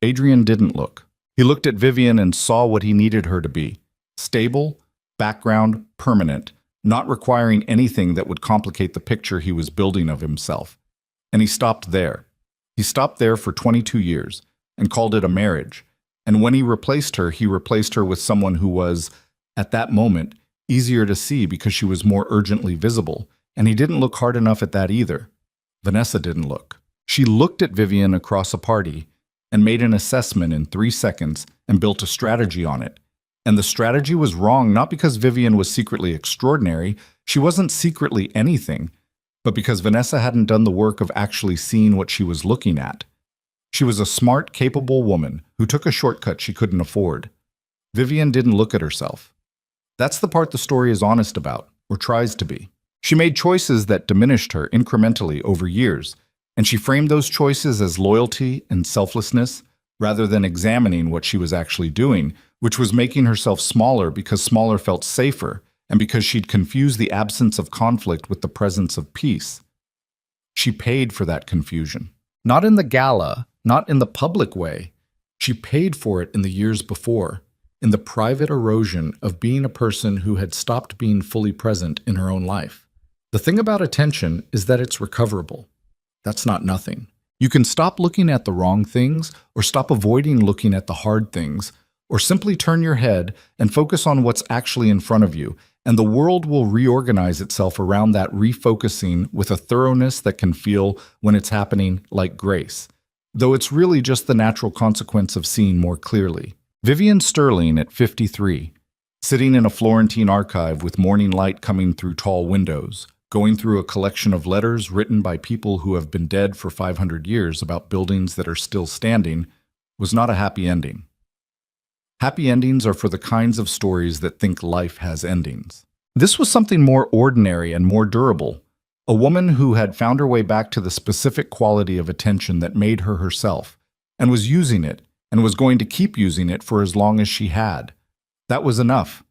[SPEAKER 3] Adrian didn't look. He looked at Vivian and saw what he needed her to be. Stable, background, permanent, not requiring anything that would complicate the picture he was building of himself. And he stopped there. He stopped there for 22 years and called it a marriage. And when he replaced her with someone who was, at that moment, easier to see because she was more urgently visible. And he didn't look hard enough at that either. Vanessa didn't look. She looked at Vivian across a party and made an assessment in 3 seconds and built a strategy on it. And the strategy was wrong not because Vivian was secretly extraordinary, she wasn't secretly anything, but because Vanessa hadn't done the work of actually seeing what she was looking at. She was a smart, capable woman who took a shortcut she couldn't afford. Vivian didn't look at herself. That's the part the story is honest about, or tries to be. She made choices that diminished her incrementally over years, and she framed those choices as loyalty and selflessness rather than examining what she was actually doing, which was making herself smaller because smaller felt safer and because she'd confused the absence of conflict with the presence of peace. She paid for that confusion. Not in the gala, not in the public way. She paid for it in the years before, in the private erosion of being a person who had stopped being fully present in her own life. The thing about attention is that it's recoverable. That's not nothing. You can stop looking at the wrong things, or stop avoiding looking at the hard things, or simply turn your head and focus on what's actually in front of you, and the world will reorganize itself around that refocusing with a thoroughness that can feel, when it's happening, like grace, though it's really just the natural consequence of seeing more clearly. Vivian Sterling at 53, sitting in a Florentine archive with morning light coming through tall windows, going through a collection of letters written by people who have been dead for 500 years about buildings that are still standing, was not a happy ending. Happy endings are for the kinds of stories that think life has endings. This was something more ordinary and more durable, a woman who had found her way back to the specific quality of attention that made her herself, and was using it, and was going to keep using it for as long as she had. That was enough.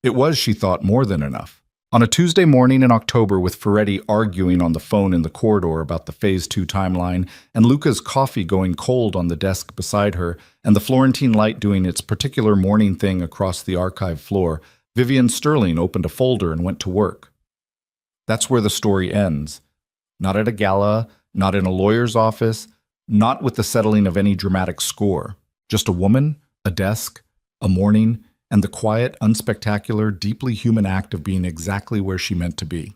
[SPEAKER 3] It was, she thought, more than enough. On a Tuesday morning in October, with Ferretti arguing on the phone in the corridor about the Phase 2 timeline, and Luca's coffee going cold on the desk beside her, and the Florentine light doing its particular morning thing across the archive floor, Vivian Sterling opened a folder and went to work. That's where the story ends. Not at a gala, not in a lawyer's office, not with the settling of any dramatic score. Just a woman, a desk, a morning, and the quiet, unspectacular, deeply human act of being exactly where she meant to be.